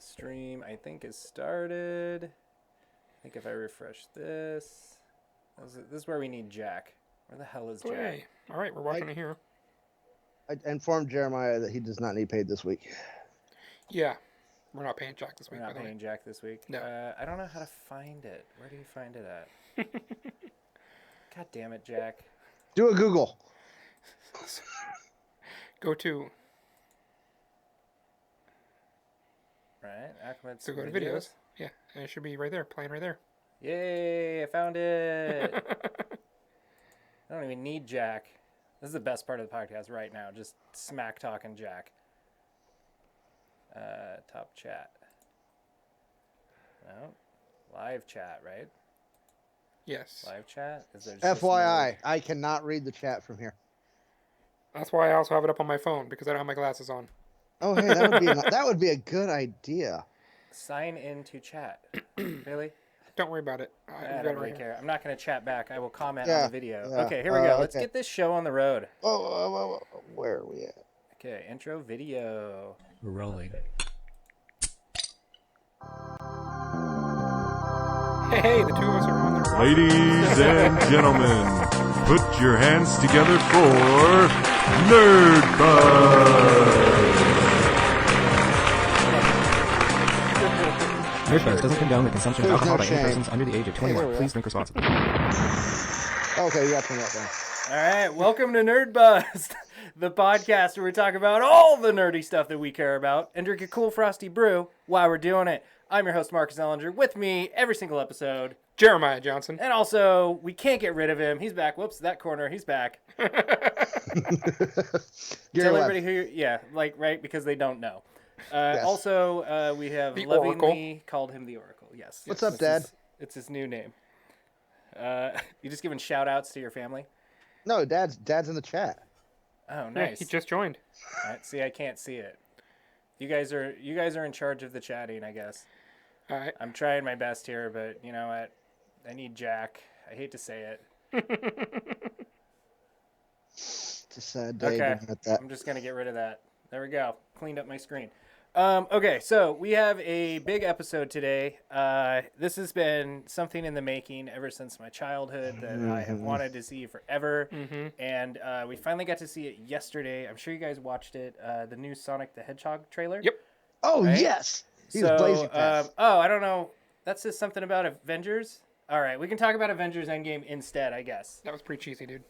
Stream, I think, is started. I think if I refresh this... This is where we need Jack. Where the hell is Jack? Hey. All right, we're watching it here. I informed Jeremiah that he does not need paid this week. Yeah. We're not paying Jack this week, We're not paying Jack this week? No. I don't know how to find it. Where do you find it at? God damn it, Jack. Do a Google. Go to... Right, Ahmed's So go to videos. Yeah, and it should be right there, playing right there. Yay, I found it. I don't even need Jack. This is the best part of the podcast right now. Just smack talking Jack. Top chat. No. Live chat, right? Yes. Live chat? Is there just FYI, I cannot read the chat from here. That's why I also have it up on my phone, because I don't have my glasses on. Oh, hey, that would be a good idea. Sign into chat. Really? Don't worry about it. I don't really care. I'm not going to chat back. I will comment on the video. Yeah. Okay, here we go. Let's get this show on the road. Oh, where are we at? Okay, intro video. We're rolling. Hey, the two of us are on the road. Ladies and gentlemen, put your hands together for Nerdbuzzed. Nerdbuzzed doesn't condone the consumption of There's alcohol no by any shame. persons under the age of 21. we Please drink responsibly. Okay, you got to turn that down. All right, welcome to Nerdbuzzed, the podcast where we talk about all the nerdy stuff that we care about and drink a cool frosty brew while we're doing it. I'm your host, Marcus Ellinger. With me every single episode, Jeremiah Johnson. and also we can't get rid of him. He's back. Whoops, that corner. He's back. Gary Tell Webb. everybody who, right, because they don't know. Yes. Also, we have The lovingly called him the Oracle. Yes. What's up, Dad? It's his new name. You just giving shout outs to your family? No, Dad's in the chat. Oh, Yeah, nice. he just joined. All right, see, I can't see it. You guys are in charge of the chatting, I guess. All right. I'm trying my best here, but you know what? I need Jack. I hate to say it. It's a sad day. Okay, to admit that. I'm just gonna get rid of that. There we go. Cleaned up my screen. Okay, so we have a big episode today. This has been something in the making ever since my childhood that I have wanted to see forever. And we finally got to see it yesterday. I'm sure you guys watched it. The new Sonic the Hedgehog trailer. Yep. Oh, Right? yes. He was blazing fast. I don't know. That says something about Avengers. All right, we can talk about Avengers End Game instead, I guess. That was pretty cheesy, dude.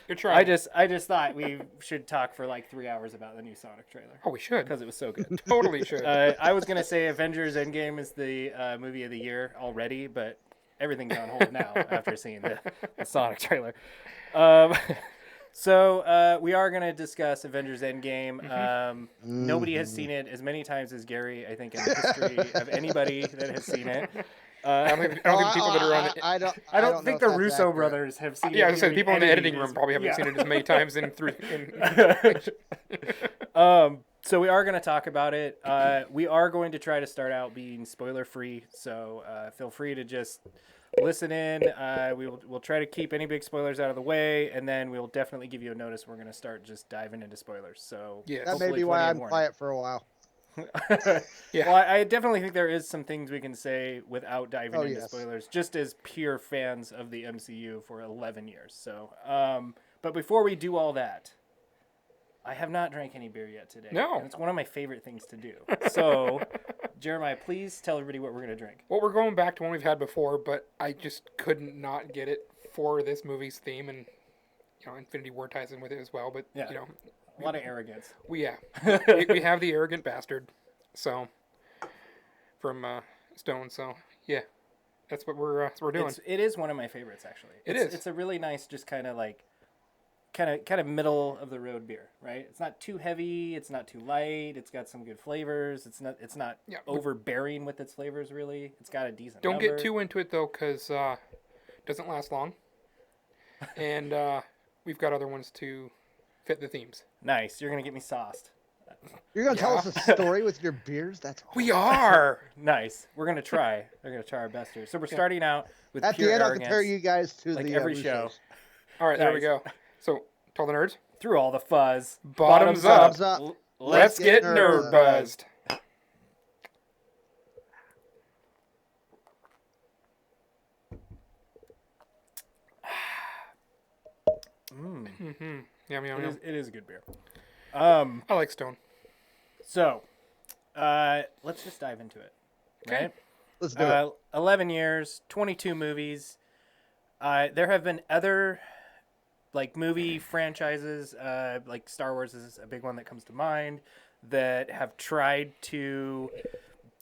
You're trying. I just thought we should talk for like 3 hours about the new Sonic trailer Oh, we should. because it was so good. Totally should. I was gonna say Avengers End Game is the movie of the year already, but everything's on hold now after seeing the Sonic trailer. So we are going to discuss Avengers End Game. Nobody has seen it as many times as Gary, I think, in the history of anybody that has seen it. I don't think people that are on it. I don't think know the if that's Russo accurate. brothers have seen it. Yeah, I was saying in people in the any editing of room these- probably haven't yeah. seen it as many times in three. So we are going to talk about it. We are going to try to start out being spoiler free. So feel free to just listen in. We'll try to keep any big spoilers out of the way, and then we'll definitely give you a notice. We're going to start just diving into spoilers. So Yes. That may hopefully be why plenty of I'm warning. quiet for a while. Yeah. Well, I definitely think there is some things we can say without diving into yes. spoilers, just as pure fans of the MCU for 11 years. So, but before we do all that, I have not drank any beer yet today. No. And it's one of my favorite things to do. So, Jeremiah, please tell everybody what we're going to drink. Well, we're going back to one we've had before, but I just couldn't not get it for this movie's theme, and Infinity War ties in with it as well. But Yeah. A lot of arrogance. we have the arrogant bastard, so from Stone. So yeah, that's what we're doing. It is one of my favorites, actually. It is. It's a really nice, just kind of middle of the road beer, right? It's not too heavy. It's not too light. It's got some good flavors. It's not Yeah, but- overbearing with its flavors, really. It's got a decent Don't number. get too into it though, because doesn't last long, and we've got other ones to fit the themes. Nice. You're going to get me sauced. You're going to tell us a story with your beers? That's We are. Nice. We're going to try. We're going to try our best here. So we're starting out with At pure the end, I'll arrogance, compare you guys to like the every Russos. show. All right, there we Nice. go. So, tell the nerds. Through all the fuzz. Bottoms up. Thumbs up. Let's get nerdbuzzed. Mm-hmm. Yum, yum, yum. It is a good beer. I like Stone. So, let's just dive into it. Okay. Right? Let's do it. 11 years, 22 movies. There have been other like movie franchises, like Star Wars is a big one that comes to mind, that have tried to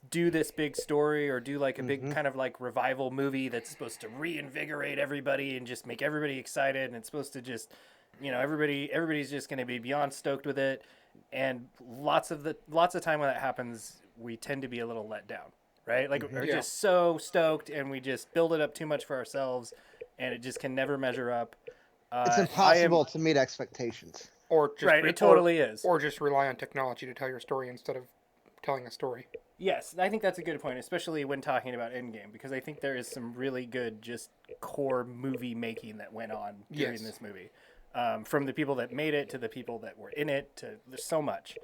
do this big story or do like a big kind of like revival movie that's supposed to reinvigorate everybody and just make everybody excited, and it's supposed to just, you know, everybody's just going to be beyond stoked with it. And lots of time when that happens, we tend to be a little let down, right? Like we're just so stoked and we just build it up too much for ourselves, and it just can never measure up. It's impossible to meet expectations. Or just it totally is. Or just rely on technology to tell your story instead of telling a story. Yes, I think that's a good point, especially when talking about Endgame, because I think there is some really good just core movie making that went on during this movie. From the people that made it to the people that were in it, to there's so much.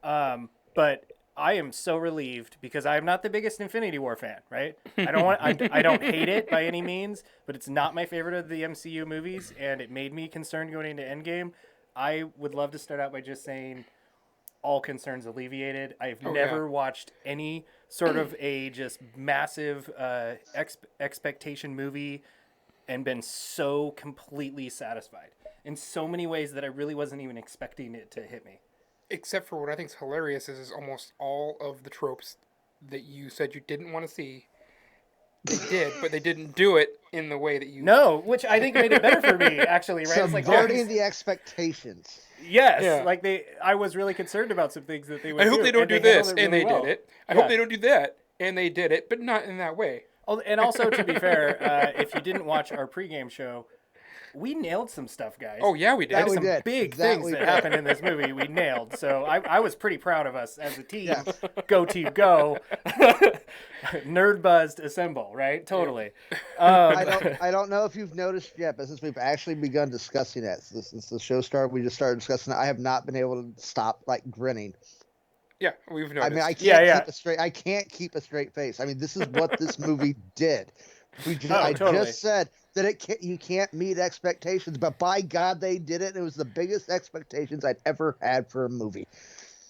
But I am so relieved because I'm not the biggest Infinity War fan, right? I don't hate it by any means, but it's not my favorite of the MCU movies, and it made me concerned going into Endgame. I would love to start out by just saying all concerns alleviated. I've never watched any sort of a just massive expectation movie and been so completely satisfied in so many ways that I really wasn't even expecting it to hit me. Except for what I think is hilarious is almost all of the tropes that you said you didn't want to see. They did, but they didn't do it in the way that you... No, which I think made it better for me, actually, right? Subverting the expectations. Yes, I was really concerned about some things that they would do. I hope they don't do this, and they did it. I hope they don't do that, and they did it, but not in that way. Oh, and also, to be fair, if you didn't watch our pregame show, we nailed some stuff, guys. Oh, yeah, we did. Some big things that happened in this movie we nailed. So I was pretty proud of us as a team. Yes. Go team, go. Nerdbuzzed assemble, right? Totally. I don't know if you've noticed yet, but since we've actually begun discussing it, since the show started, we just started discussing it. I have not been able to stop like grinning. Yeah, we've noticed. I mean, I can't keep a straight face. I mean, this is what this movie did. I just said that you can't meet expectations, but by God, they did it. It was the biggest expectations I'd ever had for a movie.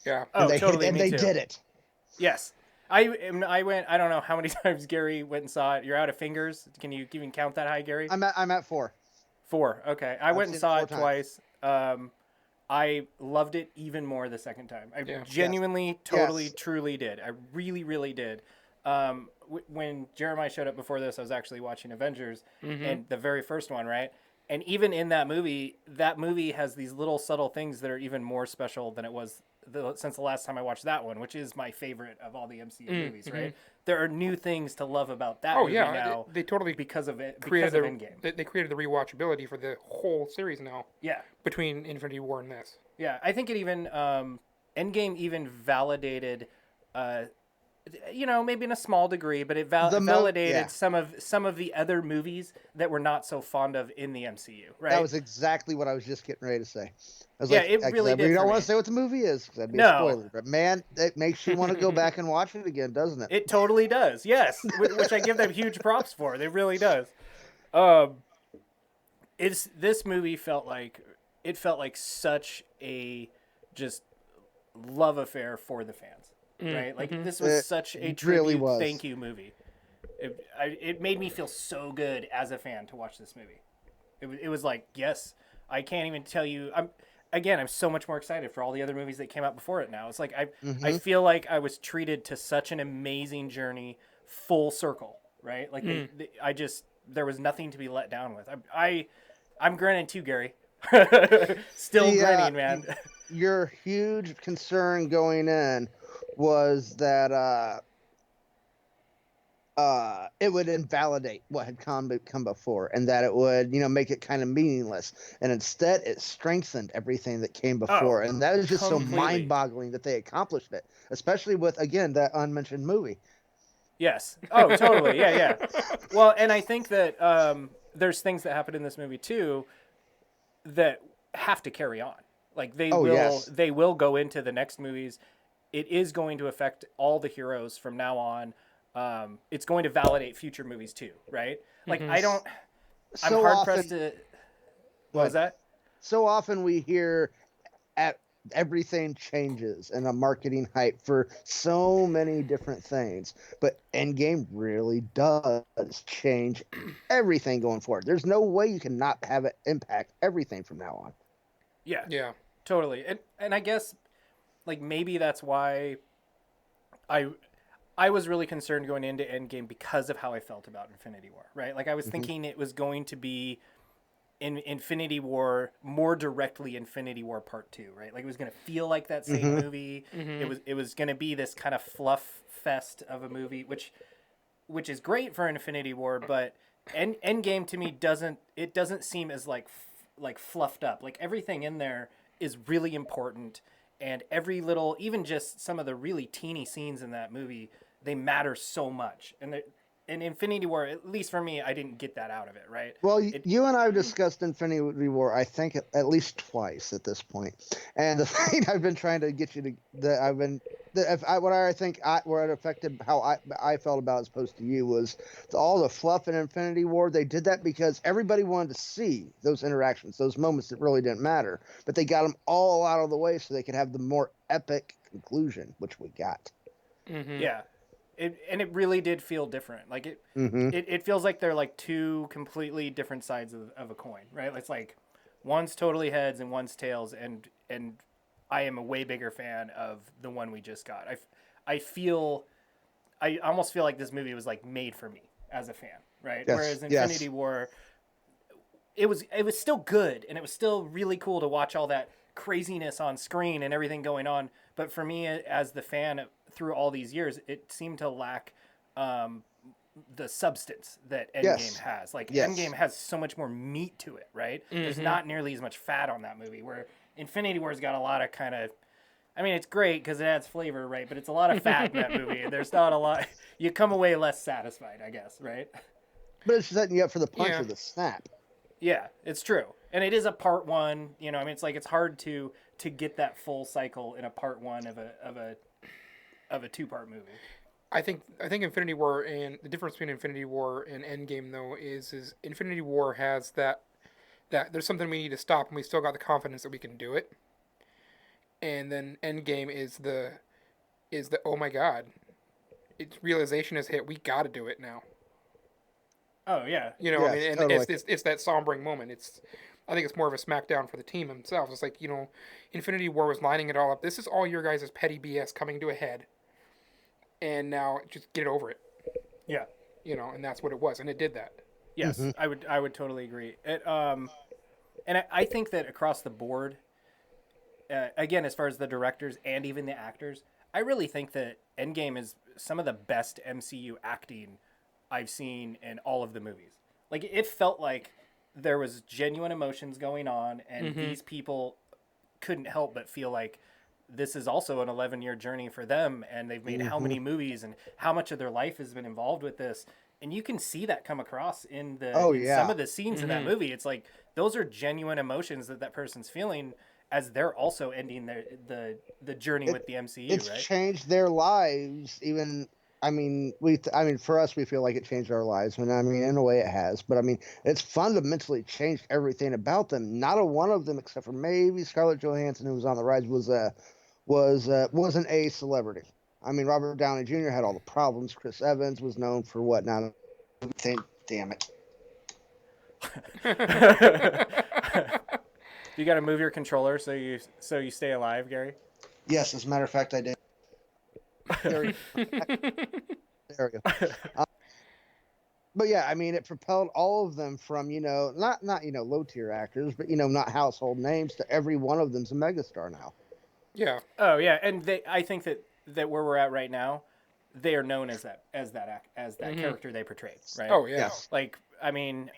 Yeah. Totally. And they did it. Yes. I went. I don't know how many times Gary went and saw it. You're out of fingers. Can you even count that high, Gary? I'm at 4. 4. Okay. I went and saw it twice. I loved it even more the second time. I genuinely, totally, truly did. I really, really did. When Jeremiah showed up before this, I was actually watching Avengers, and the very first one, right? And even in that movie has these little subtle things that are even more special than it was since the last time I watched that one, which is my favorite of all the MCU movies, right? There are new things to love about that movie now. They totally because of it, created because of Endgame. They created the rewatchability for the whole series now. Yeah. Between Infinity War and this. Yeah, I think it even Endgame even validated. Maybe in a small degree, but it validated some of the other movies that we're not so fond of in the MCU, right? That was exactly what I was just getting ready to say. I was it really did. You don't want to say what the movie is, because that'd be a spoiler. But man, it makes you want to go back and watch it again, doesn't it? It totally does, yes. Which I give them huge props for. It really does. This movie felt like such a just love affair for the fans. Right, like this was such a tribute, thank you movie. It made me feel so good as a fan to watch this movie. It was like, yes, I can't even tell you. I'm so much more excited for all the other movies that came out before it now. It's like I feel like I was treated to such an amazing journey, full circle. Right, like there was nothing to be let down with. I'm grinning too, Gary. Still grinning, man. Your huge concern going in was that it would invalidate what had come before, and that it would make it kind of meaningless. And instead, it strengthened everything that came before, and that is just completely. So mind-boggling that they accomplished it, especially with that unmentioned movie. Yes. Oh, totally. Yeah. Well, and I think that there's things that happen in this movie too that have to carry on. Like they yes. they will go into the next movies. It is going to affect all the heroes from now on. It's going to validate future movies too, right? Like I'm So hard often, pressed to. What was that? so often we hear at everything changes and a marketing hype for so many different things, but Endgame really does change everything going forward. There's no way you can not have it impact everything from now on. Yeah. Yeah. Totally. And I guess like maybe that's why I was really concerned going into Endgame because of how I felt about Infinity War, right? Like I was thinking it was going to be in Infinity War more directly Infinity War Part 2, right? Like it was going to feel like that same movie. It was going to be this kind of fluff fest of a movie, which is great for Infinity War, but Endgame to me doesn't seem as like fluffed up. Like everything in there is really important, and every little, even just some of the really teeny scenes in that movie, they matter so much. And in Infinity War, at least for me, I didn't get that out of it, right? Well, you and I have discussed Infinity War, I think, at least twice at this point. And the thing I've been trying to get you to, what it affected how I felt about it as opposed to you was all the fluff in Infinity War. They did that because everybody wanted to see those interactions, those moments that really didn't matter. But they got them all out of the way so they could have the more epic conclusion, which we got. Yeah. It really did feel different. Like it feels like they're like two completely different sides of a coin, right? It's like one's totally heads and one's tails, and I am a way bigger fan of the one we just got. I almost feel like this movie was like made for me as a fan, right? Yes, Whereas Infinity War, it was still good, and it was still really cool to watch all that craziness on screen and everything going on. But for me, as the fan through all these years, it seemed to lack the substance that Endgame has. Like Endgame has so much more meat to it, right? There's not nearly as much fat on that movie. Where Infinity War's got a lot of kind of, I mean, it's great because it adds flavor, right? But it's a lot of fat in that movie, and there's not a lot. You come away less satisfied, I guess, right? But it's setting you up for the punch or the snap. Yeah, it's true, and it is a part one. You know, I mean, it's like it's hard to get that full cycle in a part one of a 2-part movie. I think Infinity War, and the difference between Infinity War and Endgame though is Infinity War has that there's something we need to stop, and we still got the confidence that we can do it. And then Endgame is the oh my god, its realization has hit. We got to do it now. Oh yeah, you know, yes, I mean, and totally. it's that sombering moment. I think it's more of a smackdown for the team themselves. It's like, you know, Infinity War was lining it all up. This is all your guys' petty BS coming to a head, and now just get over it. Yeah, you know, and that's what it was, and it did that. Yes, I would totally agree. And I think that across the board, again, as far as the directors and even the actors, I really think that Endgame is some of the best MCU acting I've seen in all of the movies. Like, it felt like there was genuine emotions going on, and these people couldn't help but feel like this is also an 11-year journey for them, and they've made how many movies, and how much of their life has been involved with this. And you can see that come across in some of the scenes in that movie. It's like those are genuine emotions that person's feeling as they're also ending the journey with the MCU, it's right? changed their lives. Even, I mean, for us, we feel like it changed our lives. And I mean, in a way, it has. But I mean, it's fundamentally changed everything about them. Not a one of them, except for maybe Scarlett Johansson, who was on the rise, wasn't a celebrity. I mean, Robert Downey Jr. had all the problems. Chris Evans was known for what now? Damn it. You got to move your controller so you stay alive, Gary. Yes, as a matter of fact, I did. There we go. But yeah, I mean, it propelled all of them from, you know, not low tier actors, but, you know, not household names, to every one of them's a megastar now. Yeah. Oh yeah, and I think that where we're at right now, they are known as that character they portrayed, right? Oh yeah. Yes. Like, I mean,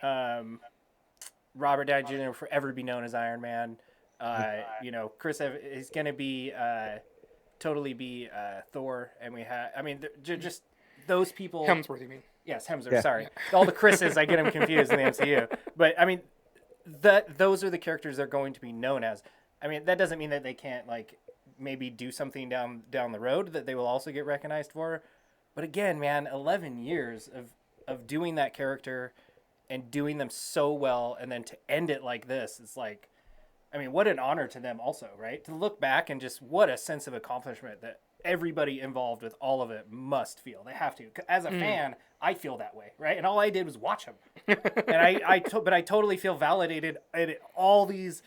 Robert Downey Jr. will forever be known as Iron Man. You know, Chris is going to be totally be Thor, and we have. I mean, just those people. Hemsworth, you mean? Yes, Hemsworth. Yeah. Sorry, all the Chris's, I get them confused in the MCU. But I mean, those are the characters they're going to be known as. I mean, that doesn't mean that they can't like maybe do something down the road that they will also get recognized for. But again, man, 11 years of doing that character and doing them so well, and then to end it like this, it's like, I mean, what an honor to them also, right? To look back and just what a sense of accomplishment that everybody involved with all of it must feel. They have to. As a fan, I feel that way, right? And all I did was watch them. And but I totally feel validated in all these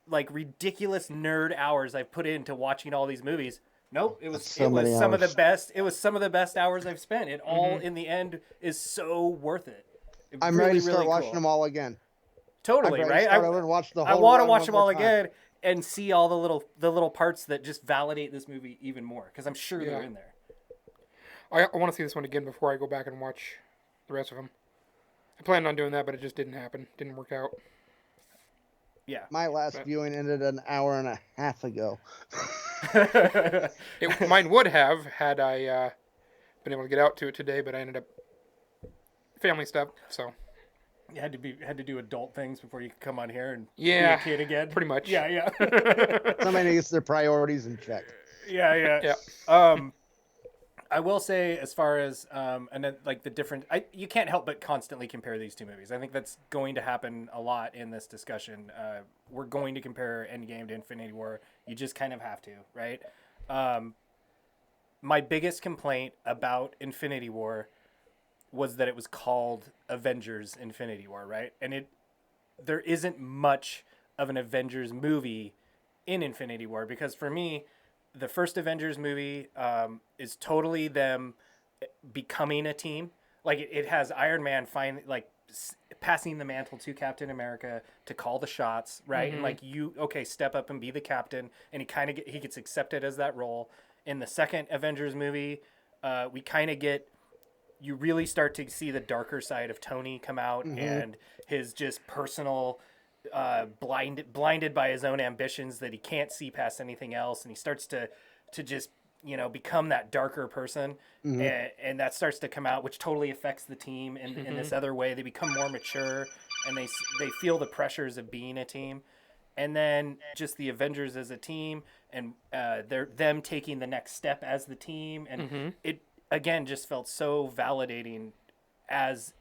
like ridiculous nerd hours I've put into watching all these movies. Nope, it was some of the best. It was some of the best hours I've spent. It all in the end is so worth it. I'm ready to start watching them all again. Totally, right? I want to watch them all again and see all the little parts that just validate this movie even more, because I'm sure they're in there. I want to see this one again before I go back and watch the rest of them. I planned on doing that, but it just didn't happen. Didn't work out. Yeah. My last viewing ended an hour and a half ago. Mine would have had I been able to get out to it today, but I ended up family stuff, so. You had to do adult things before you could come on here and be a kid again. Pretty much. Yeah. Somebody gets their priorities in check. Yeah. I will say, as far as and then, like the different, you can't help but constantly compare these two movies. I think that's going to happen a lot in this discussion. We're going to compare Endgame to Infinity War. You just kind of have to, right? My biggest complaint about Infinity War was that it was called Avengers Infinity War, right? And there isn't much of an Avengers movie in Infinity War, because for me, the first Avengers movie is totally them becoming a team. Like it has Iron Man passing the mantle to Captain America to call the shots, right? And like step up and be the captain, and he gets accepted as that role. In the second Avengers movie, we kind of get, you really start to see the darker side of Tony come out, and his just personal blinded by his own ambitions that he can't see past anything else, and he starts to just become that darker person, and that starts to come out, which totally affects the team in this other way. They become more mature, and they feel the pressures of being a team. And then just the Avengers as a team, and they're them taking the next step as the team, and it again just felt so validating as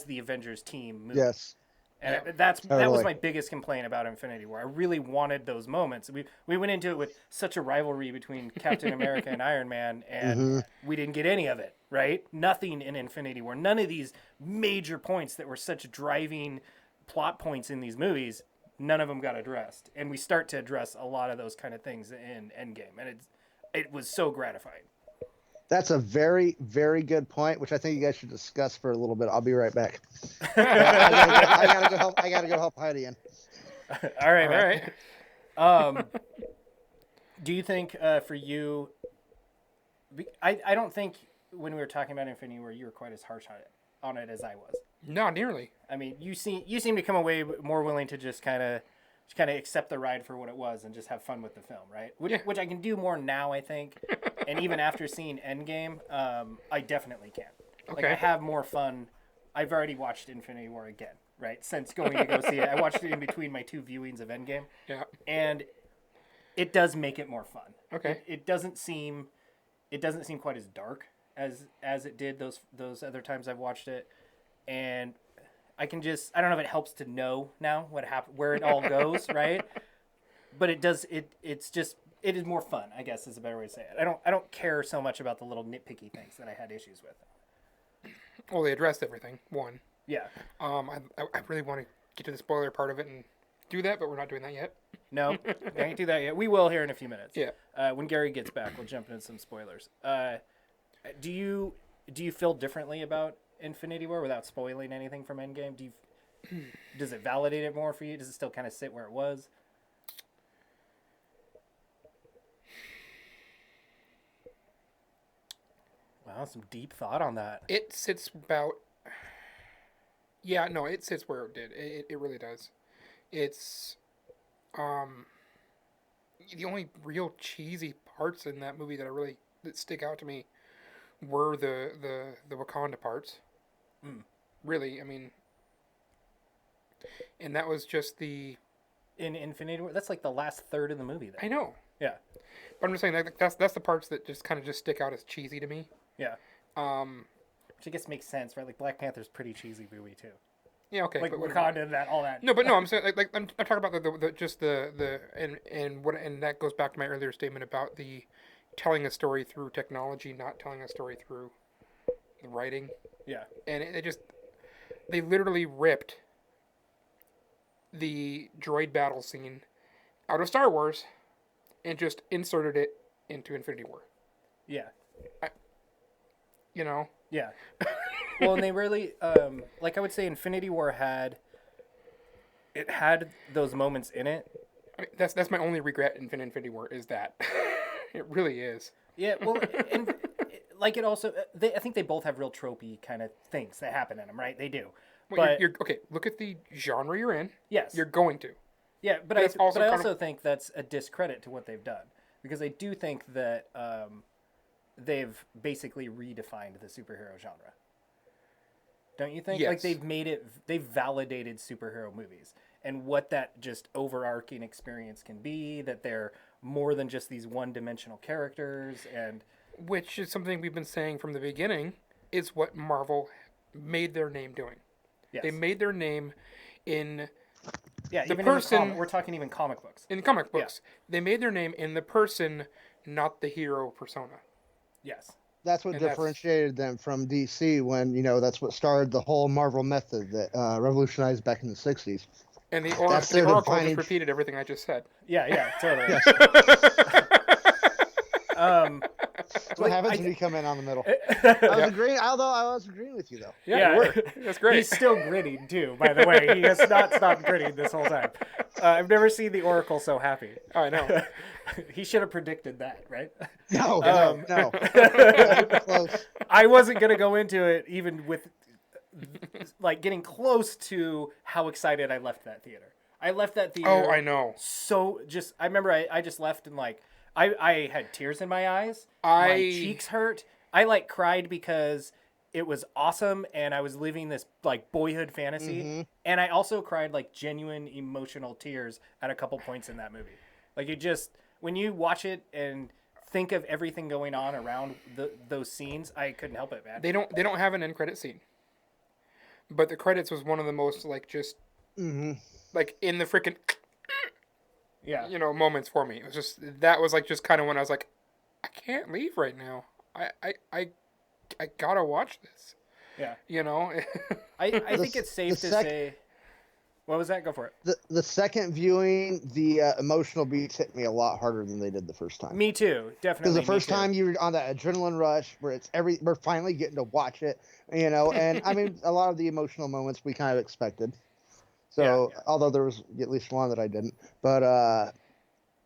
the Avengers team movie. Yes. And that was my biggest complaint about Infinity War. I really wanted those moments. We went into it with such a rivalry between Captain America and Iron Man, and we didn't get any of it, right? Nothing in Infinity War. None of these major points that were such driving plot points in these movies, none of them got addressed. And we start to address a lot of those kind of things in Endgame, and it was so gratifying. That's a very, very good point, which I think you guys should discuss for a little bit. I'll be right back. I gotta go help Heidi in. All right. Do you think for you, I don't think when we were talking about Infinity War, you were quite as harsh on it as I was. Not nearly. I mean, you seem to come away more willing to just kind of accept the ride for what it was and just have fun with the film, right? Which I can do more now, I think. And even after seeing Endgame, I definitely can. Okay. Like, I have more fun. I've already watched Infinity War again, right? Since going to go see it. I watched it in between my two viewings of Endgame. Yeah. And it does make it more fun. Okay. It doesn't seem quite as dark as it did those other times I've watched it. And I don't know if it helps to know now where it all goes, right? But it does. It is more fun, I guess, is a better way to say it. I don't care so much about the little nitpicky things that I had issues with. Well, they addressed everything. One. Yeah. I really want to get to the spoiler part of it and do that, but we're not doing that yet. No, I can't do that yet. We will here in a few minutes. Yeah. When Gary gets back, we'll jump into some spoilers. Do you feel differently about Infinity War without spoiling anything from Endgame? Does it validate it more for you? Does it still kind of sit where it was? Wow, some deep thought on that. It sits about... Yeah, no, it sits where it did. It really does. It's... The only real cheesy parts in that movie that stick out to me were the Wakanda parts. Really, I mean... And that was just the In Infinity War, that's like the last third of the movie. Then. I know. Yeah. But I'm just saying that's the parts that just kind of just stick out as cheesy to me. Yeah. Um, Which I guess makes sense, right? Like Black Panther's pretty cheesy movie too. yeah, okay. Like but Wakanda and all that. No, but no, I'm saying like I'm talking about and that goes back to my earlier statement about the telling a story through technology, not telling a story through the writing. Yeah. And they literally ripped the droid battle scene out of Star Wars and just inserted it into Infinity War. Yeah. You know? Yeah. Well, and they really, like I would say Infinity War had those moments in it. I mean, that's my only regret in Infinity War is that. It really is. Yeah, well, and like it also, I think they both have real tropey kind of things that happen in them, right? They do. Well, But you're okay, look at the genre you're in. yes, You're going to. yeah, but That's I also kind also of- think that's a discredit to what they've done because I do think that they've basically redefined the superhero genre. Don't you think? Like Yes. they've validated superhero movies and what that just overarching experience can be. That they're more than just these one-dimensional characters, and Which is something we've been saying from the beginning is what Marvel made their name doing. yes. They made their name in yeah, the even person- we're talking even comic books. comic books. They made their name in the person, not the hero persona. Yes. That's what And that's- differentiated them from DC when, that's what started the whole Marvel method that revolutionized back in the 60s. And the That's Oracle their just defining- repeated everything I just said. Yeah, totally. That's what happens when you come in on the middle. Although I was agreeing with you, though. Yeah. You were. That's great. He's still gritting too, by the way. He has not stopped gritting this whole time. I've never seen the Oracle so happy. I know. He should have predicted that, right? No. Close. I wasn't gonna go into it even with like getting close to how excited I left that theater. I left that theater. Oh, I know. So I remember I just left and like I had tears in my eyes. My cheeks hurt. I like cried because it was awesome and I was living this like boyhood fantasy. And I also cried like genuine emotional tears at a couple points in that movie. Like when you watch it and think of everything going on around those scenes, I couldn't help it, man. They don't have an end credit scene. But the credits was one of the most like just like in the freaking Yeah. moments for me. It was just that was like just kind of when I was like, I can't leave right now. I gotta watch this. Yeah. I I think it's safe to say. What was that? Go for it. The second viewing, the emotional beats hit me a lot harder than they did the first time. Me too, definitely. Because the first time you were on that adrenaline rush where we're finally getting to watch it, and I mean, a lot of the emotional moments we kind of expected. So, Yeah. although there was at least one that I didn't, but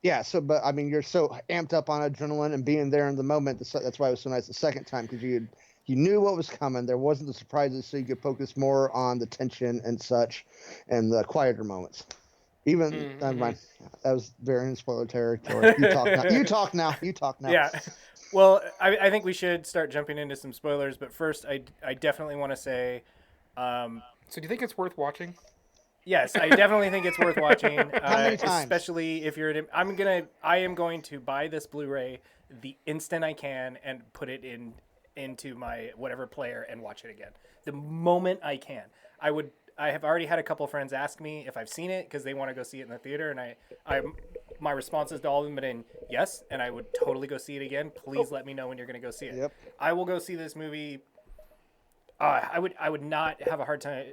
but I mean, you're so amped up on adrenaline and being there in the moment. That's why it was so nice the second time because you knew what was coming. There wasn't the surprises, so you could focus more on the tension and such, and the quieter moments. Even never mind. That was very in spoiler territory. You talk now. You talk now. Yeah. Well, I think we should start jumping into some spoilers, but first, I definitely want to say, So do you think it's worth watching? yes, I definitely think it's worth watching. How many times? Especially if you're. I am going to buy this Blu-ray the instant I can and put it into my whatever player and watch it again. The moment I can. I have already had a couple friends ask me if I've seen it because they want to go see it in the theater, and my responses to all of them have been yes, and I would totally go see it again. Please let me know when you're going to go see it. Yep. I will go see this movie. I would not have a hard time.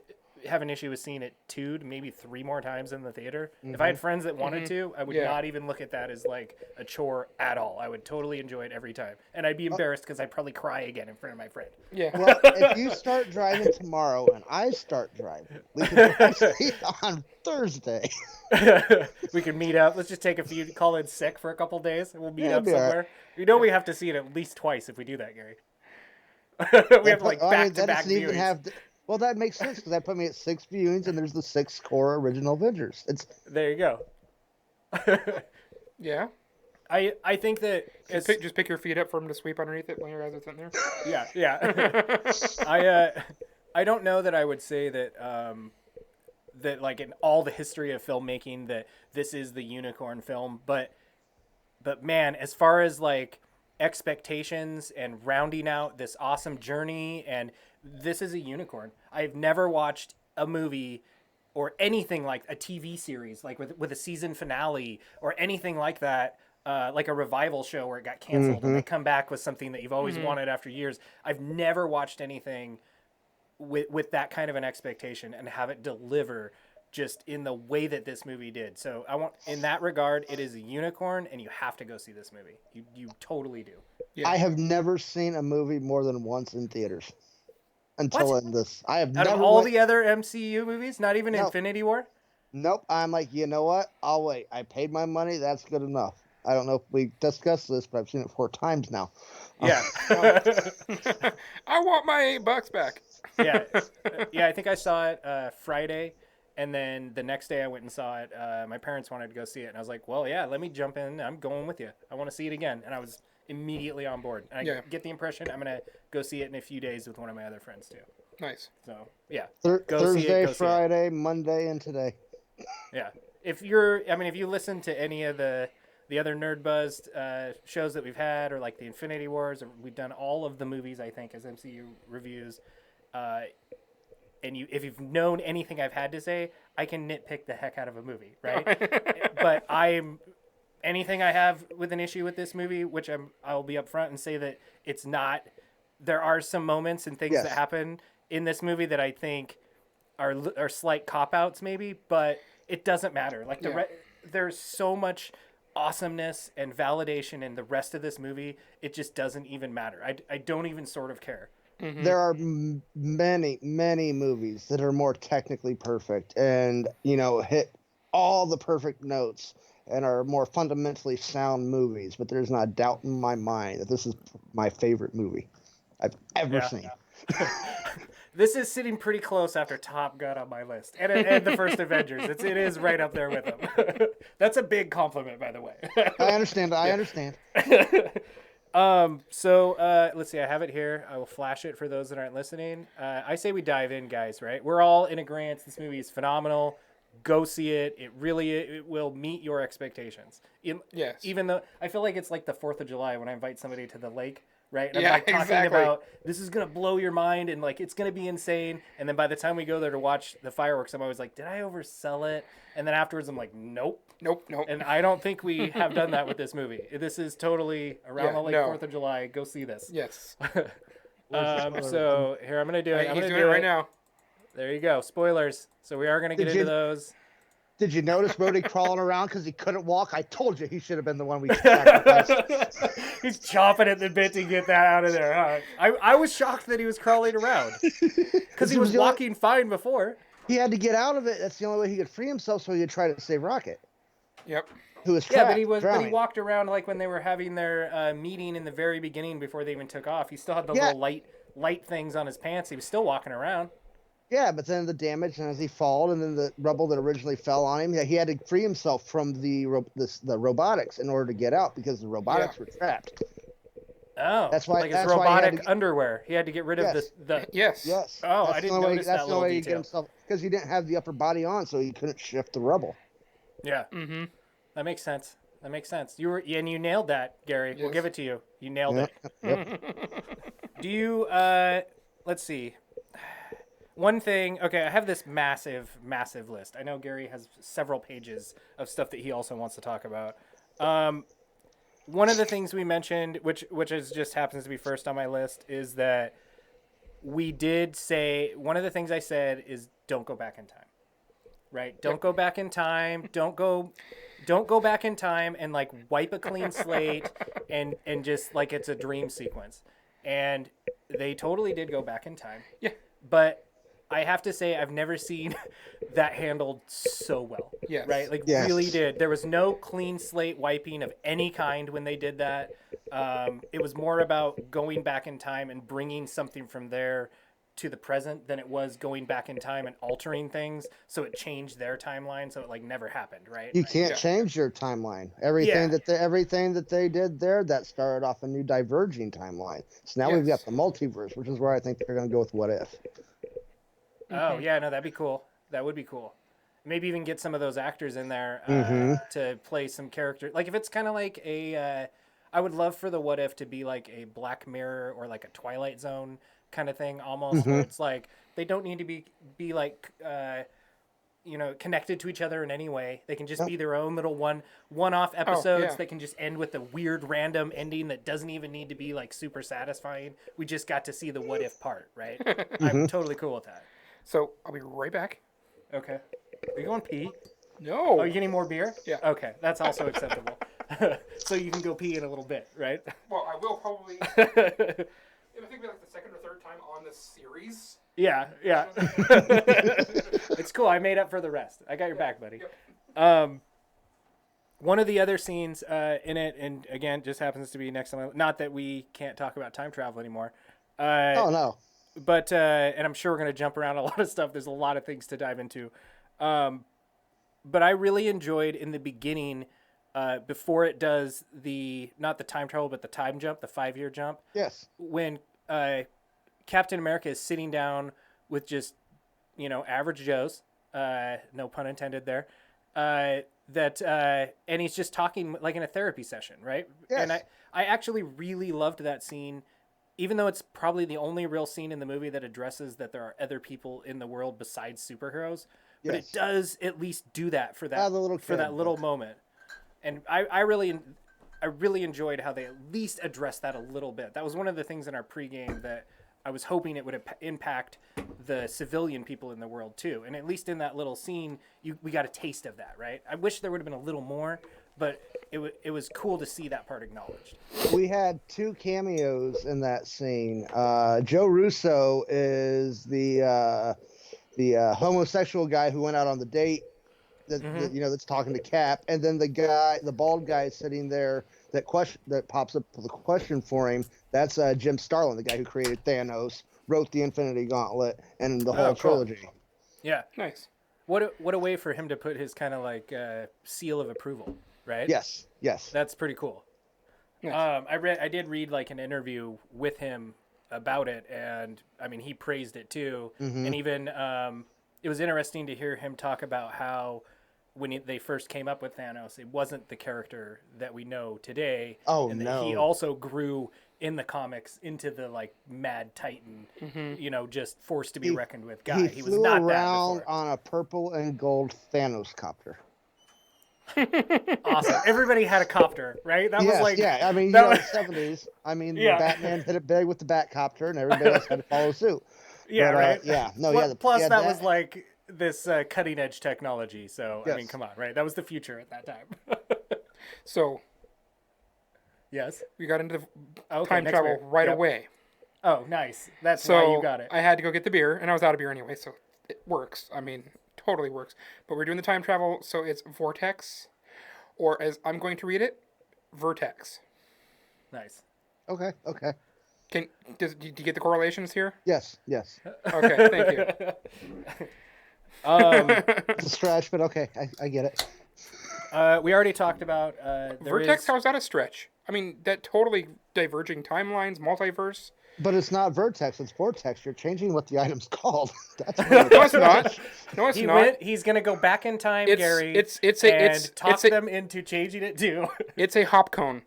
Have an issue with seeing it 2 to maybe 3 more times in the theater. If I had friends that wanted to, I would not even look at that as like a chore at all. I would totally enjoy it every time. And I'd be embarrassed because I'd probably cry again in front of my friend. Yeah. Well, if you start driving tomorrow and I start driving, we can see on Thursday. We can meet up. Let's just take call in sick for a couple days and we'll meet up it'll be all somewhere. We have to see it at least twice if we do that, Gary. We have like back-to-back viewings. Well, that makes sense because that put me at 6 viewings, and there's the 6 core original Avengers. There you go. Yeah. I think that Just pick your feet up for him to sweep underneath it when your guys are sitting there. yeah. I don't know that I would say that that like in all the history of filmmaking that this is the unicorn film. But man, as far as like expectations and rounding out this awesome journey, and this is a unicorn. I've never watched a movie or anything like a TV series, like with a season finale or anything like that, like a revival show where it got canceled and they come back with something that you've always wanted after years. I've never watched anything with that kind of an expectation and have it deliver just in the way that this movie did. So in that regard, it is a unicorn, and you have to go see this movie. You totally do. Yeah. I have never seen a movie more than once in theaters until in this. I have Out never of all the other MCU movies, not even Infinity War? Nope. I'm like, you know what? I'll wait. I paid my money. That's good enough. I don't know if we discussed this, but I've seen it 4 times now. Yeah. I want my $8 back. Yeah. I think I saw it Friday, and then the next day I went and saw it. My parents wanted to go see it, and I was like, well, yeah, let me jump in. I'm going with you. I want to see it again. And I was immediately on board. And I get the impression I'm going to go see it in a few days with one of my other friends, too. Nice. So, yeah. Thursday, Friday, Monday, and today. Yeah. If you listen to any of the other Nerdbuzzed shows that we've had, or like the Infinity Wars, or we've done all of the movies, I think, as MCU reviews. And if you've known anything I've had to say, I can nitpick the heck out of a movie, right? But anything I have with an issue with this movie, which I'll be upfront and say that it's not. There are some moments and things that happen in this movie that I think are slight cop-outs maybe, but it doesn't matter. Like there's so much awesomeness and validation in the rest of this movie, it just doesn't even matter. I don't even sort of care. Mm-hmm. There are many movies that are more technically perfect and, hit all the perfect notes and are more fundamentally sound movies, but there's not a doubt in my mind that this is my favorite movie I've ever seen. This is sitting pretty close after Top Gun on my list, and the first Avengers. It is right up there with them. That's a big compliment, by the way. I understand. So let's see. I have it here. I will flash it for those that aren't listening. I say we dive in, guys. Right? We're all in agreement. This movie is phenomenal. Go see it. It will meet your expectations. Yes. Even though I feel like it's like the 4th of July when I invite somebody to the lake. Right? And I'm like talking about this is going to blow your mind and like it's going to be insane. And then by the time we go there to watch the fireworks, I'm always like, did I oversell it? And then afterwards I'm like, nope. And I don't think we have done that with this movie. This is totally around the 4th of July. Go see this. Yes. So here, I'm going to do it. He's doing it right now. There you go. Spoilers. So we are going to get into those. Did you notice Brody crawling around because he couldn't walk? I told you he should have been the one we sacrificed. He's chomping at the bit to get that out of there. Huh? I was shocked that he was crawling around because he was walking fine before. He had to get out of it. That's the only way he could free himself, so he could try to save Rocket. Yep. Who was trapped, but he walked around like when they were having their meeting in the very beginning before they even took off. He still had the little light things on his pants. He was still walking around. Yeah, but then the damage, and as he fell, and then the rubble that originally fell on him, he had to free himself from the robotics in order to get out because the robotics were trapped. Oh, that's why. Like his robotic underwear. He had to get rid of the. Yes. Oh, I didn't notice that little detail. Get himself, because he didn't have the upper body on, so he couldn't shift the rubble. Yeah. Mm-hmm. That makes sense. You nailed that, Gary. Yes. We'll give it to you. You nailed it. Yep. Do you? Let's see. One thing, okay, I have this massive list. I know Gary has several pages of stuff that he also wants to talk about. One of the things we mentioned, which just happens to be first on my list, is that we did say, one of the things I said is don't go back in time, right? Don't go back in time. Don't go back in time and like wipe a clean slate and just like it's a dream sequence. And they totally did go back in time. Yeah. But I have to say, I've never seen that handled so well. Yes. Right? Like, really did. There was no clean slate wiping of any kind when they did that. It was more about going back in time and bringing something from there to the present than it was going back in time and altering things so it changed their timeline so it like never happened, right? You can't change your timeline. Everything that they did there, that started off a new diverging timeline. So now we've got the multiverse, which is where I think they're going to go with What If. Oh, yeah, no, that'd be cool. That would be cool. maybe even get some of those actors in there to play some character. Like if it's kind of like a, I would love for the What If to be like a Black Mirror or like a Twilight Zone kind of thing, almost where it's like they don't need to be like connected to each other in any way. They can just be their own little one-off episodes that can just end with a weird random ending that doesn't even need to be like super satisfying. We just got to see the What If part, right? I'm totally cool with that. So I'll be right back. Okay. Are you going pee? No. Oh, you getting more beer? Yeah. Okay, that's also acceptable. So you can go pee in a little bit, right? Well, I will probably. I think it'll be like the second or third time on this series. Yeah. It's cool. I made up for the rest. I got your back, buddy. Yep. One of the other scenes in it, and again, just happens to be next on my. Not that we can't talk about time travel anymore. Oh no. But and I'm sure we're gonna jump around a lot of stuff. There's a lot of things to dive into. But I really enjoyed in the beginning, before it does not the time travel, but the time jump, the 5-year jump. Yes. When Captain America is sitting down with just, average Joes, no pun intended there, and he's just talking like in a therapy session, right? Yes. And I actually really loved that scene, even though it's probably the only real scene in the movie that addresses that there are other people in the world besides superheroes. But it does at least do that for that little moment. And I really enjoyed how they at least addressed that a little bit. That was one of the things in our pregame that I was hoping it would impact the civilian people in the world too. And at least in that little scene, we got a taste of that, right? I wish there would have been a little more, but it was cool to see that part acknowledged. We had 2 cameos in that scene. Joe Russo is the homosexual guy who went out on the date that's talking to Cap, and then the bald guy sitting there that pops up with a question for him. That's Jim Starlin, the guy who created Thanos, wrote the Infinity Gauntlet, and the whole trilogy. Yeah, nice. What a way for him to put his kind of like seal of approval, right? Yes. That's pretty cool. Nice. I did read like an interview with him about it, and I mean he praised it too, and even it was interesting to hear him talk about how when they first came up with Thanos, it wasn't the character that we know today. Oh, and no. He also grew in the comics into the like mad titan, just forced to be reckoned with guy. He was not around that before. on a purple and gold Thanos copter. Awesome. Everybody had a copter, right? That was like I mean, that was... the 70s. I mean, Batman hit it big with the Batcopter, and everybody else had to follow suit. Yeah, but, right. Plus, that was like this cutting edge technology. So I mean, come on, right? That was the future at that time. So, yes, we got into the time travel right away. Oh, nice. That's why you got it. I had to go get the beer, and I was out of beer anyway, so it works. I mean, totally works. But we're doing the time travel, so it's vortex, or as I'm going to read it, vertex. Nice. Okay. Do you get the correlations here? Yes. Okay, thank you. It's a stretch, but okay, I get it. We already talked about Vertex. How's that a stretch? I mean, that totally diverging timelines, multiverse. But it's not vertex; it's vortex. You're changing what the item's called. That's no, it's not. No, it's not. He's gonna go back in time, Gary. Talk them into changing it too. It's a hop cone.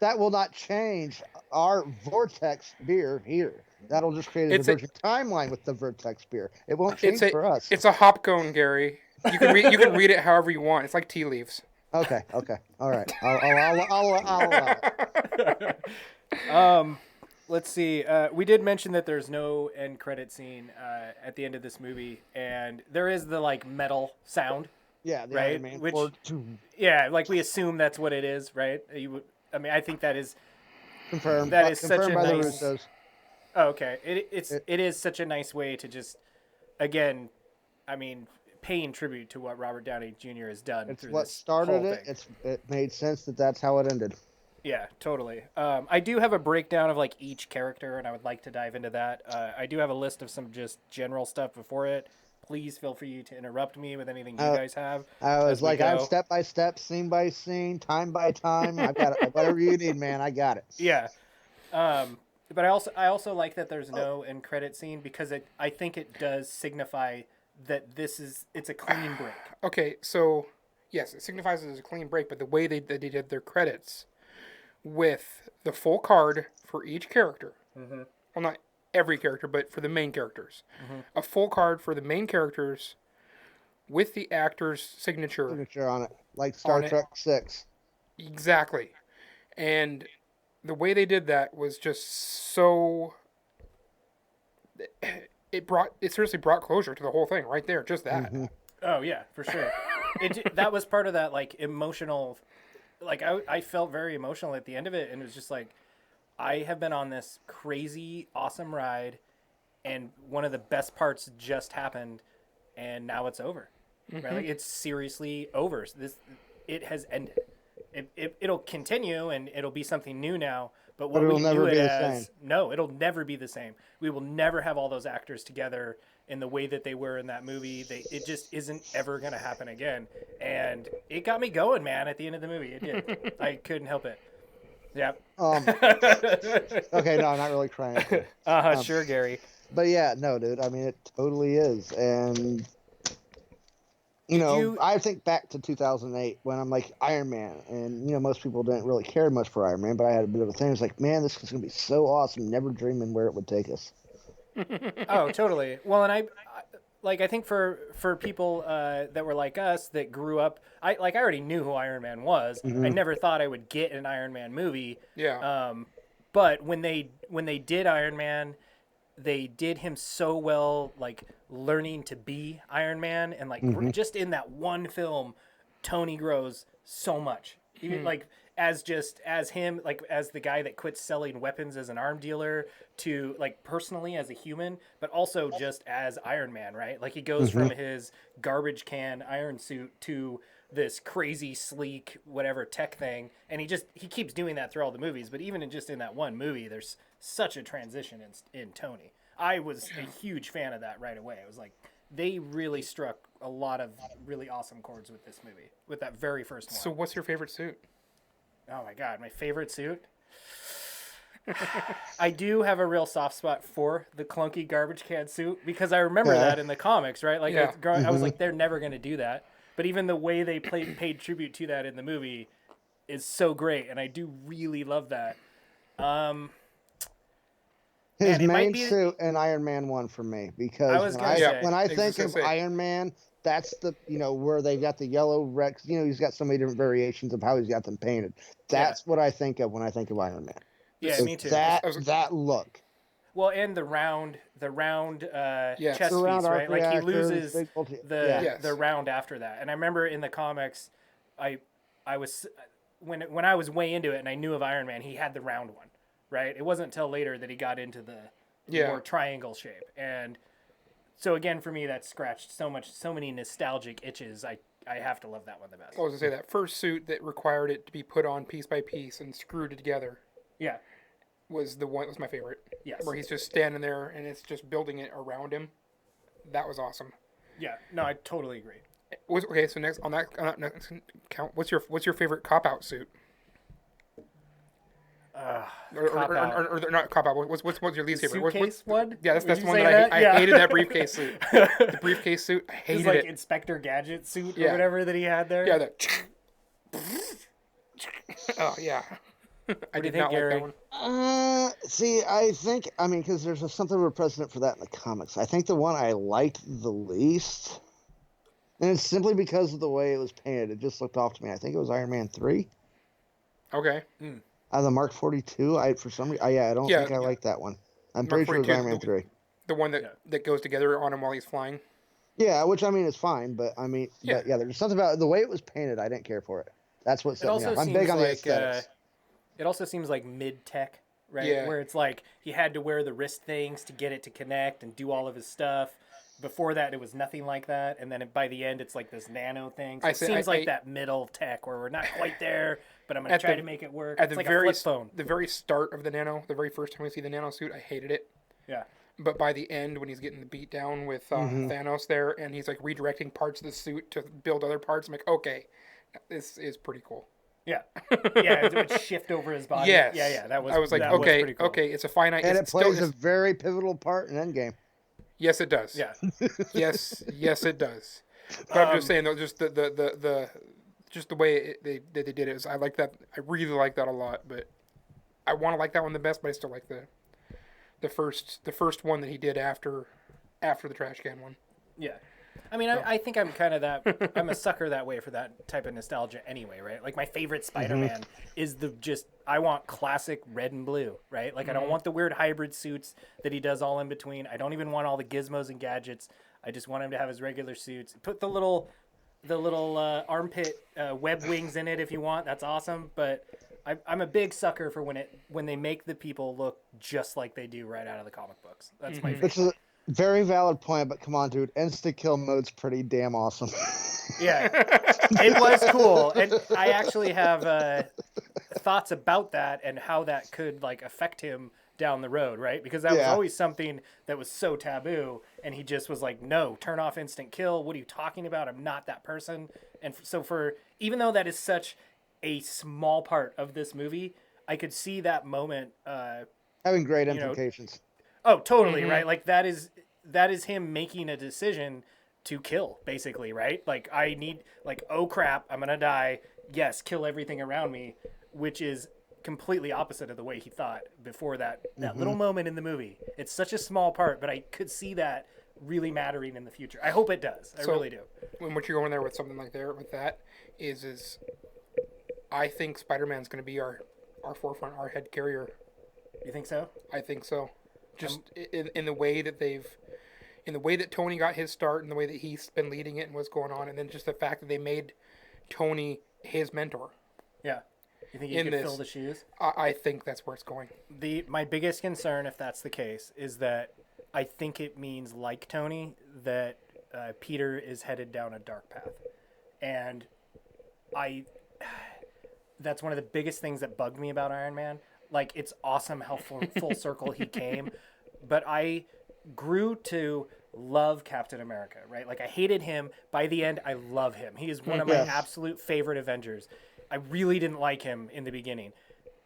That will not change our vortex beer here. That'll just create a divergent timeline with the vertex beer. It won't change for us. It's a hop cone, Gary. You can read it however you want. It's like tea leaves. Okay. All right. I'll Let's see. We did mention that there's no end credit scene at the end of this movie, and there is the like metal sound. Yeah, the right. Iron Man Which, Ford. like we assume that's what it is, right? I think that is confirmed. That is confirmed such a by nice. The Russos. Oh, okay. It is such a nice way to just, again, I mean, paying tribute to what Robert Downey Jr. has done. It's through what this started whole it. thing. It made sense that's how it ended. Yeah, totally. I do have a breakdown of like each character, and I would like to dive into that. I do have a list of some just general stuff before it. Please feel free to interrupt me with anything you guys have. I was like, I'm step by step, scene by scene, time by time. I got it. Whatever you need, man, I got it. Yeah. But I also like that there's no end credit scene because I think it does signify that it's a clean break. Okay, so yes, it signifies it as a clean break, but the way they did their credits with the full card for each character, well, not every character, but for the main characters, a full card for the main characters with the actor's signature on it, like Star Trek 6. Exactly. And the way they did that was just so... It seriously brought closure to the whole thing right there, just that. Oh, yeah, for sure. That was part of that, like, emotional... Like, I felt very emotional at the end of it, and it was just like, I have been on this crazy, awesome ride, and one of the best parts just happened, and now it's over. Right? Like, it's seriously over. It has ended. It'll continue, and it'll be something new now, but what we knew it as... No, it'll never be the same. We will never have all those actors together in the way that they were in that movie. It just isn't ever going to happen again. And it got me going, man, at the end of the movie. It did. I couldn't help it. Yeah. Okay, no, I'm not really crying. Sure, Gary. But yeah, no, dude. I mean, it totally is. And, I think back to 2008 when I'm like Iron Man. And, most people didn't really care much for Iron Man, but I had a bit of a thing. It's like, man, this is going to be so awesome. Never dreaming where it would take us. Oh, totally. Well, and I think for people that were like us that grew up, I already knew who Iron Man was. I never thought I would get an Iron Man movie. Yeah. But when they did Iron Man, they did him so well, like learning to be Iron Man, and like just in that one film, Tony grows so much. Even like as him, like as the guy that quits selling weapons as an arm dealer to like personally as a human, but also just as Iron Man, right? Like he goes from his garbage can iron suit to this crazy sleek whatever tech thing, and he keeps doing that through all the movies. But even in that one movie, there's such a transition in Tony. I was a huge fan of that right away. I was like, they really struck a lot of really awesome chords with this movie, with that very first one. So what's your favorite suit? Oh my God, my favorite suit? I do have a real soft spot for the clunky garbage can suit because I remember that in the comics, right? Like I was like, they're never going to do that. But even the way they paid tribute to that in the movie is so great, and I do really love that. His main suit in Iron Man 1 for me, because when I think of Iron Man, that's the, where they got the yellow Rex, he's got so many different variations of how he's got them painted. That's what I think of when I think of Iron Man. Yeah, me too. That look. Well, and the round chest piece, right? Like he loses the round after that. And I remember in the comics, I was when I was way into it and I knew of Iron Man, he had the round one, right? It wasn't until later that he got into the more triangle shape. And so again, for me, that scratched so many nostalgic itches. I have to love that one the best. I was gonna say that first suit that required it to be put on piece by piece and screwed together. Yeah. Was my favorite. Yes. Where he's just standing there and it's just building it around him. That was awesome. Yeah. No, I totally agree. Okay, so next on that count, what's your favorite cop out suit? Or not cop out. What's your least favorite? Suitcase one? Yeah, that's the one that I hated. That briefcase suit. The briefcase suit. I hated it. Inspector Gadget suit or whatever that he had there. Yeah. Oh yeah. I did not like that one. See, I think, because there's something of a precedent for that in the comics. I think the one I liked the least, and it's simply because of the way it was painted. It just looked off to me. I think it was Iron Man 3. Okay. The Mark 42. I don't think I like that one. I'm pretty sure it was Iron Man 3. The one that goes together on him while he's flying. Yeah, which is fine, but there's something about the way it was painted. I didn't care for it. That's what set me off. I'm big on the aesthetics. It also seems like mid-tech, right? Yeah. Where it's like he had to wear the wrist things to get it to connect and do all of his stuff. Before that, it was nothing like that. And then by the end, it's like this nano thing. So it seems like that middle tech where we're not quite there, but I'm going to try to make it work. It's like a flip phone. The very start of the nano, the very first time we see the nano suit, I hated it. Yeah. But by the end, when he's getting the beat down with Thanos there, and he's like redirecting parts of the suit to build other parts, I'm like, okay, this is pretty cool. Yeah, it would shift over his body. Yes. Yeah, that was. I was like, okay, okay, it's a finite. And it plays a very pivotal part in Endgame. Yes, it does. Yeah. Yes, it does. But I'm just saying though, just the way they did it is I like that. I really like that a lot. But I want to like that one the best. But I still like the first one that he did after the trash can one. Yeah. I mean, I think I'm kind of that. I'm a sucker that way for that type of nostalgia anyway, right? Like my favorite Spider-Man is I want classic red and blue, right? Like I don't want the weird hybrid suits that he does all in between. I don't even want all the gizmos and gadgets. I just want him to have his regular suits. Put the little armpit web wings in it if you want. That's awesome. But I'm a big sucker for when they make the people look just like they do right out of the comic books. That's my favorite. Very valid point, but come on, dude. Insta kill mode's pretty damn awesome. Yeah, it was cool, and I actually have thoughts about that and how that could like affect him down the road, right? Because that was always something that was so taboo, and he just was like, "No, turn off instant kill. What are you talking about? I'm not that person." And so even though that is such a small part of this movie, I could see that moment having great implications. Oh, totally, right? Like that is him making a decision to kill, basically, right? Like I need, like, oh crap, I'm gonna die. Yes, kill everything around me, which is completely opposite of the way he thought before that little moment in the movie. It's such a small part, but I could see that really mattering in the future. I hope it does. I really do. When what you're going there with something like that is I think Spider-Man's going to be our forefront, our head carrier. You think so? I think so. Just in the way that Tony got his start, and the way that he's been leading it and what's going on, and then just the fact that they made Tony his mentor. Yeah. You think he could fill the shoes? I think that's where it's going. My biggest concern, if that's the case, is that I think it means, like Tony, that Peter is headed down a dark path. And that's one of the biggest things that bugged me about Iron Man. Like, it's awesome how full circle he came, but I grew to love Captain America, right? Like, I hated him. By the end, I love him. He is one of my absolute favorite Avengers. I really didn't like him in the beginning,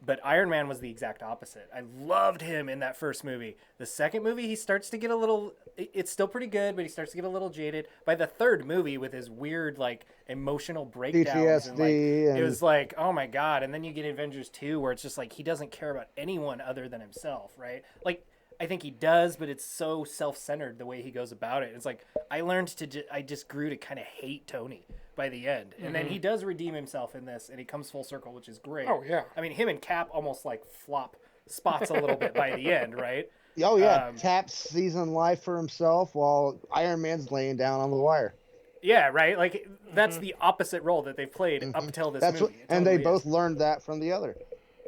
but Iron Man was the exact opposite. I loved him in that first movie. The second movie, he starts to get a little, it's still pretty good, but he starts to get a little jaded. By the third movie, with his weird, like, emotional breakdowns, and, like, it was like, oh my God. And then you get Avengers 2, where it's just like, he doesn't care about anyone other than himself, right? Like, I think he does, but it's so self-centered the way he goes about it. It's like, I just grew to kind of hate Tony by the end. And then he does redeem himself in this, and he comes full circle, which is great. Oh, yeah. I mean, him and Cap almost, like, flop spots a little bit by the end, right? Oh, yeah. Cap's season life for himself while Iron Man's laying down on the wire. Yeah, right? Like, that's the opposite role that they've played up until this movie. And they both learned that from the other.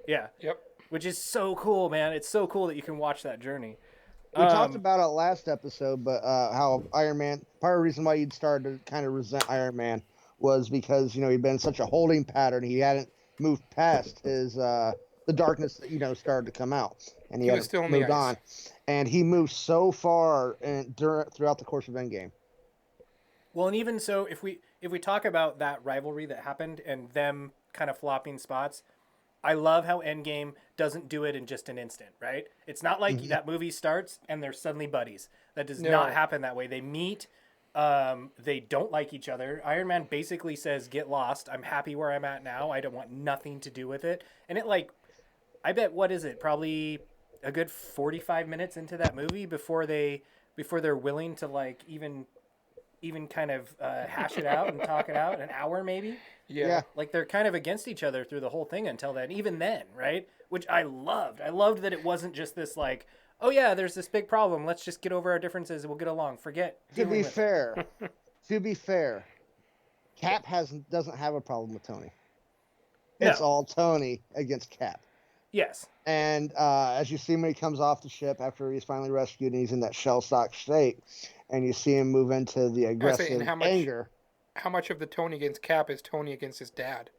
Yeah. Yep. Which is so cool, man. It's so cool that you can watch that journey. We talked about it last episode, but how Iron Man, part of the reason why you'd started to kind of resent Iron Man was because, he'd been in such a holding pattern. He hadn't moved past his, the darkness that, started to come out. And he was still moved on. And he moved so far throughout the course of Endgame. Well, and even so, if we talk about that rivalry that happened and them kind of flopping spots, I love how Endgame doesn't do it in just an instant, right? It's not like that movie starts and they're suddenly buddies. That does not happen that way. They meet, they don't like each other. Iron Man basically says, get lost. I'm happy where I'm at now. I don't want nothing to do with it. And it, like, I bet, what is it? Probably a good 45 minutes into that movie before they're willing to, like, even kind of hash it out and talk it out. An hour maybe. Yeah. Like, they're kind of against each other through the whole thing until then. Even then, right? Which I loved. I loved that it wasn't just this, like, oh yeah, there's this big problem. Let's just get over our differences and we'll get along. Forget. To be fair, Cap doesn't have a problem with Tony. It's all Tony against Cap. Yes. And as you see when he comes off the ship after he's finally rescued and he's in that shell-shocked state, and you see him move into the aggressive anger. How much of the Tony against Cap is Tony against his dad?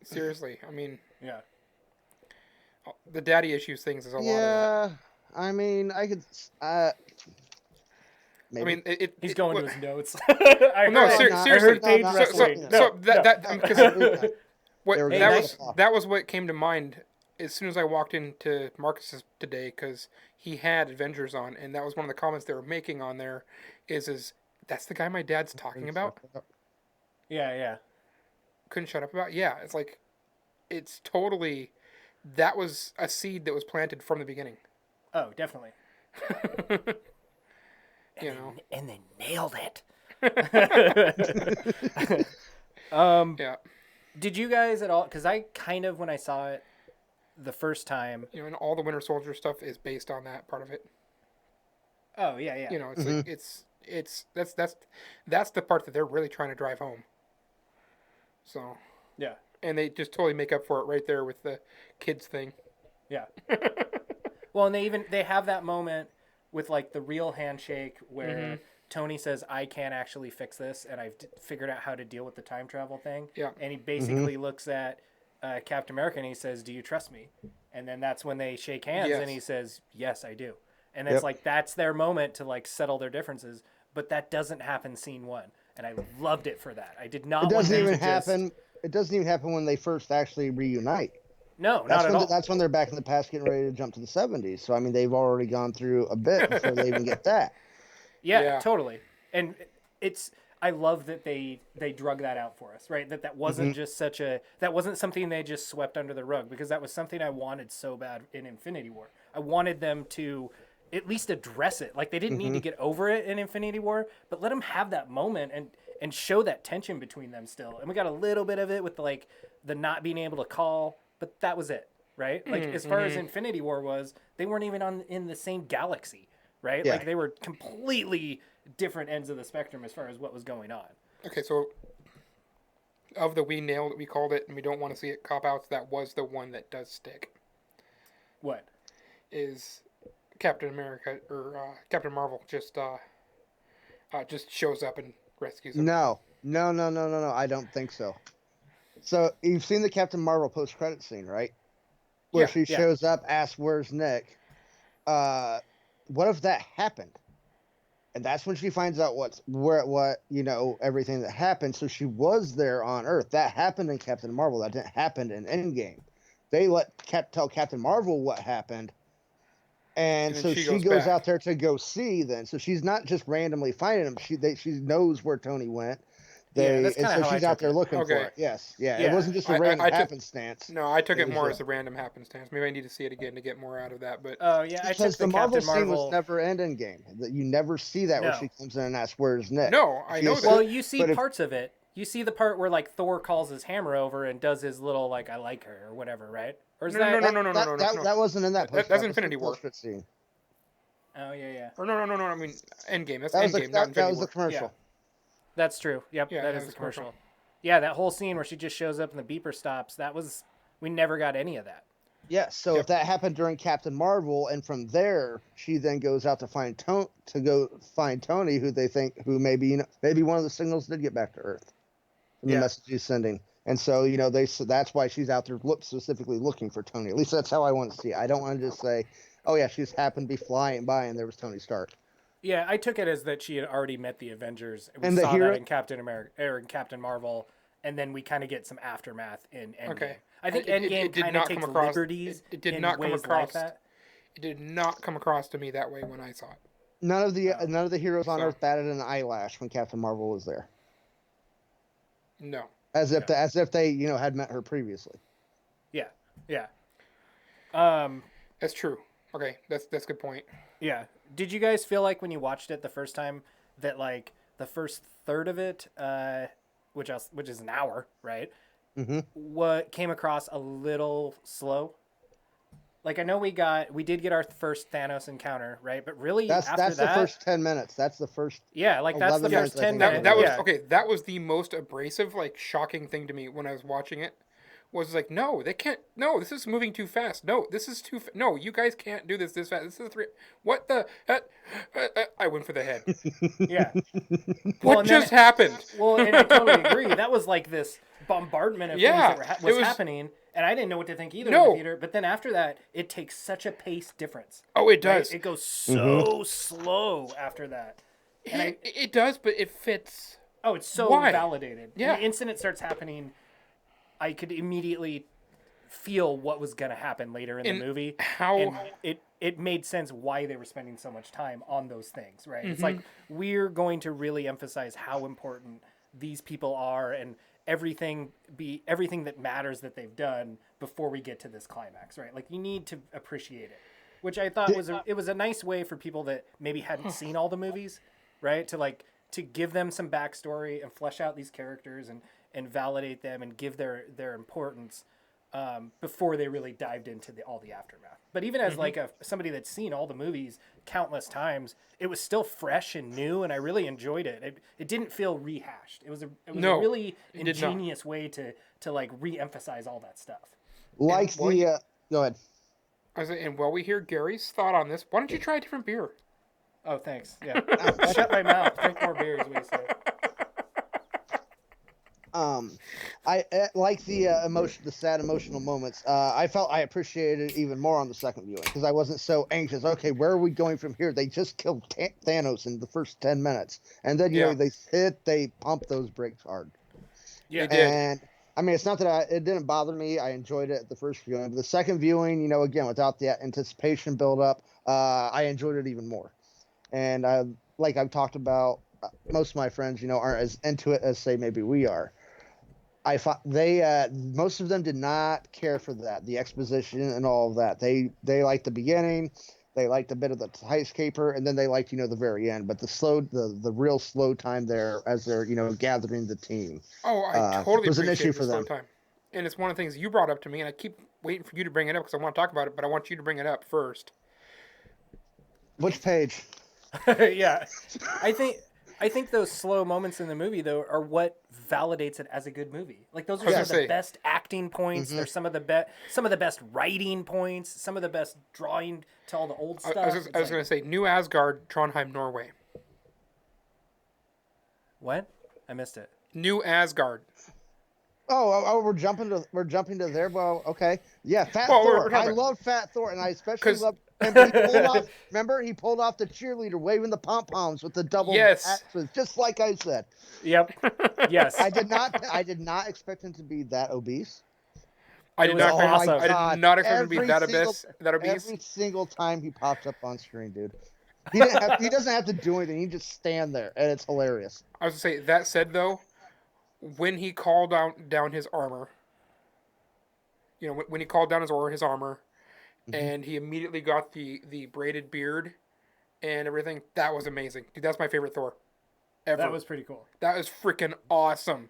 Seriously, I mean... Yeah. The daddy issues things is a lot of that. Yeah, I mean, I could... maybe. I mean, he's going to his notes. Seriously. That was what came to mind as soon as I walked into Marcus's today, because he had Avengers on, and that was one of the comments they were making on there, is that's the guy my dad's talking about? Yeah. Couldn't shut up about? Yeah, it's like, it's totally, that was a seed that was planted from the beginning. Oh, definitely. And they nailed it. Yeah. Did you guys at all? Because I kind of, when I saw it the first time, And all the Winter Soldier stuff is based on that part of it. Oh yeah. It's like it's that's the part that they're really trying to drive home. So Yeah. And they just totally make up for it right there with the kids thing. Yeah. Well, and they have that moment with like the real handshake where Tony says, "I can't actually fix this, and I've figured out how to deal with the time travel thing." Yeah. And he basically looks at Captain America and he says, "Do you trust me?" And then that's when they shake hands and he says, "Yes, I do." And it's like that's their moment to like settle their differences, but that doesn't happen scene 1, and I loved it for that. I did not. It doesn't even happen. It doesn't even happen when they first actually reunite. No, not at all. That's when they're back in the past, getting ready to jump to the 70s. So I mean, they've already gone through a bit before they even get that. Yeah, totally. And I love that they drug that out for us, right? That wasn't just that wasn't something they just swept under the rug, because that was something I wanted so bad in Infinity War. I wanted them to at least address it. Like, they didn't need to get over it in Infinity War, but let them have that moment and show that tension between them still. And we got a little bit of it with like the not being able to call, but that was it, right? Like, as far as Infinity War was, they weren't even in the same galaxy, right? Yeah. Like, they were completely different ends of the spectrum as far as what was going on. Okay, so of the we nailed it, we called it, and we don't want to see it cop outs, that was the one that does stick. What? Is Captain America or Captain Marvel just shows up and rescues him? No. I don't think so. So you've seen the Captain Marvel post-credit scene, right? Where she shows up, asks, "Where's Nick?" What if that happened? And that's when she finds out everything that happened. So she was there on Earth. That happened in Captain Marvel. That didn't happen in Endgame. They let tell Captain Marvel what happened. And so she goes out there to go see then. So she's not just randomly finding him. She knows where Tony went. That's and kinda so how she's I out took there it. looking for it. Yes. Yeah. It wasn't just a random happenstance. No, I took it more as a random happenstance. Maybe I need to see it again to get more out of that. But Oh yeah, I took because the Marvel Captain scene Marvel. was never in Endgame. That you never see that where No. she comes in and asks, "Where's Nick?" No, I know that. Well, you see But if- parts of it. You see the part where like Thor calls his hammer over and does his little like "I like her" or whatever, right? Or is No, that? no. That wasn't in that. That's Infinity War. Scene. Oh yeah. Or no. I mean, Endgame. That's That was Endgame, not Infinity that was War. the commercial. Yeah. That's true. Yep, Yeah, that that is was the commercial. commercial. Yeah, that whole scene where she just shows up and the beeper stops. We never got any of that. Yes. So if that happened during Captain Marvel, and from there she then goes out to find Tony, who they think maybe one of the signals did get back to Earth, from the message he's sending. And so that's why she's out there specifically looking for Tony. At least that's how I want to see it. I don't want to just say, "Oh yeah, she's happened to be flying by and there was Tony Stark." Yeah, I took it as that she had already met the Avengers. We And the saw hero- that in Captain America or in Captain Marvel, and then we kind of get some aftermath in Endgame. Okay. I think It Endgame did kind not of takes come across- liberties it did in not come ways across- like that. It did not come across to me that way when I saw it. None of the heroes on So- Earth batted an eyelash when Captain Marvel was there, No. as if they had met her previously. Yeah. That's true. Okay, that's a good point. Yeah. Did you guys feel like when you watched it the first time that like the first third of it, which is an hour, right? Mm-hmm. What came across a little slow? Like, I know we did get our first Thanos encounter, right? But really, That's after the first 10 minutes. That's the first. Yeah, like that's the 11 first minutes, I 10 think. minutes. That was yeah. okay. That was the most abrasive, like shocking thing to me when I was watching it. Was like, no, they can't. No, this is moving too fast. No, this is too. No, you guys can't do this fast. This is What the? I went for the head. Yeah. What just happened? Well, and I totally agree. That was like this bombardment of things that was happening, and I didn't know what to think either in the theater. But then after that, it takes such a pace difference. Oh, it does. Right? It goes so slow after that. And it does, but it fits. it's so Why? validated. Yeah. The instant it starts happening, I could immediately feel what was going to happen later in the movie. And it made sense why they were spending so much time on those things, right? It's like, we're going to really emphasize how important these people are and everything that matters that they've done before we get to this climax, right? Like, you need to appreciate it, which I thought was a nice way for people that maybe hadn't seen all the movies, right? To give them some backstory and flesh out these characters and validate them and give their importance before they really dived into all the aftermath. But even as like somebody that's seen all the movies countless times, it was still fresh and new, and I really enjoyed it. It didn't feel rehashed. It was a really ingenious way to like re-emphasize all that stuff. Like go ahead. And while we hear Gary's thought on this, why don't you try a different beer? Oh, thanks. Yeah. Shut my mouth. Drink more beers, we say. I like the the sad emotional moments. I felt I appreciated it even more on the second viewing because I wasn't so anxious. Okay, where are we going from here? They just killed Thanos in the first 10 minutes, and then they pump those brakes hard. Yeah, and I mean, it's not that it didn't bother me. I enjoyed it at the first viewing, but the second viewing, again, without the anticipation build up, I enjoyed it even more. And like I've talked about, most of my friends, aren't as into it as say maybe we are. I thought most of them did not care for that, the exposition and all of that. They liked the beginning, they liked a bit of the heist caper, and then they liked the very end. But the real slow time there as they're gathering the team. Oh, I totally was an appreciate issue for the slow them. time. And it's one of the things you brought up to me, and I keep waiting for you to bring it up because I want to talk about it, but I want you to bring it up first. Which page? Yeah, I think those slow moments in the movie, though, are what validates it as a good movie. Like, those are some of the best acting points. They're some of the best writing points. Some of the best drawing to all the old stuff. I was going to say New Asgard, Trondheim, Norway. What? I missed it. New Asgard. Oh, we're jumping to there. Well, okay, yeah, Fat Thor. I love Fat Thor, and I especially love. Remember, he pulled off the cheerleader waving the pom-poms with the double axes, just like I said. Yep. Yes. I did not expect him to be that obese. I did not expect him to be that obese. Every single time he pops up on screen, dude. He doesn't have to do anything. He just stand there, and it's hilarious. I was going to say, that said, though, when he called down his armor, when he called down his armor, and he immediately got the braided beard and everything, that was amazing. Dude, that's my favorite Thor ever. That was pretty cool. That was freaking awesome.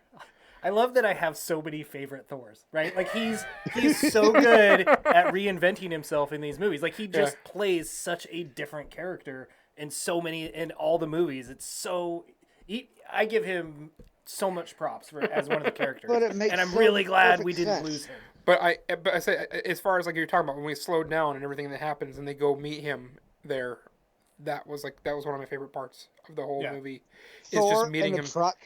I love that I have so many favorite Thors, right? Like, he's so good at reinventing himself in these movies. Like, he just plays such a different character in all the movies. It's so... I give him so much props as one of the characters. And I'm really glad we didn't lose him. But I say, as far as like you're talking about, when we slowed down and everything that happens, and they go meet him there, that was one of my favorite parts of the whole movie. Thor is just meeting in the truck,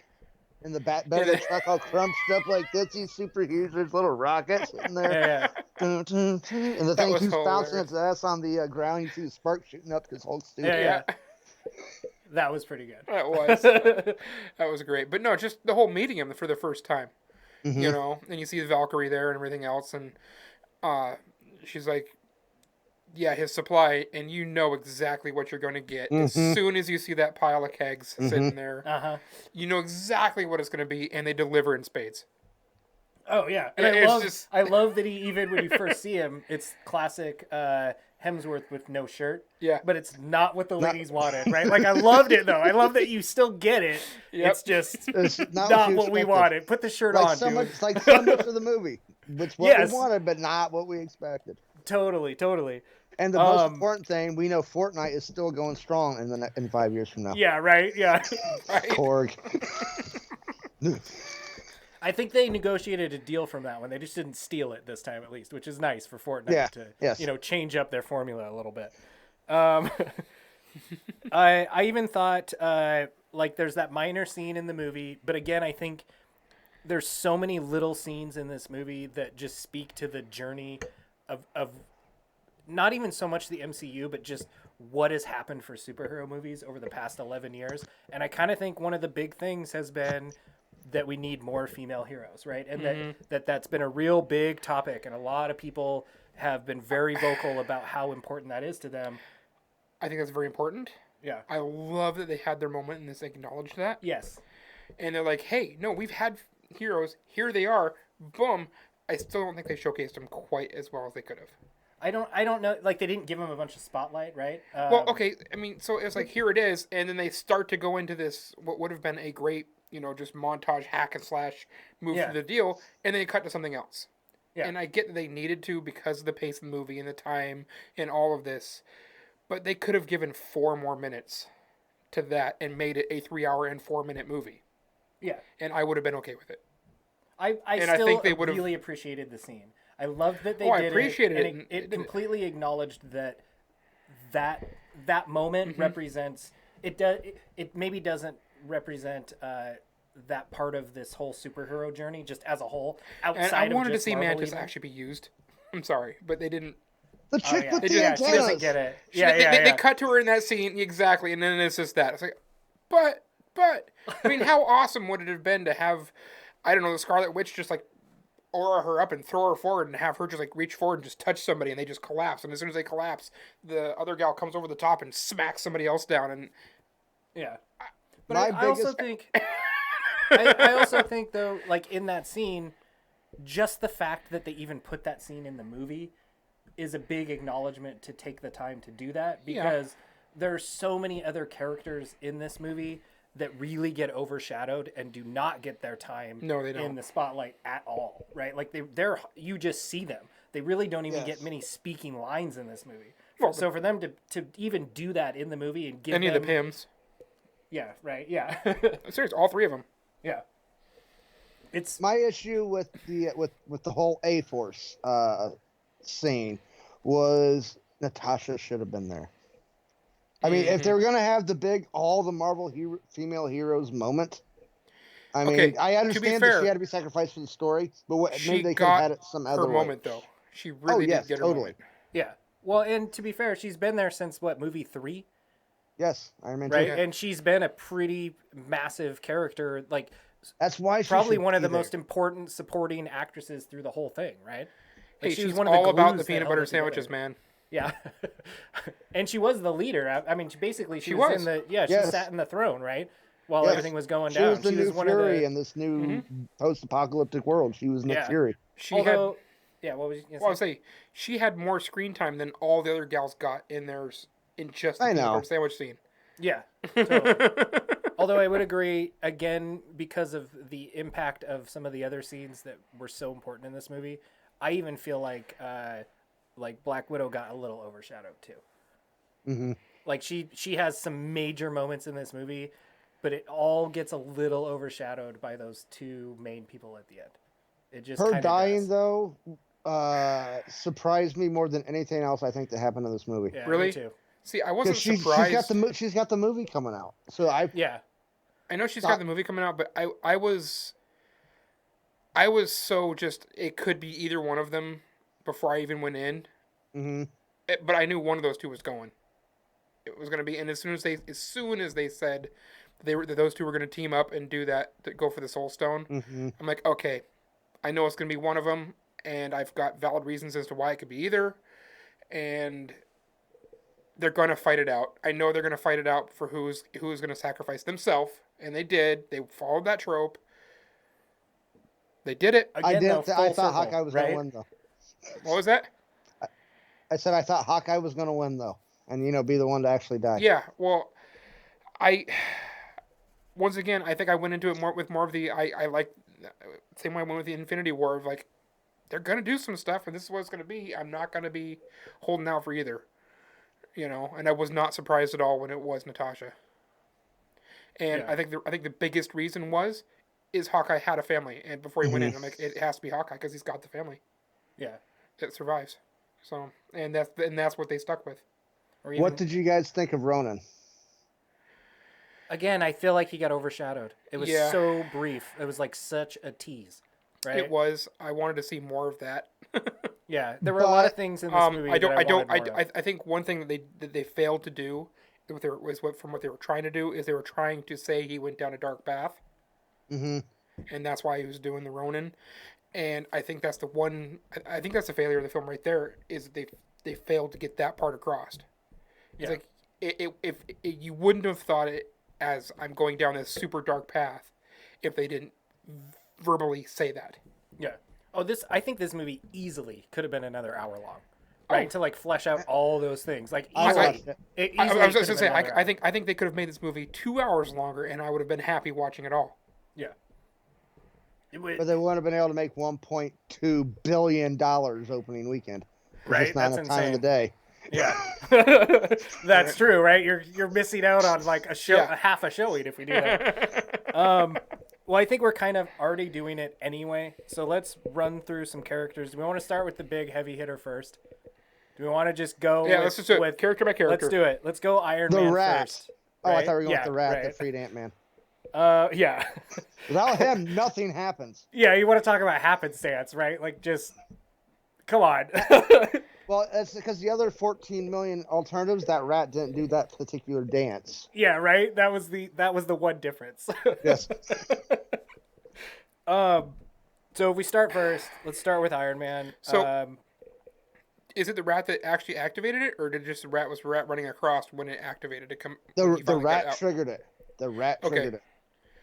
in the back of the truck, all crunched up like this. He's super huge. There's little rockets in there. And the thing keeps bouncing its ass on the ground. You see the sparks shooting up because Hulk's stupid. Yeah. That was pretty good. That was. That was great. But no, just the whole meeting him for the first time. And you see Valkyrie there and everything else, and she's like, yeah, his supply, and you know exactly what you're going to get. As soon as you see that pile of kegs sitting there, you know exactly what it's going to be, and they deliver in spades. Oh, yeah. And I love that even when you first see him, it's classic Hemsworth with no shirt. Yeah. But it's not what the ladies wanted, right? Like, I loved it, though. I love that you still get it. It's just it's not what we wanted. Put the shirt on, dude. It's like so much of the movie. It's what we wanted, but not what we expected. Totally. And the most important thing, we know Fortnite is still going strong in 5 years from now. Yeah, right? Yeah. Korg. I think they negotiated a deal from that one. They just didn't steal it this time, at least, which is nice for Fortnite to, change up their formula a little bit. I even thought, there's that minor scene in the movie, but again, I think there's so many little scenes in this movie that just speak to the journey of not even so much the MCU, but just what has happened for superhero movies over the past 11 years. And I kind of think one of the big things has been that we need more female heroes, right? And that's been a real big topic, and a lot of people have been very vocal about how important that is to them. I think that's very important. Yeah. I love that they had their moment and they acknowledged that. Yes. And they're like, hey, no, we've had heroes. Here they are. Boom. I still don't think they showcased them quite as well as they could have. I don't know. Like, they didn't give them a bunch of spotlight, right? Well, okay. I mean, so it's like, here it is. And then they start to go into this, what would have been a great, just montage hack and slash move through the deal. And then they cut to something else. Yeah. And I get that they needed to because of the pace of the movie and the time and all of this. But they could have given 4 more minutes to that and made it a 3-hour and 4-minute movie. Yeah. And I would have been okay with it. I think they would really appreciated the scene. I loved that they did it. I appreciated it. And it completely acknowledged that moment represents it. It maybe doesn't represent that part of this whole superhero journey just as a whole. Outside and I wanted to see Mantis actually be used. I'm sorry, but they didn't. The chick with the antennas. She doesn't get it. They cut to her in that scene exactly, and then it's just that. It's like, but I mean, how awesome would it have been to have, I don't know, the Scarlet Witch just like aura her up and throw her forward and have her just like reach forward and just touch somebody and they just collapse. And as soon as they collapse, the other gal comes over the top and smacks somebody else down. And yeah, but I also think, I also think though, like in that scene, just the fact that they even put that scene in the movie is a big acknowledgement to take the time to do that, because there are so many other characters in this movie that really get overshadowed and do not get their time in the spotlight at all, right? Like they're you just see them. They really don't even get many speaking lines in this movie. Well, so for them to even do that in the movie and give any them, of the Pims. Yeah, right. Yeah. Serious, all 3 of them. Yeah. It's my issue with the whole A-Force scene was Natasha should have been there. I mean, if they were going to have the big all the Marvel female heroes moment, I mean, I understand that she had to be sacrificed for the story, but maybe they could have had it some other way. Moment though. She really did get her moment. Yeah. Well, and to be fair, she's been there since movie 3? Yes, I remember. Right, and she's been a pretty massive character. Like, that's why she's probably one of the most important supporting actresses through the whole thing, right? Like, she's one all about the peanut butter sandwiches, man. Yeah, and she was the leader. I mean, basically, she was in the she sat in the throne, right, while everything was going down. She was the new Fury in this new post-apocalyptic world. She was Nick Fury. What was you gonna say? Well, I would say she had more screen time than all the other gals got in theirs in just the peanut butter sandwich scene. Yeah, totally. Although I would agree, again, because of the impact of some of the other scenes that were so important in this movie, I even feel like Black Widow got a little overshadowed too. Mm-hmm. Like she has some major moments in this movie, but it all gets a little overshadowed by those 2 main people at the end. It just her dying though surprised me more than anything else I think that happened in this movie. Yeah, really? Me too. See, I wasn't surprised. She's got the movie coming out, so I know she's got the movie coming out, but I was so just it could be either one of them before I even went in. Mm-hmm. But I knew one of those 2 was going. It was going to be, and as soon as they said that those 2 were going to team up and do that, to go for the Soul Stone, I'm like, okay, I know it's going to be one of them, and I've got valid reasons as to why it could be either, and they're going to fight it out. I know they're going to fight it out for who's going to sacrifice themselves, and they did. They followed that trope. They did it. Again, I thought Hawkeye was going to win, though. What was that? I said I thought Hawkeye was going to win, though, and be the one to actually die. Yeah, well, once again, I think I went into it with more of the I like same way I went with the Infinity War of like they're going to do some stuff, and this is what it's going to be. I'm not going to be holding out for either. And I was not surprised at all when it was Natasha. And I think the biggest reason is Hawkeye had a family, and before he went in, I'm like, it has to be Hawkeye because he's got the family. Yeah, it survives. So, and that's what they stuck with. What did you guys think of Ronan? Again, I feel like he got overshadowed. It was so brief. It was like such a tease, right? It was. I wanted to see more of that. Yeah, there were a lot of things in this movie. I think one thing that they failed to do from what they were trying to do is they were trying to say he went down a dark path. Mm-hmm. and that's why he was doing the Ronin. And I think that's the one. I think that's the failure of the film right there. Is that they failed to get that part across. It's like if you wouldn't have thought it as I'm going down this super dark path if they didn't verbally say that. Yeah. Oh, I think this movie easily could have been another hour long, right? To like flesh out all those things, like easily. I was just gonna say, I think they could have made this movie 2 hours longer, and I would have been happy watching it all. Yeah. But they wouldn't have been able to make $1.2 billion opening weekend. Right. Just not enough time in the day. Yeah. That's true, right? You're missing out on like a show, a half a showing if we do that. Well, I think we're kind of already doing it anyway. So let's run through some characters. Do we want to start with the big heavy hitter first? Do we want to just go let's just do it character by character. Let's do it. Let's go Iron Man first. Oh, right? I thought we were going with the rat that freed Ant-Man. Yeah. Without him, nothing happens. Yeah, you want to talk about happenstance, right? Like, just come on. Well, it's because the other 14 million alternatives, that rat didn't do that particular dance. Yeah, right. That was the one difference. Yes. So if we start first, let's start with Iron Man. So, is it the rat that actually activated it, or did it just the rat running across when it activated to come? The rat triggered it. The rat triggered it.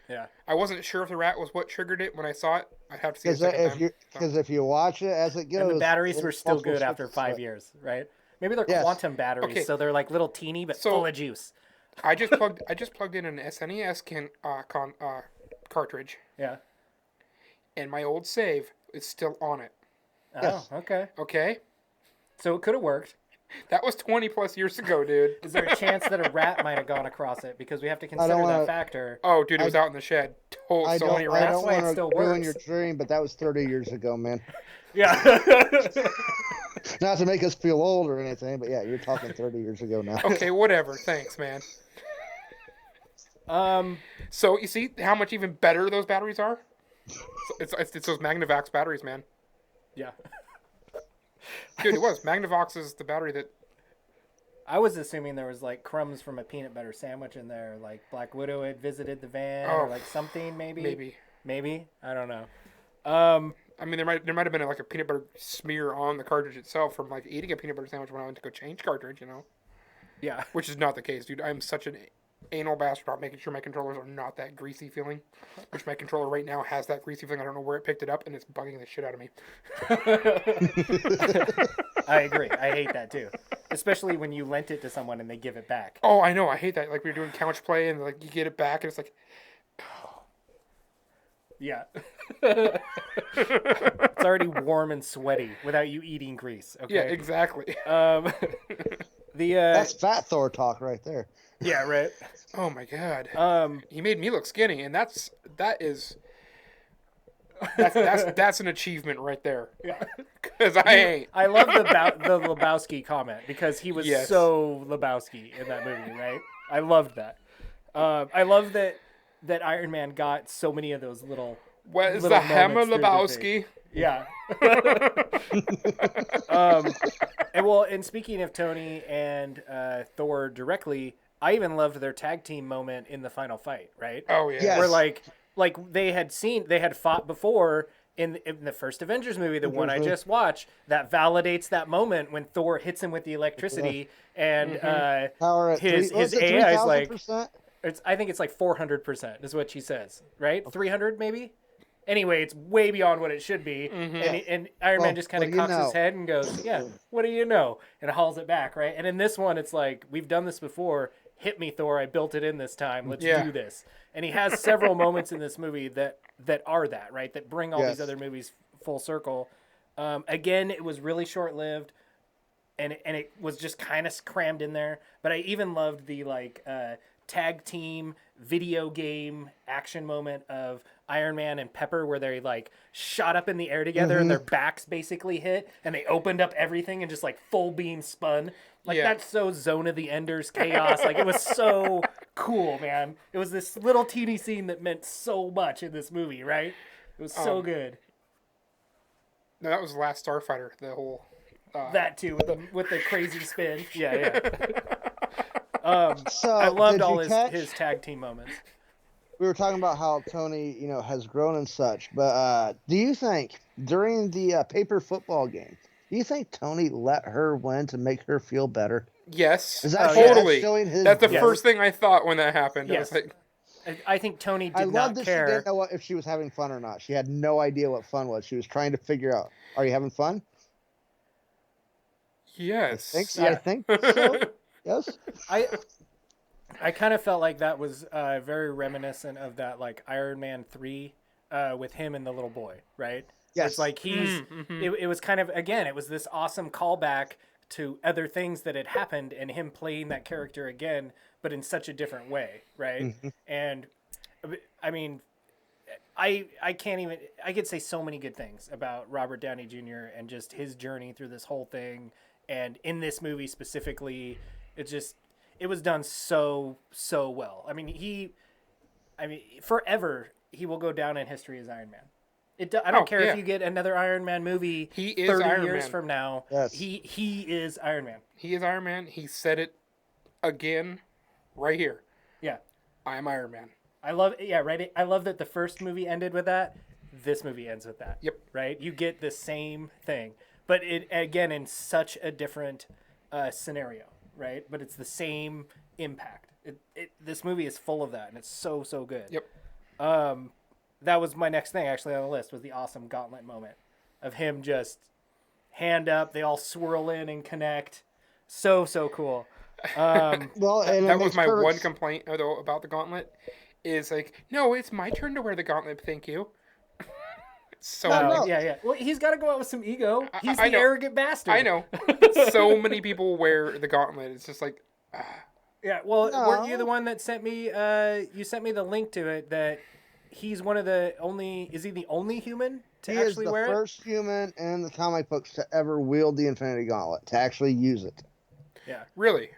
Yeah. I wasn't sure if the rat was what triggered it when I saw it. I'd have to see it a second time. Because if you watch it as it goes... And the batteries were still good after 5 years, right? Maybe they're quantum batteries, so they're like little teeny but full of juice. I just plugged in an SNES cartridge. Yeah. And my old save is still on it. Oh, okay. Okay? So it could have worked. That was 20 plus years ago, dude. Is there a chance that a rat might have gone across it? Because we have to consider that factor. Oh, dude, it was out in the shed. I don't want to ruin your dream, but that was 30 years ago, man. Yeah. Not to make us feel old or anything, but yeah, you're talking 30 years ago now. Okay, whatever. Thanks, man. So you see how much even better those batteries are? It's those Magnavox batteries, man. Yeah. Dude, it was. Magnavox is the battery that... I was assuming there was like crumbs from a peanut butter sandwich in there, like Black Widow had visited the van or like something, maybe. Maybe? I don't know. I mean, there might have been like a peanut butter smear on the cartridge itself from like eating a peanut butter sandwich when I went to go change cartridge, you know? Yeah. Which is not the case, dude. I'm such an anal bastard about making sure my controllers are not that greasy feeling. Which my controller right now has that greasy feeling. I don't know where it picked it up, and it's bugging the shit out of me. I agree. I hate that too. Especially when you lent it to someone and they give it back. Oh, I know. I hate that. Like we were doing couch play and like you get it back and it's like... Yeah. It's already warm and sweaty without you eating grease. Okay. Yeah, exactly. That's fat Thor talk right there. Yeah, right. Oh my god. He made me look skinny, and that's an achievement right there. Yeah. Because I ain't. I love the Lebowski comment because he was so Lebowski in that movie, right? I loved that. I love that Iron Man got so many of those little. Where's the hammer, Lebowski? Yeah. And speaking of Tony and Thor directly, I even loved their tag team moment in the final fight, right? Oh yeah. Yes. Where like they had fought before in the first Avengers movie, the one I just watched, that validates that moment when Thor hits him with the electricity and his AI is like I think it's like 400% is what she says, right? 300 maybe. Anyway, it's way beyond what it should be, and Iron Man just kind of cocks his head and goes, "Yeah, what do you know?" and hauls it back, right? And in this one, it's like, "We've done this before. Hit me, Thor. I built it in this time. Let's do this." And he has several moments in this movie that are that, right? That bring all these other movies full circle. Again, it was really short-lived, and it was just kind of crammed in there. But I even loved the tag team video game action moment of Iron Man and Pepper where they like shot up in the air together and their backs basically hit and they opened up everything and just like full beam spun. Like that's so Zone of the Enders chaos. Like it was so cool, man. It was this little teeny scene that meant so much in this movie, right? It was so good. No, that was the Last Starfighter, the whole that too with the crazy spin. Yeah. So I loved all his tag team moments. we were talking about how Tony, has grown and such. But do you think during the paper football game, do you think Tony let her win to make her feel better? Yes, Is that totally. showing his That's the growth? first thing I thought when that happened. I Yes. was like, I think Tony I did love not that care. she didn't know if she was having fun or not. She had no idea what fun was. She was trying to figure out, are you having fun? yes. I think so. Yes. I kind of felt like that was very reminiscent of that like Iron Man 3 with him and the little boy, right? Yes. It's like it was kind of, again, it was this awesome callback to other things that had happened and him playing that character again, but in such a different way, right? And I mean, I can't even, I could say so many good things about Robert Downey Jr. and just his journey through this whole thing. And in this movie specifically, it was done so well. I mean, forever he will go down in history as Iron Man. I don't care if you get another Iron Man movie He is 30 Iron years Man. from now. Yes. He is Iron Man. He is Iron Man. He said it again right here. Yeah. I am Iron Man. I love right. I love that the first movie ended with that. This movie ends with that. Yep. Right? You get the same thing, but it again in such a different scenario, right? But it's the same impact. This movie is full of that, and it's so good. Yep. That was my next thing actually on the list, was the awesome gauntlet moment of him just hand up, they all swirl in and connect. So cool. Well, and That was my one complaint though about the gauntlet. Is like, no, it's my turn to wear the gauntlet. Thank you. So No. Yeah. Well, he's got to go out with some ego. He's I the know. arrogant bastard. I know. So many people wear the gauntlet. It's just like, Yeah. Well, weren't you No. the one that sent me? You sent me the link to it. That he's one of the only. Is he the only human to He is actually the wear first human in the comic books to ever wield the Infinity Gauntlet, to actually use it. it? Yeah. really?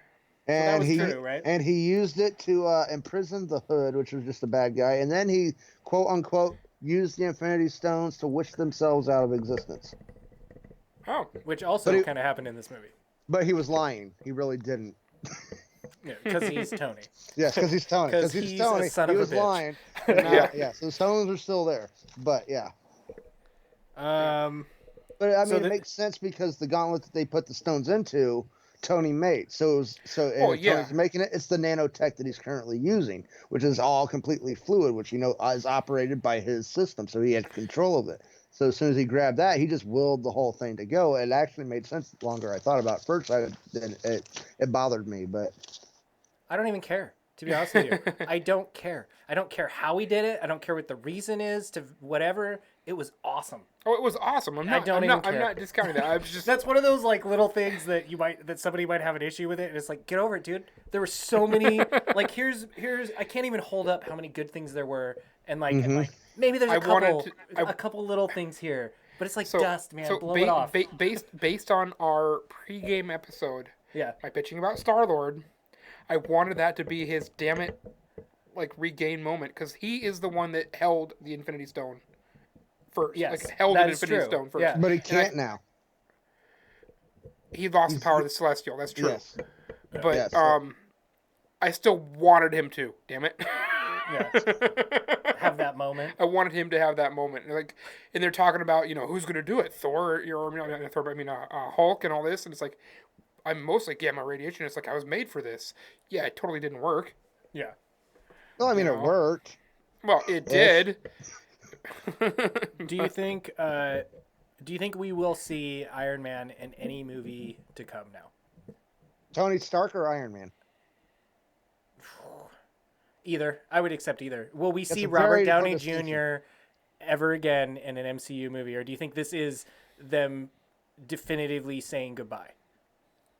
And was he true, right? and he used it to imprison the Hood, which was just a bad guy, and then he quote unquote used the Infinity Stones to wish themselves out of existence. Oh, Which also But kind of happened in this movie. But he was lying. He really didn't. Because he's Tony. Yes, because he's Tony. 'Cause Because he's he's a Tony. son He of a was bitch. lying. Yeah. So the stones are still there. But yeah. Um. But I mean, So it makes sense because the gauntlet that they put the stones into, Tony made. So it was and yeah. Tony's making it. It's the nanotech that he's currently using, which is all completely fluid, which is operated by his system. So he had control of it. So as soon as he grabbed that, he just willed the whole thing to go. It actually made sense the longer I thought about it. First, it bothered me, but I don't even care, to be honest with you. I don't care. I don't care how he did it. I don't care what the reason is to whatever. It was awesome. Oh, it was awesome. I'm not discounting that. I was just That's one of those like little things that somebody might have an issue with it, and it's like, get over it, dude. There were so many like here's I can't even hold up how many good things there were, and like maybe there's a couple little things here, but it's like dust, man. Blow it off. Based on our pregame episode, Yeah. by pitching about Star-Lord, I wanted that to be his damn it, like regain moment, because he is the one that held the Infinity Stone first. Yes, like held that an is Infinity true. Stone first. Yeah. he can't now. He lost the power of the Celestial. That's true. Yes. But Yes. I still wanted him to. Damn it. Yeah. Have that moment. I wanted him to have that moment. And they're talking about, who's going to do it? Thor, Hulk and all this. And it's like, I'm mostly gamma radiation. It's like, I was made for this. Yeah, it totally didn't work. Yeah. Well, I mean, it worked. Well, it did. Do you think we will see Iron Man in any movie to come now? Tony Stark or Iron Man? Either. I would accept either. Will we see a Robert very Downey hard decision. Jr. ever again in an MCU movie, or do you think this is them definitively saying goodbye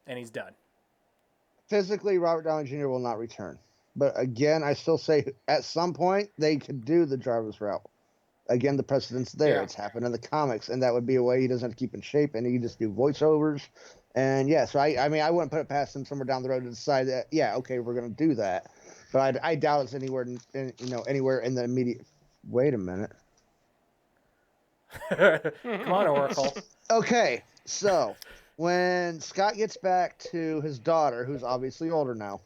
and he's done? Physically, Robert Downey Jr. will not return. But again, I still say at some point they could do the driver's route. Again, the precedent's there. Yeah. It's happened in the comics, and that would be a way he doesn't have to keep in shape, and he can just do voiceovers. And yeah, so I mean, I wouldn't put it past him somewhere down the road to decide that, yeah, okay, we're going to do that. But I doubt it's anywhere anywhere in the immediate. Wait a minute. Come on, Oracle. Okay, so when Scott gets back to his daughter, who's obviously older now,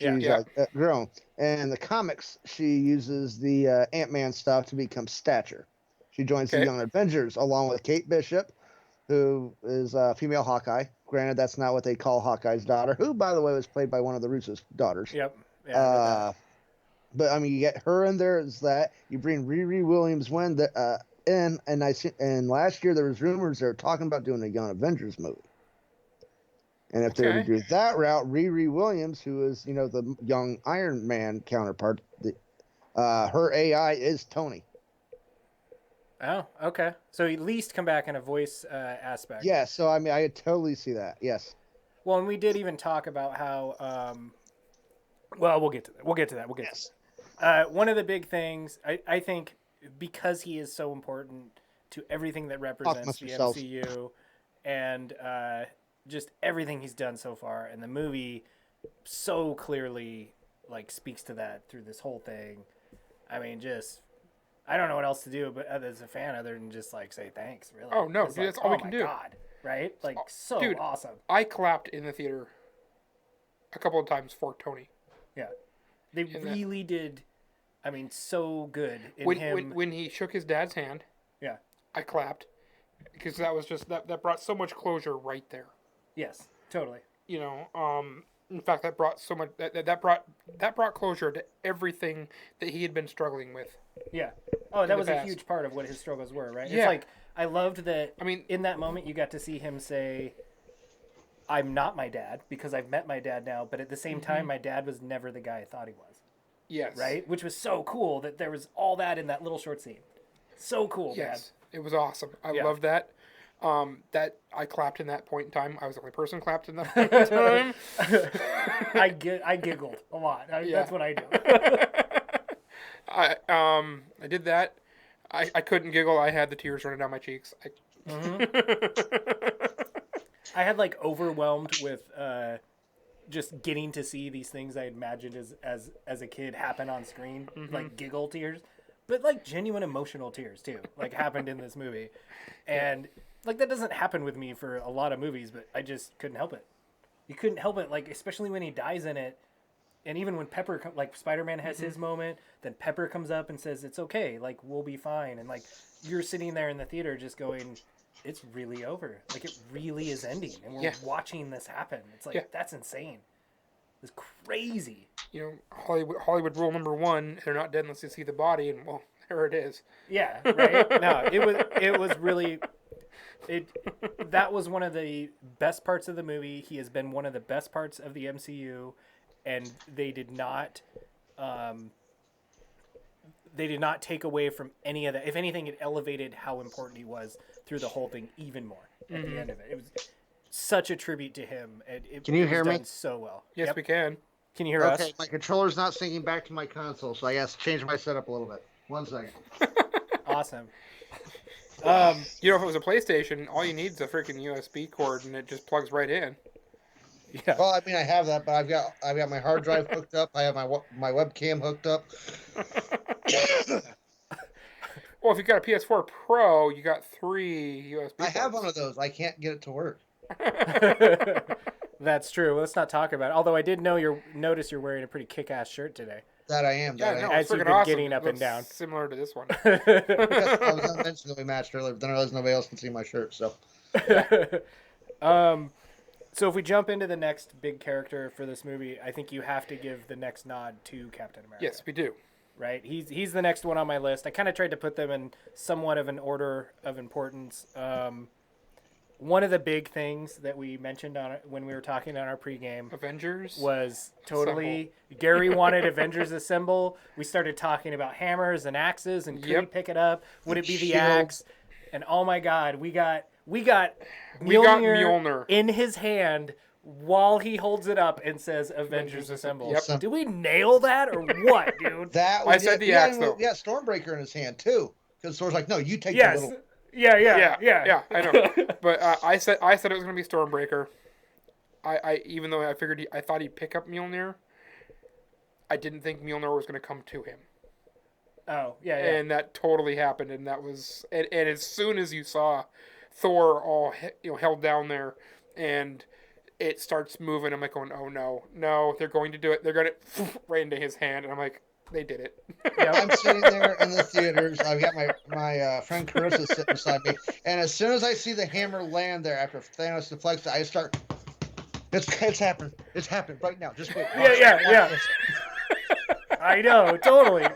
She's grown. And in the comics, she uses the Ant-Man stuff to become Stature. She joins the Young Avengers along with Kate Bishop, who is a female Hawkeye. Granted, that's not what they call Hawkeye's daughter, who, by the way, was played by one of the Russo's daughters. Yep. Yeah, but I mean, you get her in there. Is that you bring Riri Williams in? And last year there was rumors they were talking about doing a Young Avengers movie. And if they were to do that route, Riri Williams, who is the young Iron Man counterpart, her AI is Tony. Oh, okay. So at least come back in a voice aspect. Yeah. So I mean, I totally see that. Yes. Well, and we did even talk about how. Well, we'll get to that. We'll get to that. One of the big things I think, because he is so important to everything that represents the MCU, and just everything he's done so far, and the movie so clearly speaks to that through this whole thing. I mean, just I don't know what else to do, but as a fan, other than just say thanks. Really. Oh no, dude, that's all we can do. Oh my God, right? So dude, awesome. I clapped in the theater a couple of times for Tony. Yeah, they really did. I mean, so good in when he shook his dad's hand. Yeah, I clapped because that was just that brought so much closure right there. Yes, totally. In fact, that brought so much that brought closure to everything that he had been struggling with. Yeah. Oh, that was a huge part of what his struggles were, right? Yeah. It's I loved that. I mean, in that moment, you got to see him say, "I'm not my dad," because I've met my dad now. But at the same time, my dad was never the guy I thought he was. Yes. Right? Which was so cool that there was all that in that little short scene. So cool, yes. Man. It was awesome. I loved that. That I clapped in that point in time. I was the only person clapped in that point in time. I giggled a lot. That's what I do. I did that. I couldn't giggle. I had the tears running down my cheeks. I had overwhelmed with just getting to see these things I imagined as a kid happen on screen, giggle tears, but genuine emotional tears too, happened in this movie, and that doesn't happen with me for a lot of movies, but I just couldn't help it. You couldn't help it, especially when he dies in it, and even when Pepper, Spider-Man has his moment, then Pepper comes up and says it's okay, we'll be fine, and you're sitting there in the theater just going, it's really over. It really is ending, and we're watching this happen. It's that's insane. It's crazy. Hollywood rule number 1: they're not dead unless you see the body, and well, there it is. Yeah, right. No, it was really. That was one of the best parts of the movie. He has been one of the best parts of the MCU, and they did not take away from any of that. If anything, it elevated how important he was through the whole thing even more at the end of it. It was such a tribute to him. Can you hear me? Done so well. Yes, we can. Can you hear us? Okay, my controller's not syncing back to my console, so I guess change my setup a little bit. 1 second. Awesome. If it was a PlayStation, all you need is a freaking USB cord, and it just plugs right in. Yeah. Well, I mean, I have that, but I've got my hard drive hooked up. I have my webcam hooked up. Well, if you got a PS4 Pro, you got 3 USB. I have one of those. I can't get it to work. That's true. Let's not talk about it. Although I did notice you're wearing a pretty kick-ass shirt today. That I am. Yeah, no, as it's you've freaking been awesome. getting up and down. Similar to this one. I was going to mention that we matched earlier, but then I realized nobody else can see my shirt. So. So if we jump into the next big character for this movie, I think you have to give the next nod to Captain America. Yes, we do. Right? He's the next one on my list. I kind of tried to put them in somewhat of an order of importance. One of the big things that we mentioned when we were talking on our pregame Avengers was totally Gary wanted Avengers Assemble. We started talking about hammers and axes and could he pick it up? Would it be the axe? And oh my God, we got Mjolnir in his hand while he holds it up and says Avengers Assemble. Yep. Did we nail that or what, dude? I said the axe though. Yeah, Stormbreaker in his hand too. Because Thor's like, no, you take the little. Yeah. I know. But I said it was going to be Stormbreaker. I even though I thought he'd pick up Mjolnir, I didn't think Mjolnir was going to come to him. Oh, yeah. And that totally happened, and that was and as soon as you saw Thor all held down there, and it starts moving. I'm like going, oh no, they're going to do it. They're going to right into his hand, and I'm like, they did it. I'm sitting there in the theaters. I've got my friend Carissa sitting beside me, and as soon as I see the hammer land there after Thanos deflects it, I start. It's happened. It's happened right now. Just wait. Yeah. I know, totally.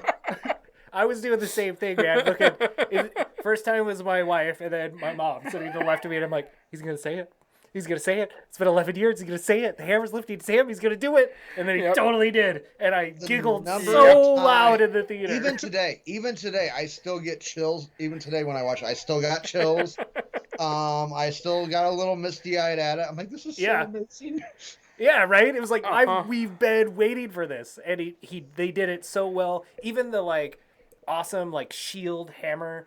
I was doing the same thing, man. First time was my wife, and then my mom sitting to the left of me, and I'm like, he's gonna say it. He's gonna say it. It's been 11 years. He's gonna say it. The hammer's lifting to him. He's gonna do it, and then he totally did. And I giggled so loud in the theater. Even today, I still get chills. Even today, when I watch it, I still got chills. I still got a little misty-eyed at it. I'm like, this is so amazing. Yeah, right. It was like we've been waiting for this, and they did it so well. Even the awesome shield hammer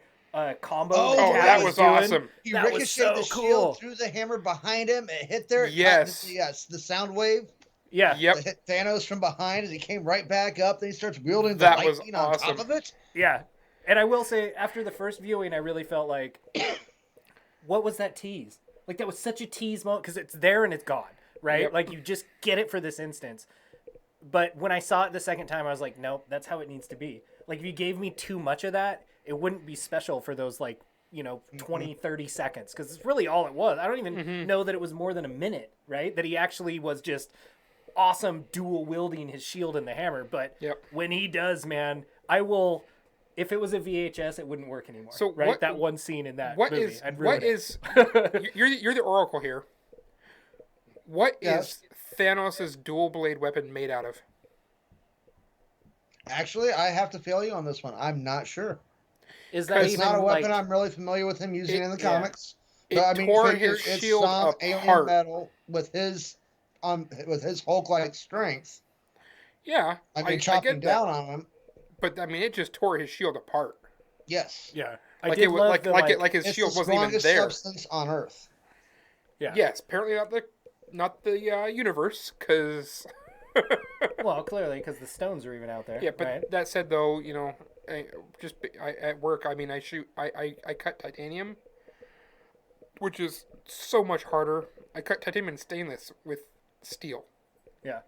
combo. Oh, that was awesome. He ricocheted the shield through the hammer behind him. It hit there. Yes. The sound wave. Yeah. Yep. It hit Thanos from behind as he came right back up. Then he starts wielding the lightning on top of it. Yeah. And I will say, after the first viewing, I really felt like, what was that tease? Like, that was such a tease moment, because it's there and it's gone, right? Yep. Like, you just get it for this instance. But when I saw it the second time, I was like, nope, that's how it needs to be. Like, if you gave me too much of that, it wouldn't be special for those 20, 30 seconds, because it's really all it was. I don't even know that it was more than a minute, right? That he actually was just awesome dual wielding his shield and the hammer. But when he does, man, I will. If it was a VHS, it wouldn't work anymore. So right, that one scene in that movie, I'd ruin it. You're the Oracle here. What is Thanos' dual blade weapon made out of? Actually, I have to fail you on this one. I'm not sure. Is that it's not a weapon I'm really familiar with him using in the comics? It tore his shield apart. Alien metal with his Hulk-like strength. Yeah, I mean, chopping down on him. But I mean, it just tore his shield apart. Yes. Yeah. Like his shield wasn't even there. It's the strongest substance on Earth. Yeah. Yes. Apparently not the universe, because. Well, clearly, because the stones are even out there. Yeah, but right? that said, though, at work, I mean, I cut titanium, which is so much harder. I cut titanium and stainless with steel. Yeah.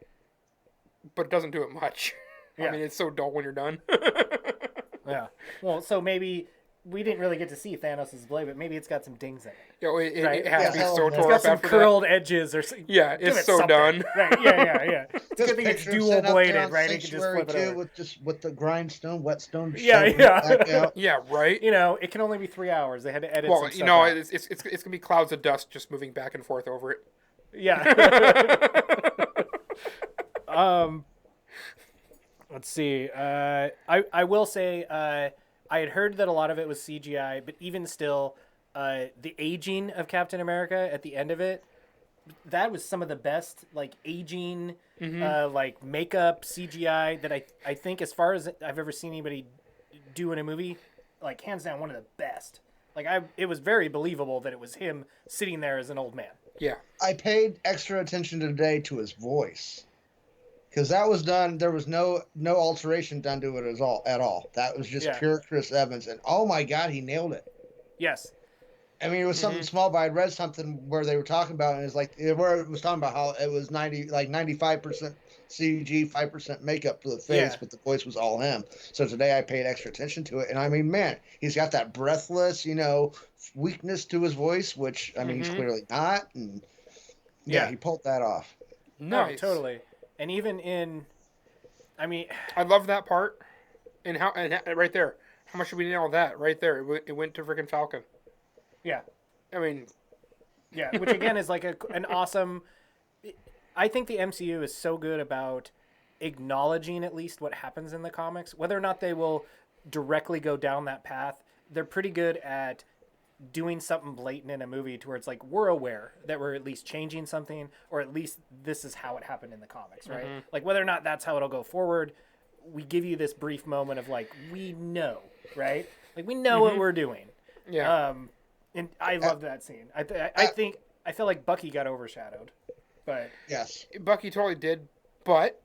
But it doesn't do it much. Yeah. I mean, it's so dull when you're done. Yeah. Well, so maybe we didn't really get to see Thanos' blade, but maybe it's got some dings in it. It has to be so tore up. It's got some curled edges or something. Yeah, it's so done. Right. Yeah. It's good thing it's dual bladed, right? It can just flip it over. With the grindstone, whetstone. Yeah. Yeah, right. It can only be 3 hours. They had to edit. Well, some stuff out. it's gonna be clouds of dust just moving back and forth over it. Yeah. Let's see. I will say I had heard that a lot of it was CGI, but even still, the aging of Captain America at the end of it, that was some of the best aging makeup CGI that I think, as far as I've ever seen anybody do in a movie, hands down one of the best. It was very believable that it was him sitting there as an old man. Yeah. I paid extra attention today to his voice. Because that was done, there was no alteration done to it at all. That was just pure Chris Evans, and oh my God, he nailed it. Yes. I mean, it was something small, but I read something where they were talking about, and where it was talking about how it was 95% CG, 5% makeup for the face, but the voice was all him. So today I paid extra attention to it, and I mean, man, he's got that breathless, weakness to his voice, which I mean, he's clearly not, and he pulled that off. Nice. No, totally. And even I love that part, and right there. How much did we nail that right there? It went to freaking Falcon. Yeah. I mean, yeah, which again is an awesome. I think the MCU is so good about acknowledging at least what happens in the comics, whether or not they will directly go down that path. They're pretty good at doing something blatant in a movie to where it's we're aware that we're at least changing something, or at least this is how it happened in the comics, right? Whether or not that's how it'll go forward, we give you this brief moment of we know, right? We know what we're doing. Yeah. And I love that scene. I feel like Bucky got overshadowed, but yes, Bucky totally did. But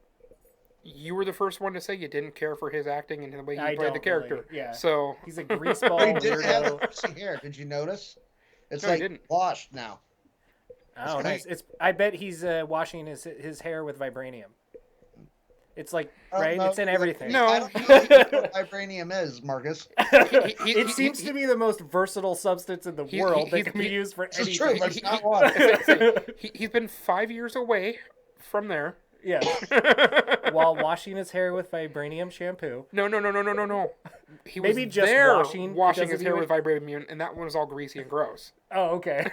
you were the first one to say you didn't care for his acting and the way he played the character. Really, yeah. So he's a greaseball he didn't have the weirdo. hair. Did you notice? It's No, he didn't. washed now. Oh, nice. I bet he's washing his hair with vibranium. It's like, right? No, It's in everything. No, I don't know what vibranium is, Marcus. It seems to be the most versatile substance in the world that can be used for This anything. is true, but it's not water. He's been 5 years away from there. Yeah. While washing his hair with vibranium shampoo. No. He was Maybe just there washing his hair with vibranium, and that one was all greasy and gross. Oh, okay.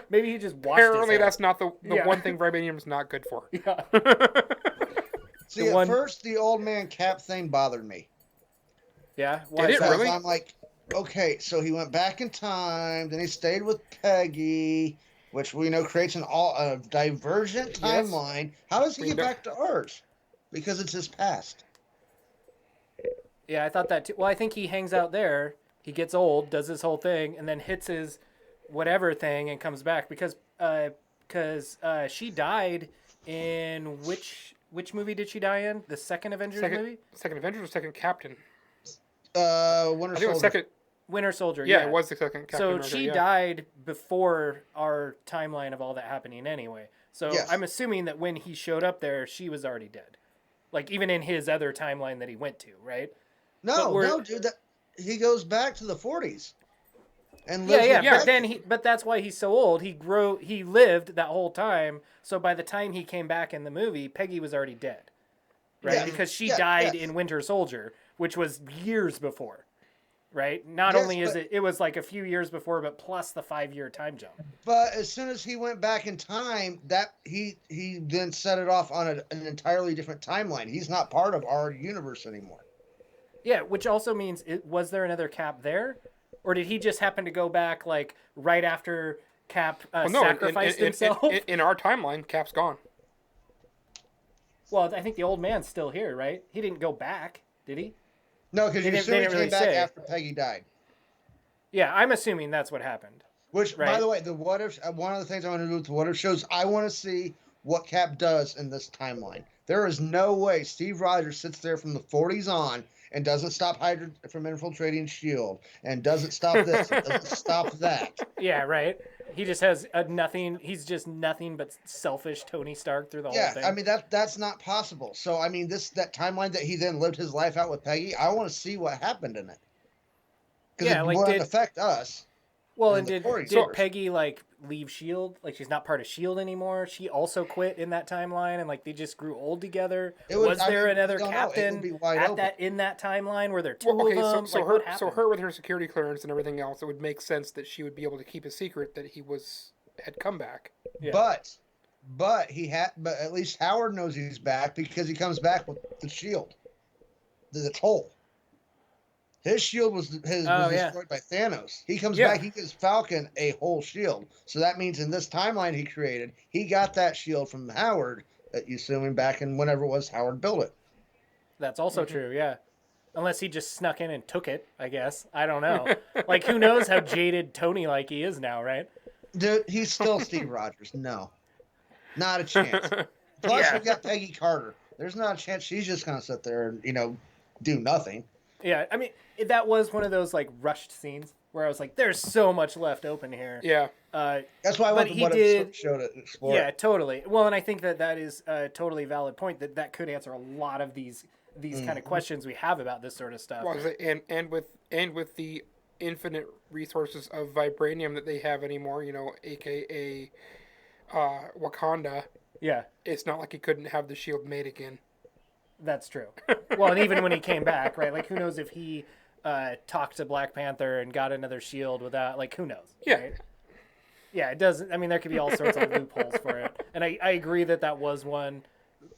Maybe he just washed Apparently, his hair. that's not the one thing vibranium's not good for. Yeah. See, at first, the old man Cap thing bothered me. Yeah? Why Did is it that? really? I'm like, okay, so he went back in time, then he stayed with Peggy, which we know creates a divergent timeline. How does he get back to ours? Because it's his past. Yeah, I thought that too. Well, I think he hangs out there. He gets old, does his whole thing, and then hits his whatever thing and comes back because she died in which movie did she die in? The second Avengers movie? Second Avengers or second Captain? Winter I think it Soldier. was second. Winter Soldier. Yeah, it was the second Captain So America, she yeah. died before our timeline of all that happening anyway. So Yes. I'm assuming that when he showed up there, she was already dead. Like even in his other timeline that he went to, right? No, dude. He goes back to the 40s. And lives Yeah. with But then but that's why he's so old. He lived that whole time. So by the time he came back in the movie, Peggy was already dead, right? Yeah. Because she Yeah, died yes. in Winter Soldier, which was years before, right? Not Yes, only is but- it was like a few years before, but plus the 5-year time jump. But as soon as he went back in time, that he then set it off on an entirely different timeline. He's not part of our universe anymore. Yeah, which also means was there another Cap there, or did he just happen to go back like right after Cap sacrificed himself? In our timeline, Cap's gone. Well, I think the old man's still here, right? He didn't go back, did he? No, because you They assume he didn't came really back say. after Peggy died. Yeah, I'm assuming that's what happened. Which, by Right. the way, the what if one of the things I want to do with the what if shows, I want to see what Cap does in this timeline. There is no way Steve Rogers sits there from the 40s on and doesn't stop Hydra from infiltrating S.H.I.E.L.D. and doesn't stop this, and doesn't stop that. Yeah, right. He just has nothing. He's just nothing but selfish Tony Stark through the whole thing. Yeah, I mean that's not possible. So I mean that timeline that he then lived his life out with Peggy, I want to see what happened in it. Because Yeah, it like, wouldn't affect us. Well, in and the did 40s. did Peggy like leave Shield? Like she's not part of Shield anymore. She also quit in that timeline, and like they just grew old together. Was there another captain in that timeline? Were there two of them? So Like, her what happened? with her security clearance and everything else, it would make sense that she would be able to keep a secret that he had come back. Yeah. But at least Howard knows he's back because he comes back with the shield. That's whole. His shield was destroyed by Thanos. He comes back, he gives Falcon a whole shield. So that means in this timeline he created, he got that shield from Howard, that you assuming back in whenever it was Howard built it. That's also true, yeah. Unless he just snuck in and took it, I guess. I don't know. Like, who knows how jaded Tony-like he is now, right? Dude, he's still Steve Rogers. No. Not a chance. Plus, we got Peggy Carter. There's not a chance she's just going to sit there and, do nothing. Yeah, I mean, that was one of those, like, rushed scenes where I was like, there's so much left open here. Yeah. That's why I want the What If show to explore. Yeah, totally. Well, and I think that is a totally valid point, that could answer a lot of these kind of questions we have about this sort of stuff. Well, and with the infinite resources of vibranium that they have anymore, aka Wakanda. Yeah. It's not like he couldn't have the shield made again. That's true. Well, and even when he came back, right? Like, who knows if he talked to Black Panther and got another shield without, like, who knows? Yeah. Right? Yeah, it doesn't. I mean, there could be all sorts of loopholes for it. And I agree that was one.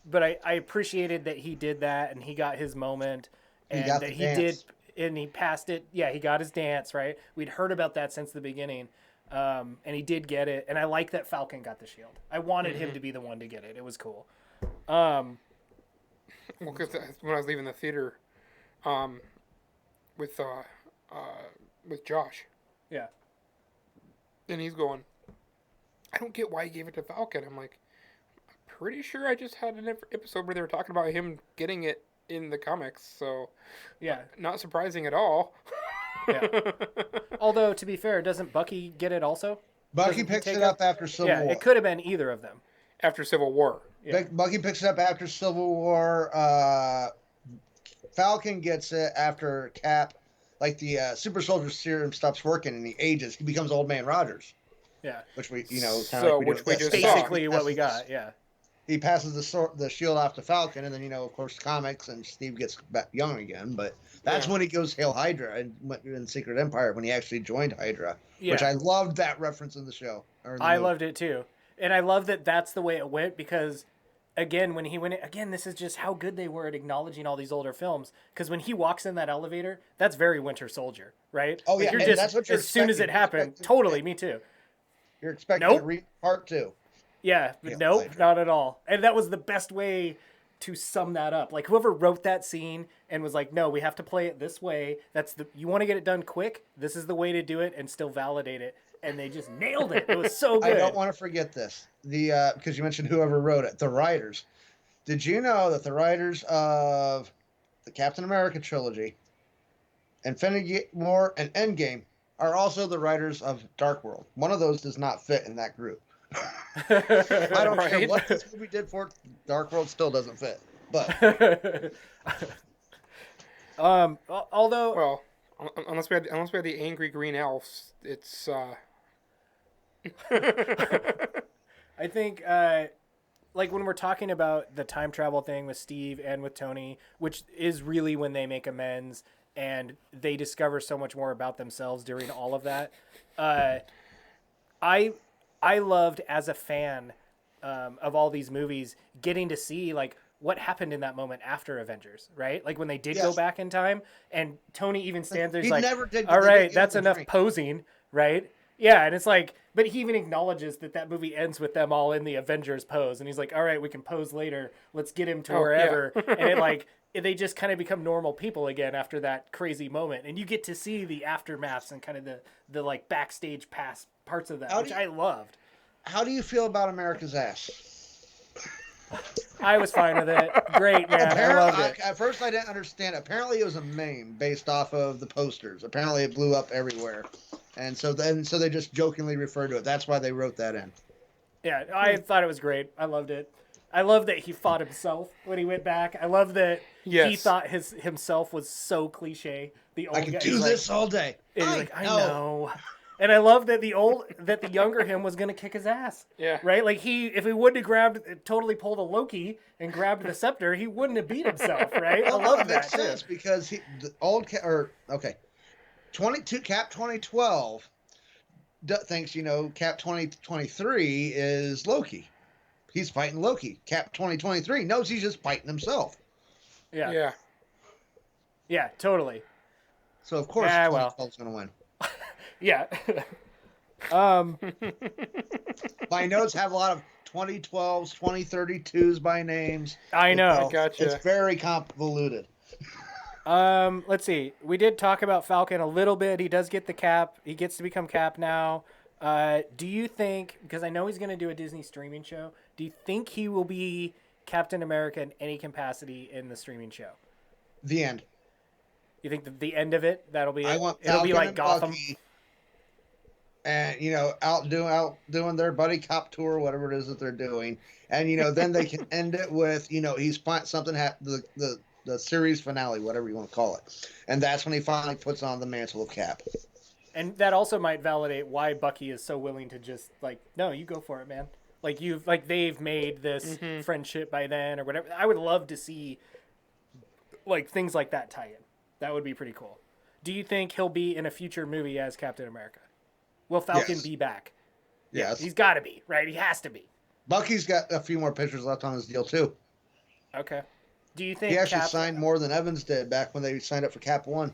But I appreciated that he did that and he got his moment. And that he did. And he passed it. Yeah, he got his dance, right? We'd heard about that since the beginning. And he did get it. And I like that Falcon got the shield. I wanted him to be the one to get it. It was cool. Well, because when I was leaving the theater, with Josh. Yeah. And he's going, I don't get why he gave it to Falcon. I'm like, I'm pretty sure I just had an episode where they were talking about him getting it in the comics. So, yeah, not surprising at all. Yeah. Although, to be fair, doesn't Bucky get it also? Bucky Doesn't he picks take it up after Civil War. It could have been either of them. After Civil War. Yeah. Bucky picks it up after Civil War. Falcon gets it after Cap. Like the super soldier serum stops working and he ages. He becomes Old Man Rogers. Yeah. Which we, So, which we just saw. Basically what we got. Yeah. He passes the shield off to Falcon, and then of course comics, and Steve gets back young again. But that's when he goes Hail Hydra and went in Secret Empire when he actually joined Hydra. Yeah. Which I loved that reference in the show. I loved it too, and I love that that's the way it went because. Again, when he went again, this is just how good they were at acknowledging all these older films. Because when he walks in that elevator, that's very Winter Soldier, right? Oh yeah, you're and just that's what you're as soon as it happened. Totally, me too. You're expecting to read part 2. Yeah, but nope, not at all. And that was the best way to sum that up. Like whoever wrote that scene and was like, "No, we have to play it this way. You want to get it done quick. This is the way to do it, and still validate it." And they just nailed it. It was so good. I don't want to forget this. Because you mentioned whoever wrote it, the writers. Did you know that the writers of the Captain America trilogy, Infinity War, and End Game are also the writers of Dark World? One of those does not fit in that group. I don't care what this movie did for it, Dark World still doesn't fit. But although unless we had the angry green elves, it's I think like when we're talking about the time travel thing with Steve and with Tony, which is really when they make amends and they discover so much more about themselves during all of that. I loved as a fan of all these movies getting to see like what happened in that moment after Avengers, right? Like when they did go back in time and Tony even stands there, he's like, all right, that's enough posing, right? Yeah, and it's like, but he even acknowledges that movie ends with them all in the Avengers pose, and he's like, all right, we can pose later. Let's get him to wherever. Yeah. And it like, they just kind of become normal people again after that crazy moment. And you get to see the aftermaths and kind of the like backstage past parts of that, which I loved. How do you feel about America's ass? I was fine with it. Great, man. I loved it. At first, I didn't understand. Apparently, it was a meme based off of the posters. Apparently, it blew up everywhere. And so they just jokingly referred to it. That's why they wrote that in. Yeah, I thought it was great. I loved it. I love that he fought himself when he went back. I love that he thought himself was so cliche. The old I could do this all day. And he's like, I know. And I love that the younger him was gonna kick his ass. Yeah. Right? Like if he wouldn't have totally pulled a Loki and grabbed the scepter, he wouldn't have beat himself, right? Well, I love that makes sense too. Because Cap 2012 thinks Cap 2023 is Loki. He's fighting Loki. Cap 2023 knows he's just fighting himself. Yeah. Yeah. Yeah, totally. So of course 2012's gonna win. Yeah. My notes have a lot of 2012s, 2032s by names. I know. Gotcha. It's very convoluted. Let's see. We did talk about Falcon a little bit. He does get the cap. He gets to become Cap now. Do you think, because I know he's going to do a Disney streaming show, do you think he will be Captain America in any capacity in the streaming show? The end. You think the end of it, that'll be it? It'll be like Gotham? Bucky, and, out doing their buddy cop tour, whatever it is that they're doing. And, then they can end it with, he's something the series finale, whatever you want to call it. And that's when he finally puts on the mantle of Cap. And that also might validate why Bucky is so willing to just like, no, you go for it, man. Like they've made this friendship by then or whatever. I would love to see like things like that tie in. That would be pretty cool. Do you think he'll be in a future movie as Captain America? Will Falcon be back? Yes. He's got to be, right? He has to be. Bucky's got a few more pictures left on his deal too. Okay. Do you think he actually signed more than Evans did back when they signed up for Cap 1?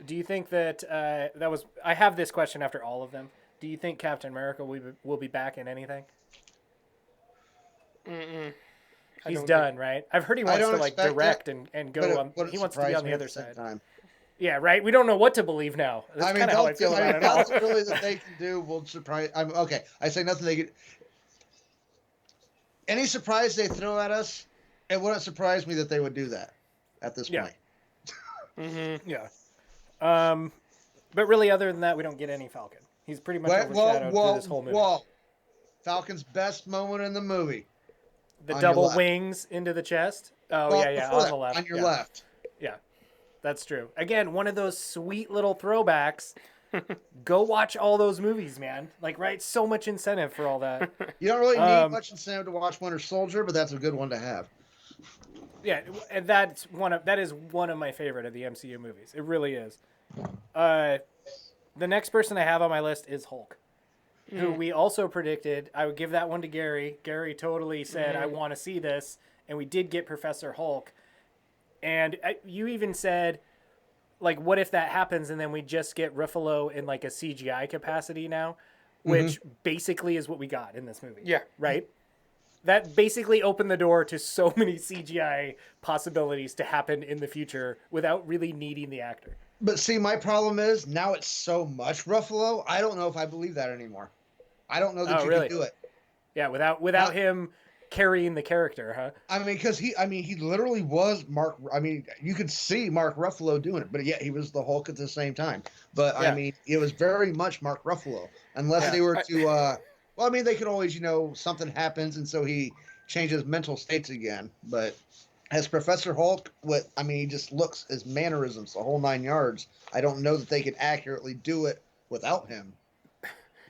Do you think that I have this question after all of them. Do you think Captain America will be back in anything? He's done, right? I've heard he wants to like direct and go. He wants to be on the other side. Yeah, right. We don't know what to believe now. That's kind of how I feel about it all. Nothing really that they can do will surprise. Okay, I say nothing they can. Any surprise they throw at us, it wouldn't surprise me that they would do that at this point. Yeah. But really, other than that, we don't get any Falcon. He's pretty much overshadowed through this whole movie. Falcon's best moment in the movie. The double wings into the chest. Oh, yeah, on the left. On your left. Yeah, that's true. Again, one of those sweet little throwbacks. Go watch all those movies, man. Like, right? So much incentive for all that. You don't really need much incentive to watch Winter Soldier, but that's a good one to have. Yeah, and that is one of my favorite of the MCU movies. It really is. The next person I have on my list is Hulk, who we also predicted. I would give that one to Gary. Gary totally said, I want to see this. And we did get Professor Hulk. And you even said, like, what if that happens and then we just get Ruffalo in, like, a CGI capacity now? Which basically is what we got in this movie. Yeah. Right? That basically opened the door to so many CGI possibilities to happen in the future without really needing the actor. But see, my problem is now it's so much Ruffalo. I don't know if I believe that anymore. I don't know that you can do it. Yeah, without him carrying the character, huh? I mean, because he literally was Mark. I mean, you could see Mark Ruffalo doing it, but yet he was the Hulk at the same time. But I mean, it was very much Mark Ruffalo, unless they were to. Well, I mean, they could always, something happens, and so he changes mental states again. But as Professor Hulk, he just looks, his mannerisms, the whole 9 yards. I don't know that they could accurately do it without him.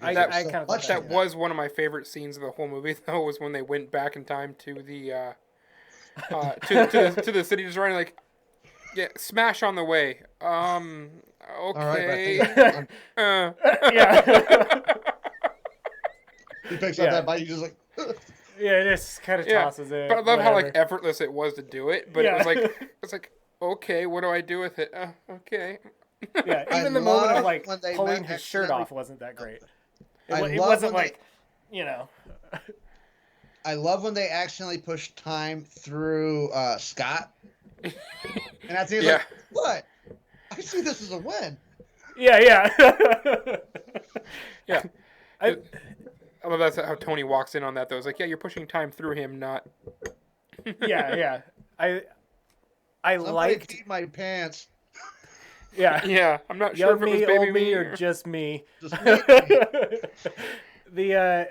That was one of my favorite scenes of the whole movie, though, was when they went back in time to the to the city, just running like, yeah, smash on the way. Okay. Yeah. He picks up that bite, you just like. Yeah, it just kind of tosses it. But I love how effortless it was to do it. But it was like, okay, what do I do with it? Okay. Yeah, even the moment of pulling his shirt off wasn't that great. It wasn't like, I love when they accidentally push time through Scott. And I think like, what? I see this as a win. Yeah. Yeah. I love that's how Tony walks in on that, though. It's like, yeah, you're pushing time through him, not... Yeah. I liked... Keep my pants. Yeah. Yeah, I'm not sure if it was baby me or just me. Just me. The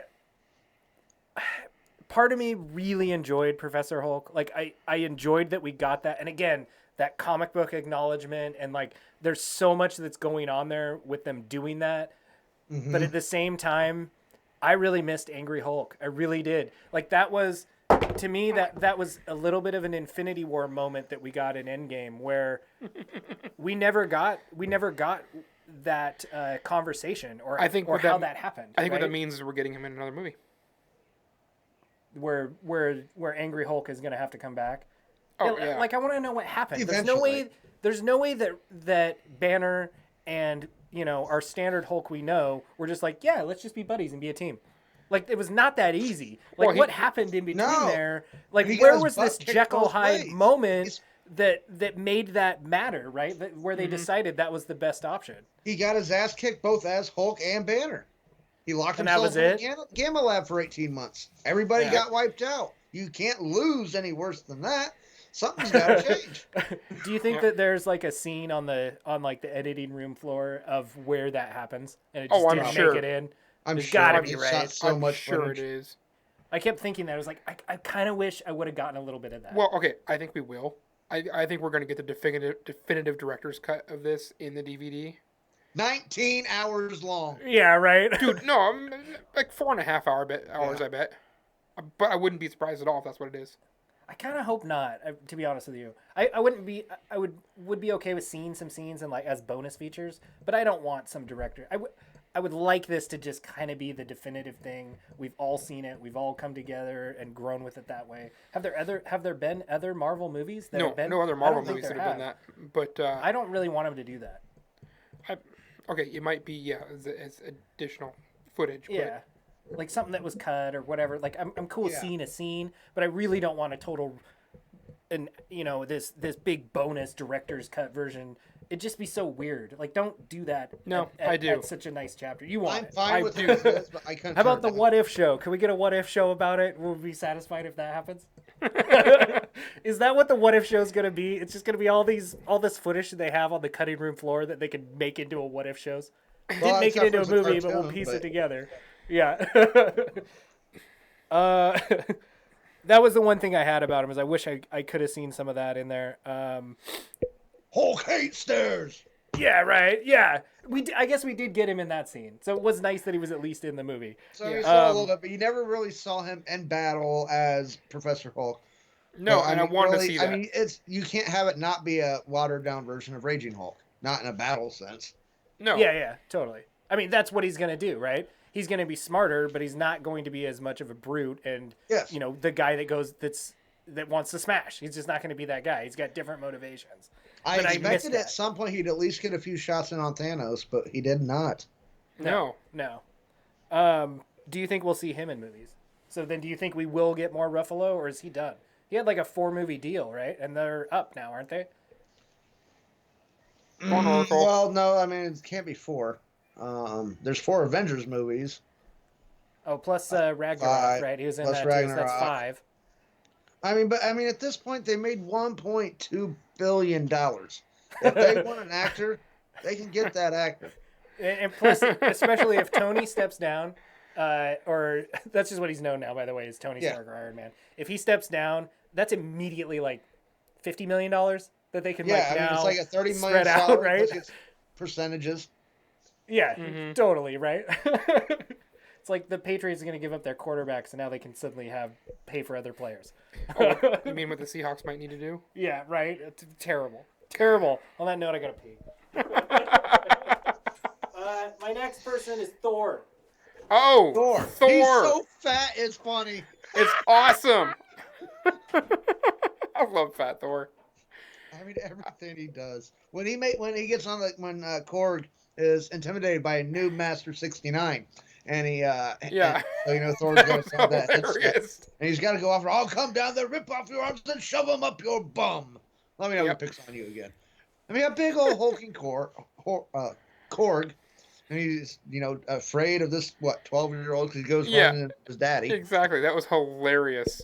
part of me really enjoyed Professor Hulk. Like, I enjoyed that we got that. And again, that comic book acknowledgement, and like, there's so much that's going on there with them doing that. But at the same time, I really missed Angry Hulk. I really did. Like, that was, to me, that was a little bit of an Infinity War moment that we got in Endgame, where we never got that conversation or how that happened. I think what that means is we're getting him in another movie. Where Angry Hulk is going to have to come back. Oh, yeah. Like, I want to know what happened. Eventually. There's no way that Banner and our standard Hulk we know, we're just like, yeah, let's just be buddies and be a team. Like, it was not that easy. Like, what happened in between there? Like, where was this Jekyll Hyde moment that made that matter, right? Where they decided that was the best option. He got his ass kicked both as Hulk and Banner. He locked himself in the Gamma Lab for 18 months. Everybody got wiped out. You can't lose any worse than that. Something's got to change. Do you think that there's like a scene on the editing room floor of where that happens, and it just didn't make it in? There's gotta be, right? I'm sure it is. I kept thinking that. I was like, I kind of wish I would have gotten a little bit of that. Well, okay, I think we will. I think we're going to get the definitive director's cut of this in the DVD. 19 hours long. Yeah, right? Dude, no, like 4.5 hours, I bet. But I wouldn't be surprised at all if that's what it is. I kind of hope not, to be honest with you. I would be okay with seeing some scenes and like as bonus features, but I don't want some director. I would like this to just kind of be the definitive thing. We've all seen it. We've all come together and grown with it that way. Have there been other Marvel movies that have been? No other Marvel movies that have done that. But I don't really want them to do that. Okay, it might be as additional footage. Yeah. Like something that was cut or whatever. Like I'm cool with seeing a scene, but I really don't want a total, and this big bonus director's cut version. It'd just be so weird. Like, don't do that. No, I do. At such a nice chapter. You want I'm fine with it, but I couldn't. How about the what if show? Can we get a what if show about it? We'll be satisfied if that happens. Is that what the what if show is going to be? It's just going to be all this footage that they have on the cutting room floor that they can make into a what if shows. Didn't make it except into a for the movie, but we'll cartoon, piece but- it together. Yeah. That was the one thing I had about him is I wish I could have seen some of that in there. Hulk hates stairs. Yeah, right. Yeah, I guess we did get him in that scene, so it was nice that he was at least in the movie. So you Yeah. saw a little bit, but you never really saw him in battle as Professor Hulk. No, But, and I wanted really, to see that. I mean, you can't have it not be a watered down version of Raging Hulk, not in a battle sense. No. Yeah, totally. I mean, that's what he's gonna do, right? He's gonna be smarter, but he's not going to be as much of a brute and Yes. the guy that wants to smash. He's just not gonna be that guy. He's got different motivations. I But I missed expected that. at some point he'd at least get a few shots in on Thanos, but he did not. No. Do you think we'll see him in movies? So then, do you think we will get more Ruffalo, or is he done? He had like a 4-movie deal, right? And they're up now, aren't they? Going Oracle. Well, no, I mean it can't be 4. There's 4 Avengers movies. Oh, plus Ragnarok, 5, right? He was in plus that too, so that's Ragnarok. 5. I mean, at this point they made $1.2 billion. If they want an actor, they can get that actor. And plus, especially if Tony steps down, or that's just what he's known now, by the way, is Tony Stark or Iron Man. If he steps down, that's immediately like $50 million that they can now it's like a $30 million spread out, salary, right? plus it's percentages. Yeah, Mhm. totally, right? It's like the Patriots are going to give up their quarterbacks, and now they can suddenly pay for other players. Oh, you mean what the Seahawks might need to do? Yeah, right? It's terrible. Terrible. On that note, I got to pee. My next person is Thor. Oh, Thor. Thor. He's so fat, it's funny. It's awesome. I love Fat Thor. I mean, everything he does. When he gets on when Korg is intimidated by a new Master 69, and he Yeah. and, Thor's got to sell that headset, Hilarious. and he's got to go off. I'll come down there, rip off your arms, and shove them up your bum. Let me know Yep. who picks on you again. I mean, a big old hulking Korg, and he's afraid of this 12-year-old because he goes running into his daddy. Exactly. That was hilarious.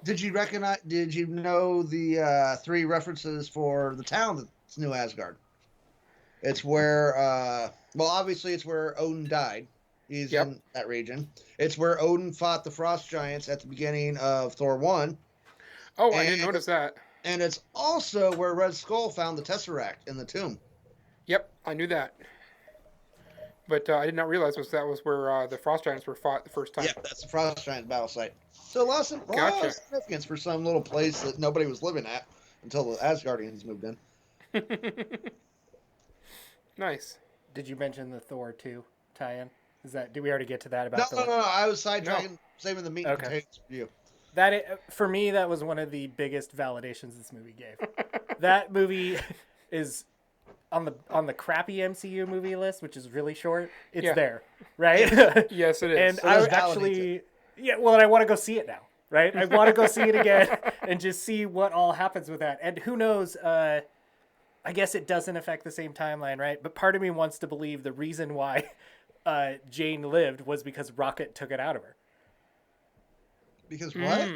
Did you know the 3 references for the town that's New Asgard? It's where, obviously it's where Odin died. He's in that region. It's where Odin fought the Frost Giants at the beginning of Thor 1. Oh, I didn't notice that. And it's also where Red Skull found the Tesseract in the tomb. Yep, I knew that. But I did not realize that was where the Frost Giants were fought the first time. Yeah, that's the Frost Giant battle site. So a lot of Gotcha. significance for some little place that nobody was living at until the Asgardians moved in. Nice. Did you mention the Thor 2 tie-in? Did we already get to that about No, I was sidetracking, No. saving the meat and potatoes for you. For me, that was one of the biggest validations this movie gave. That movie is on the crappy MCU movie list, which is really short. It's there, right? Yes, it is. And So I this validates actually, and I want to go see it now, right? I want to go see it again and just see what all happens with that. And who knows? I guess it doesn't affect the same timeline, right? But part of me wants to believe the reason why Jane lived was because Rocket took it out of her. Because what?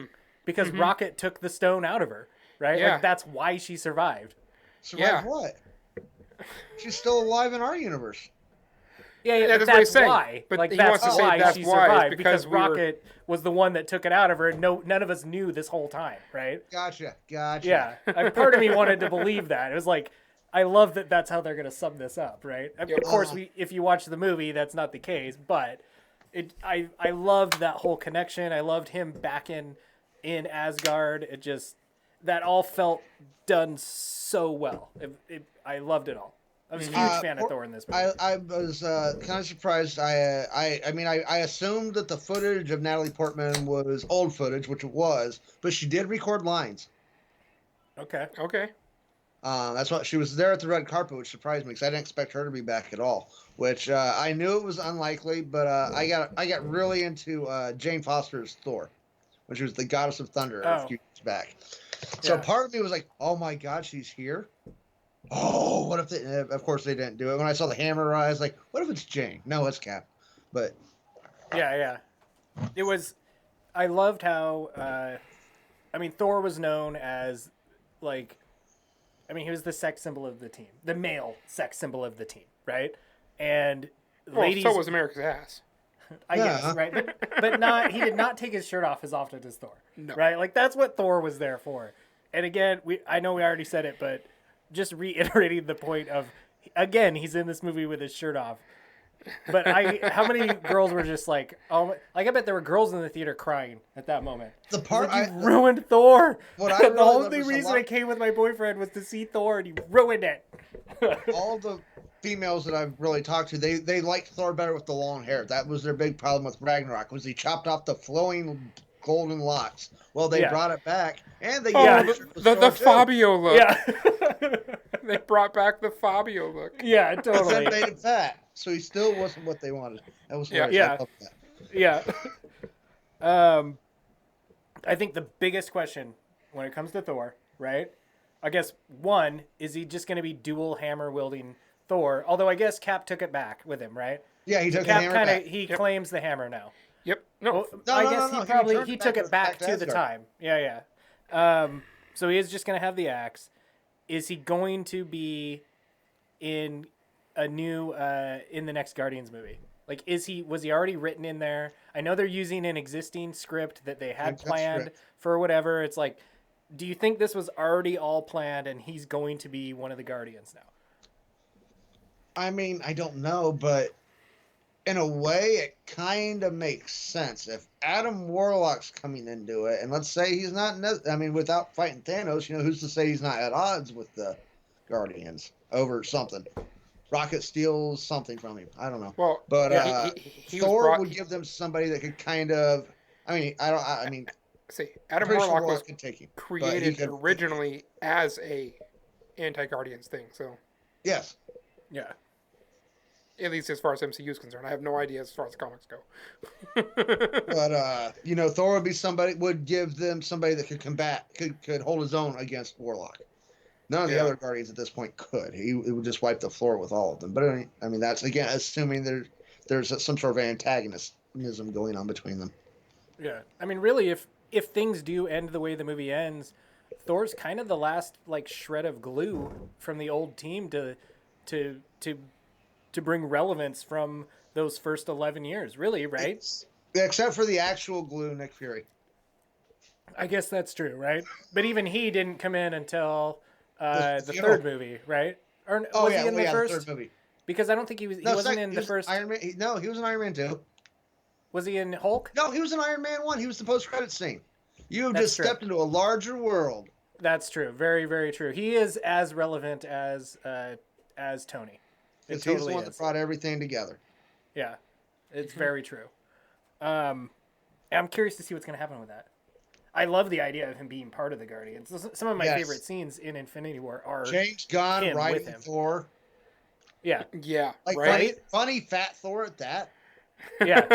Because Rocket took the stone out of her, right? Yeah. Like that's why she survived. Survive what? She's still alive in our universe. Yeah, that's but what he's that's saying. why. But Like he that's wants to say why that's she why, is survived because we were- Rocket was the one that took it out of her, and none of us knew this whole time, right? Gotcha. Yeah, part of me wanted to believe that. It was like, I love that that's how they're gonna sum this up, right? Of course, if you watch the movie, that's not the case, but I loved that whole connection. I loved him back in Asgard. It just that all felt done so well. I loved it all. I was a huge fan of Thor in this movie. I was kind of surprised. I assumed that the footage of Natalie Portman was old footage, which it was, but she did record lines. Okay. That's what she was there at the red carpet, which surprised me because I didn't expect her to be back at all. Which I knew it was unlikely, but I got really into Jane Foster's Thor, which was the goddess of thunder a few years back. So part of me was like, "Oh my God, she's here." Oh, what if they? Of course, they didn't do it. When I saw the hammer rise, like, what if it's Jane? No, it's Cap. But yeah, it was. I loved how. Thor was known as like I mean, he was the sex symbol of the team, the male sex symbol of the team, right? And ladies, so was America's ass. I guess, right? But not. He did not take his shirt off as often as Thor, right? Like that's what Thor was there for. And again, I know we already said it, but just reiterating the point of, again, he's in this movie with his shirt off. But how many girls were just like, oh, like I bet there were girls in the theater crying at that moment. The part like, you ruined Thor. What I the only reason I came with my boyfriend was to see Thor, and you ruined it. All the females that I've really talked to, they liked Thor better with the long hair. That was their big problem with Ragnarok, was he chopped off the flowing golden locks. Well, they brought it back, and they the Fabio look. Yeah. They brought back the Fabio look. Yeah, totally. But then made him fat, so he still wasn't what they wanted. That was hilarious. Yeah. I love that. I think the biggest question when it comes to Thor, right? I guess one, is he just going to be dual hammer wielding Thor? Although I guess Cap took it back with him, right? Yeah, he took Cap the hammer back. He claims the hammer now. Yep. No. Well, I guess he took it back to to the time. Yeah. So he is just going to have the axe. Is he going to be in a new in the next Guardians movie? Like, was he already written in there? I know they're using an existing script that they had planned for whatever. It's like, do you think this was already all planned and he's going to be one of the Guardians now? I mean, I don't know, but in a way, it kind of makes sense. If Adam Warlock's coming into it, and let's say he's not, without fighting Thanos, who's to say he's not at odds with the Guardians over something? Rocket steals something from him. I don't know. Well, but Thor would give them somebody that could kind of. See, Adam Warlock was could take him, created originally as a anti-Guardians thing. So. Yes. Yeah. At least as far as MCU is concerned. I have no idea as far as the comics go. But, Thor would give them somebody that could combat, could hold his own against Warlock. None of the other Guardians at this point could. He would just wipe the floor with all of them. But, I mean that's, again, assuming there's some sort of antagonism going on between them. Yeah. I mean, really, if things do end the way the movie ends, Thor's kind of the last, like, shred of glue from the old team to bring relevance from those first 11 years, really, right? Except for the actual glue, Nick Fury. I guess that's true, right? But even he didn't come in until the third movie, right? Or was he in the first? The third movie. Because I don't think he wasn't in the first. Iron Man. He was in Iron Man 2. Was he in Hulk? No, he was in Iron Man 1. He was the post-credit scene. You just stepped into a larger world. That's true. Very, very true. He is as relevant as Tony. He's the one that brought everything together. Yeah, it's very true. I'm curious to see what's going to happen with that. I love the idea of him being part of the Guardians. Some of my favorite scenes in Infinity War are James Gunn writing Thor. Yeah. Yeah. Like right? funny fat Thor at that. Yeah.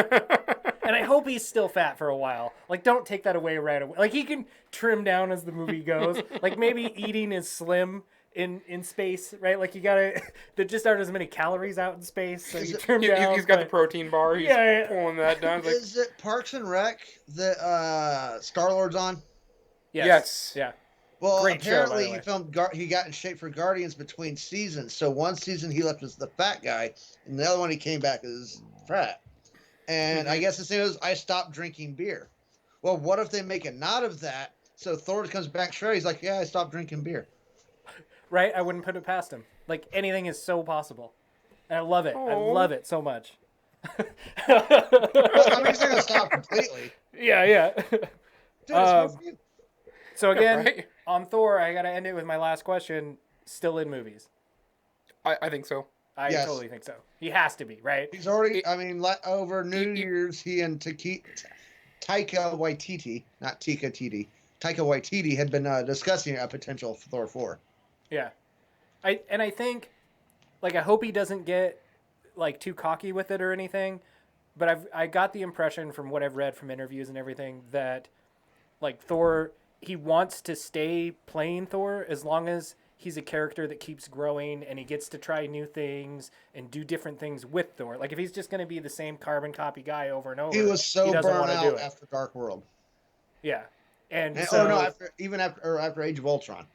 And I hope he's still fat for a while. Like, don't take that away right away. Like, he can trim down as the movie goes. Like, maybe eating is slim in space, right? Like, you gotta, there just aren't as many calories out in space, so you trim down. He's got the protein bar. He's pulling that down. Is it Parks and Rec that Star-Lord's on? Yes. Yeah. Well, Great apparently show, he got in shape for Guardians between seasons. So one season he left as the fat guy, and the other one he came back as fat. And I guess the thing is, I stopped drinking beer. Well, what if they make a knot of that? So Thor comes back shredded. He's like, I stopped drinking beer. Right? I wouldn't put it past him. Like, anything is so possible. And I love it. I love it so much. I'm not going to stop completely. Yeah. Dude, so again, on Thor, I got to end it with my last question. Still in movies? I think so. I totally think so. He has to be, right? He's already, over New Year's, he and Taika Waititi, not Tika Titi, Taika Waititi had been discussing a potential Thor 4. Yeah. I think, like, I hope he doesn't get, like, too cocky with it or anything, but I got the impression from what I've read from interviews and everything that, like, Thor, he wants to stay playing Thor as long as he's a character that keeps growing and he gets to try new things and do different things with Thor. Like, if he's just going to be the same carbon copy guy over and over, he was so doesn't burnt want to out do it. after Dark World. Yeah. And so, after Age of Ultron.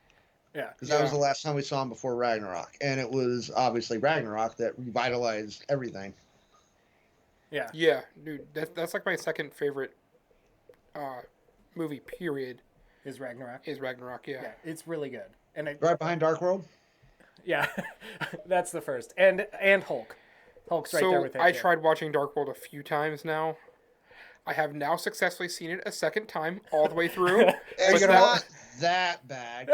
Yeah. Because that was the last time we saw him before Ragnarok. And it was obviously Ragnarok that revitalized everything. Yeah. Yeah, dude, that's like my second favorite movie, period, Is Ragnarok. yeah. Yeah, it's really good. And Right behind Dark World? yeah, that's the first. And Hulk. Hulk's right there with it. I tried watching Dark World a few times now. I have now successfully seen it a second time, all the way through. It's not that bad.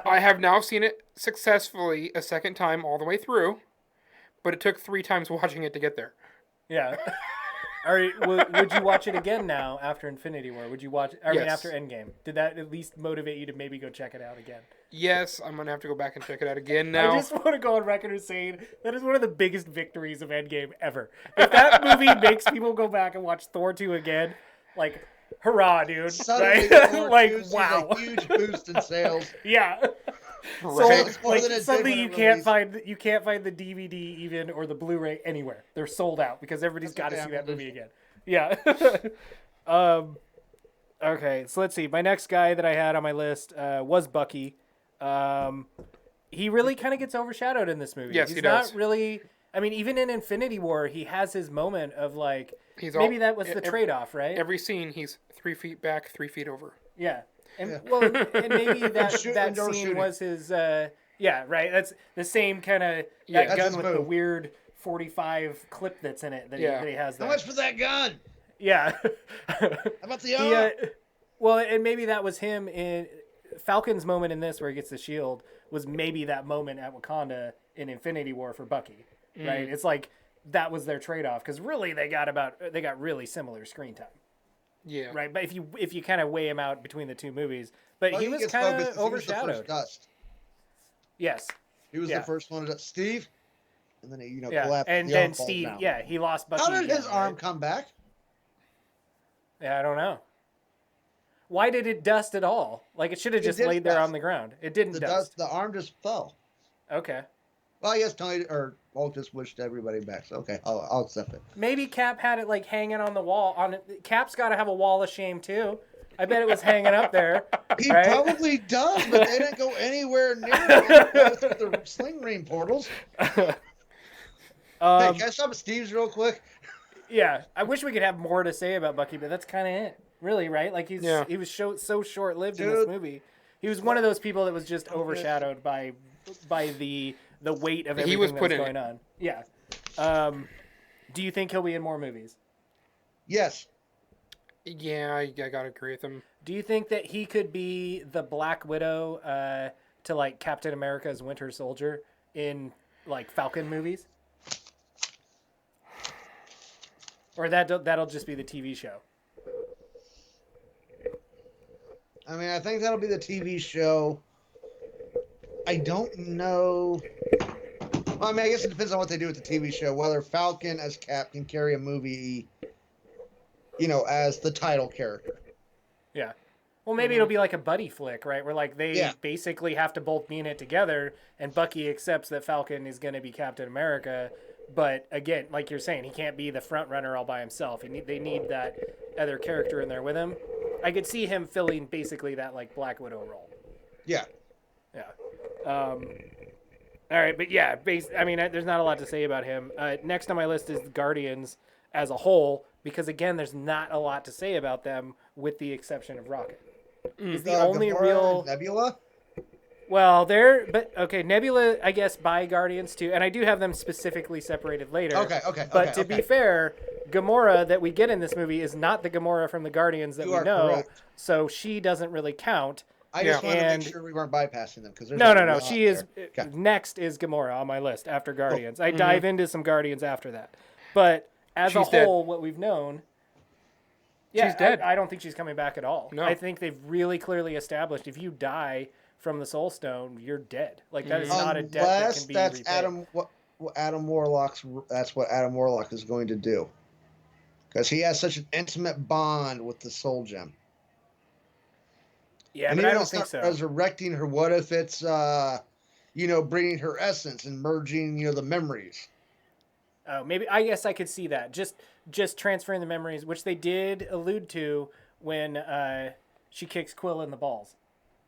I have now seen it successfully a second time, all the way through, but it took 3 times watching it to get there. Yeah. All right, would you watch it again now after Infinity War? Would you watch? I mean, Yes. after Endgame, did that at least motivate you to maybe go check it out again? Yes, I'm gonna have to go back and check it out again now. I just want to go on record as saying that is one of the biggest victories of Endgame ever. If that movie makes people go back and watch Thor 2 again, like, hurrah, dude! Suddenly, Right? Thor Like, 2 sees wow. a huge boost in sales. Yeah. Right. So, More like, than it did suddenly when you it can't find the DVD even or the Blu-ray anywhere. They're sold out because everybody's got to okay, see that I'm movie again. Yeah. Okay, so let's see. My next guy that I had on my list was Bucky. He really kind of gets overshadowed in this movie. Yes, He's he does. not really. I mean, even in Infinity War, he has his moment of like. He's Maybe that was the trade-off, right? Every scene, he's 3 feet back, 3 feet over. Yeah. And well, and maybe that Indoor scene shooting. was his. Yeah, right. That's the same kind of Yeah, that's gun his with the move. weird 45 clip that's in it that, Yeah. he has. How There. much for that gun? Yeah. How about the He, arm? well, and maybe that was him in Falcon's moment in this where he gets the shield was maybe that moment at Wakanda in Infinity War for Bucky, right? It's like that was their trade-off because really they got really similar screen time, Yeah. right? But if you kind of weigh him out between the two movies, but Well, he was gets kind focused of 'cause he was the first overshadowed. dust. Yes, He was Yeah. the first one to dust. Steve, and then he yeah, collapsed. and the then arm falls Steve, down. yeah, he lost Bucky. How did again, his arm right? come back? Yeah, I don't know. Why did it dust at all? Like it should have just did laid there dust. on the ground. It didn't The dust. the arm just fell. Okay. Well, I guess Tony or Walt just wished everybody back. So okay, I'll accept it. Maybe Cap had it like hanging on the wall. Cap's got to have a wall of shame too. I bet it was hanging up there. He right? probably does, but they didn't go anywhere near it. They go through the sling ring portals. Hey, can I stop at Steve's real quick? Yeah, I wish we could have more to say about Bucky, but that's kind of it, really, right? Like he was so short lived in this Dude. movie. He was one of those people that was just overshadowed by the weight of everything He was that put was in going it. on. Yeah. Do you think he'll be in more movies? Yes. Yeah, I gotta agree with him. Do you think that he could be the Black Widow to like Captain America's Winter Soldier in like Falcon movies? Or that'll just be the TV show. I mean, I think that'll be the TV show. I don't know. Well, I mean, I guess it depends on what they do with the TV show. Whether Falcon as Cap can carry a movie, as the title character. Yeah. Well, maybe it'll be like a buddy flick, right? Where like they Yeah. basically have to both be in it together, and Bucky accepts that Falcon is going to be Captain America. But again, like you're saying, he can't be the front runner all by himself. They need that other character in there with him. I could see him filling basically that like Black Widow role. Yeah. Yeah. All right, but yeah, I mean, there's not a lot to say about him. Next on my list is Guardians as a whole, because again, there's not a lot to say about them, with the exception of Rocket. He's the only Gamora, real. Nebula. Well, okay, Nebula, I guess, by Guardians too, and I do have them specifically separated later. Okay. But to be fair, Gamora that we get in this movie is not the Gamora from the Guardians that You we are know, correct. so she doesn't really count. I just wanted to And- make sure we weren't bypassing them because No. She is Okay. next is Gamora on my list after Guardians. I dive into some Guardians after that, but as She's a dead. whole, what we've known, yeah, She's dead. I don't think she's coming back at all. No. I think they've really clearly established if you die from the Soul Stone, you're dead. Like that is not a death that Unless can be that's repaid. what Adam Warlock's. That's what Adam Warlock is going to do, because he has such an intimate bond with the Soul Gem. Yeah, And but even I don't it's think not so. resurrecting her. What if it's bringing her essence and merging the memories? Oh, maybe I guess I could see that. Just transferring the memories, which they did allude to when she kicks Quill in the balls.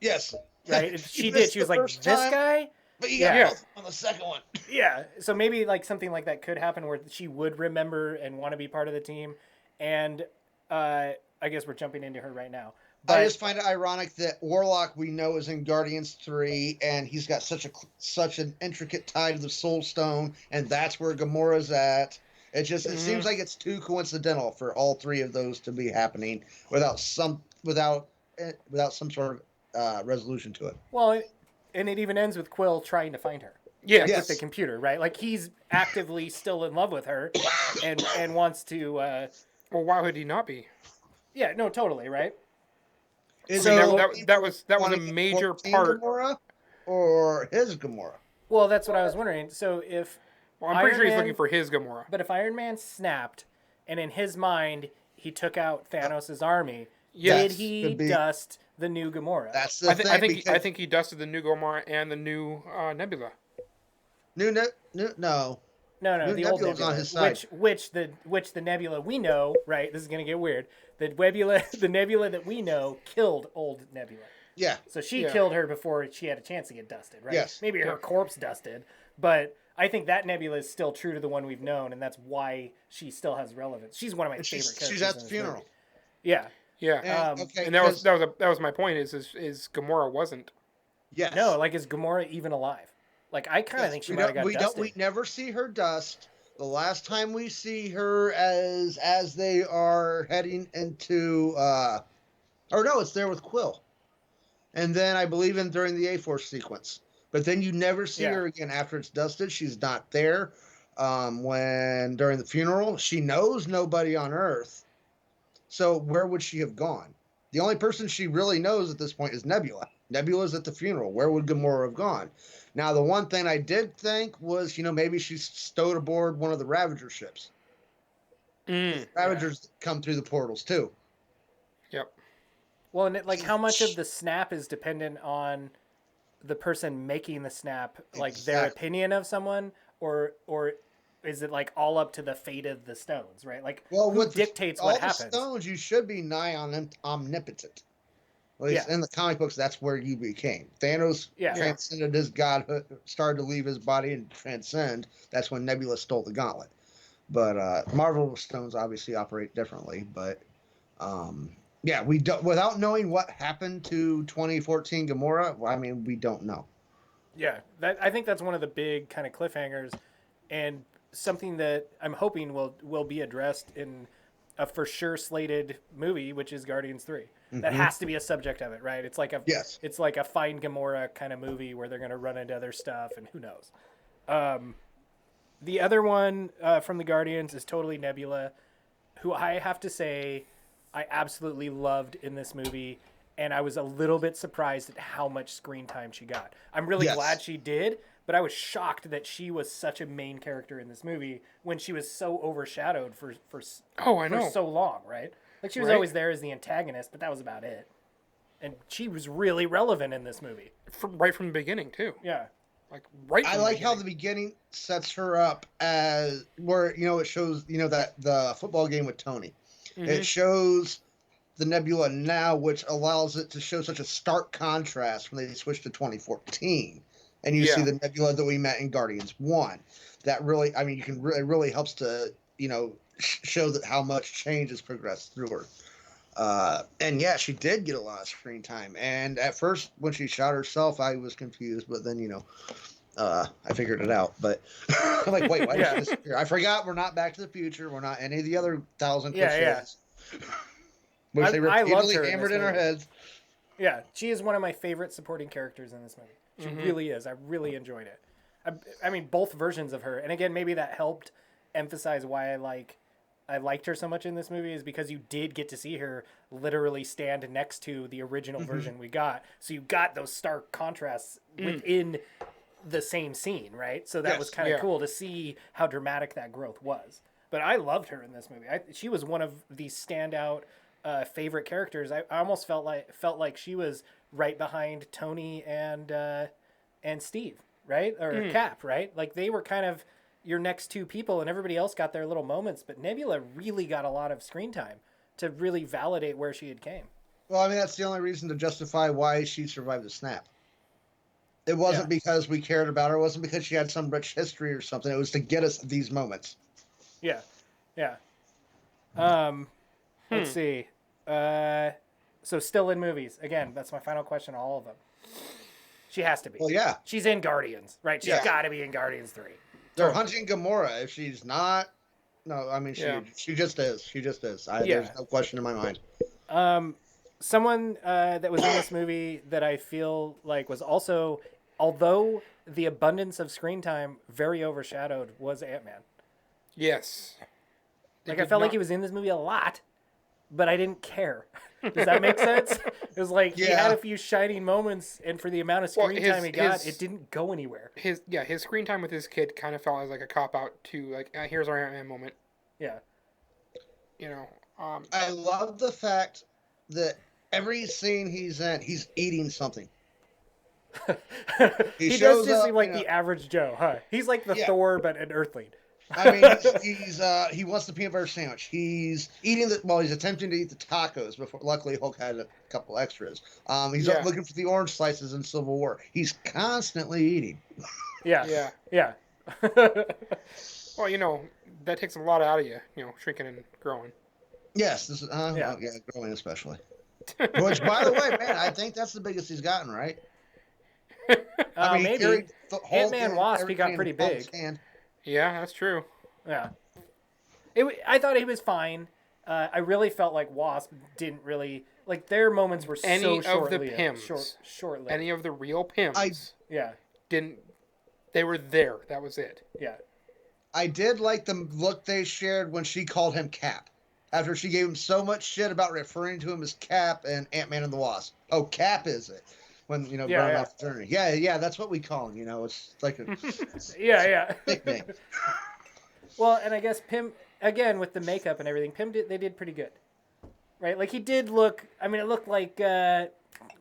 Yes. right? And she did. missed She was the like, first this time. guy? But you Yeah. got both on the second one. Yeah. So maybe like something like that could happen where she would remember and want to be part of the team. And I guess we're jumping into her right now. But I just find it ironic that Warlock we know is in Guardians 3, and he's got such an intricate tie to the Soul Stone, and that's where Gamora's at. It seems like it's too coincidental for all three of those to be happening without some sort of resolution to it. well, and it even ends with Quill trying to find her. Yeah. Like, Yes. with the computer, right? Like he's actively still in love with her, and wants to. Well, why would he not be? Yeah. No. Totally. Right. Is I mean, it that was a 2014 major part. Gamora or his Gamora? Well, that's what I was wondering. So if Well, I'm pretty sure he's Iron looking Man- for his Gamora. But if Iron Man snapped, and in his mind he took out Thanos' army, Yes. did he Could be. dust the new Gamora? That's the thing. I think he dusted the new Gamora and the new Nebula. no. No, New the old Nebula's Nebula, on his side. which the Nebula we know, right? This is gonna get weird. The Nebula that we know killed old Nebula. Yeah. So she Yeah. killed her before she had a chance to get dusted, right? Yes. Maybe her corpse dusted, but I think that Nebula is still true to the one we've known, and that's why she still has relevance. She's one of my favorite characters. She's at in the this funeral. movie. Yeah. Yeah. And, okay, And that was my point. Is Gamora wasn't. yes. No, like is Gamora even alive? Like I kind of think she might have got dusted. We never see her dust. The last time we see her as they are heading into or no, it's there with Quill. And then I believe during the A-Force sequence. But then you never see her again after it's dusted. She's not there. When during the funeral, she knows nobody on Earth. So where would she have gone? The only person she really knows at this point is Nebula. Nebula's at the funeral. Where would Gamora have gone? Now, the one thing I did think was, maybe she stowed aboard one of the Ravager ships. Ravagers come through the portals, too. Yep. Well, and like how much of the snap is dependent on the person making the snap, like their Exactly. opinion of someone, or is it like all up to the fate of the stones, right? Like Well, who with dictates all what the happens? stones, you should be nigh on omnipotent. At least Yeah. in the comic books, that's where you became. Thanos transcended his godhood, started to leave his body and transcend. That's when Nebula stole the gauntlet. But Marvel stones obviously operate differently. But yeah, we don't. Without knowing what happened to 2014 Gamora, I mean, we don't know. Yeah, I think that's one of the big kind of cliffhangers, and something that I'm hoping will be addressed in a for sure slated movie, which is Guardians 3. That has to be a subject of it, right? It's like it's like a Find Gamora kind of movie where they're going to run into other stuff, and who knows. The other one from the Guardians is totally Nebula, who I have to say I absolutely loved in this movie, and I was a little bit surprised at how much screen time she got. I'm really glad she did, but I was shocked that she was such a main character in this movie when she was so overshadowed for so long, right? Like she was always there as the antagonist, but that was about it. And she was really relevant in this movie. Right from the beginning, too. Yeah. I like how the beginning sets her up as where it shows that the football game with Tony. It shows the Nebula now, which allows it to show such a stark contrast when they switch to 2014, and you see the Nebula that we met in Guardians 1. That really, I mean, it really helps to show that how much change has progressed through her. And yeah, she did get a lot of screen time. And at first, when she shot herself, I was confused, but then I figured it out. But I'm like, wait, why did she disappear? I forgot we're not Back to the Future. We're not any of the other 1,000 cliches. Which they repeatedly hammered in our heads. Yeah, she is one of my favorite supporting characters in this movie. She really is. I really enjoyed it. I mean, both versions of her. And again, maybe that helped emphasize why I liked her so much in this movie, is because you did get to see her literally stand next to the original version we got. So you got those stark contrasts within the same scene, right? So that was kind of cool to see how dramatic that growth was. But I loved her in this movie. She was one of the standout favorite characters. I almost felt like she was right behind Tony and Steve, right? Or Cap, right? Like they were kind of your next two people, and everybody else got their little moments. But Nebula really got a lot of screen time to really validate where she had came. Well, I mean, that's the only reason to justify why she survived the snap. It wasn't because we cared about her. It wasn't because she had some rich history or something. It was to get us these moments. Yeah. Yeah. Let's see. So still in movies. Again, that's my final question, all of them. She has to be. Well, yeah. She's in Guardians, right? She's got to be in Guardians 3. They're hunting Gamora. If she's not... No, I mean, she just is. She just is. There's no question in my mind. Someone that was in this movie that I feel like was also... Although the abundance of screen time very overshadowed was Ant-Man. Yes. Like, I felt like he was in this movie a lot, but I didn't care. Does that make sense? It was like he had a few shining moments, and for the amount of screen time he got, it didn't go anywhere. His screen time with his kid kind of felt as like a cop-out to, like, here's our Ant-Man moment. Yeah. You know, I love the fact that every scene he's in, he's eating something. He does just seem like the average Joe, huh? He's like the Thor, but an Earthling. I mean, he wants the peanut butter sandwich. He's eating he's attempting to eat the tacos before. Luckily, Hulk had a couple extras. He's looking for the orange slices in Civil War. He's constantly eating. Yeah. Well, you know, that takes a lot out of you. You know, shrinking and growing. Yes, this is growing especially. Which, by the way, man, I think that's the biggest he's gotten, right? I mean, maybe Ant-Man Wasp, he got pretty big. Yeah, that's true. Yeah, I thought he was fine. I really felt like Wasp didn't really like their moments were any so of short-lived. the Pims, short-lived. Any of the real Pims, didn't. They were there. That was it. Yeah. I did like the look they shared when she called him Cap. After she gave him so much shit about referring to him as Cap and Ant-Man and the Wasp. Oh, Cap is it? When, you know, going off the journey. Yeah, that's what we call him, you know. It's like a nickname. Well, and I guess Pym, again, with the makeup and everything, they did pretty good. Right? Like, he did look, I mean, it looked like,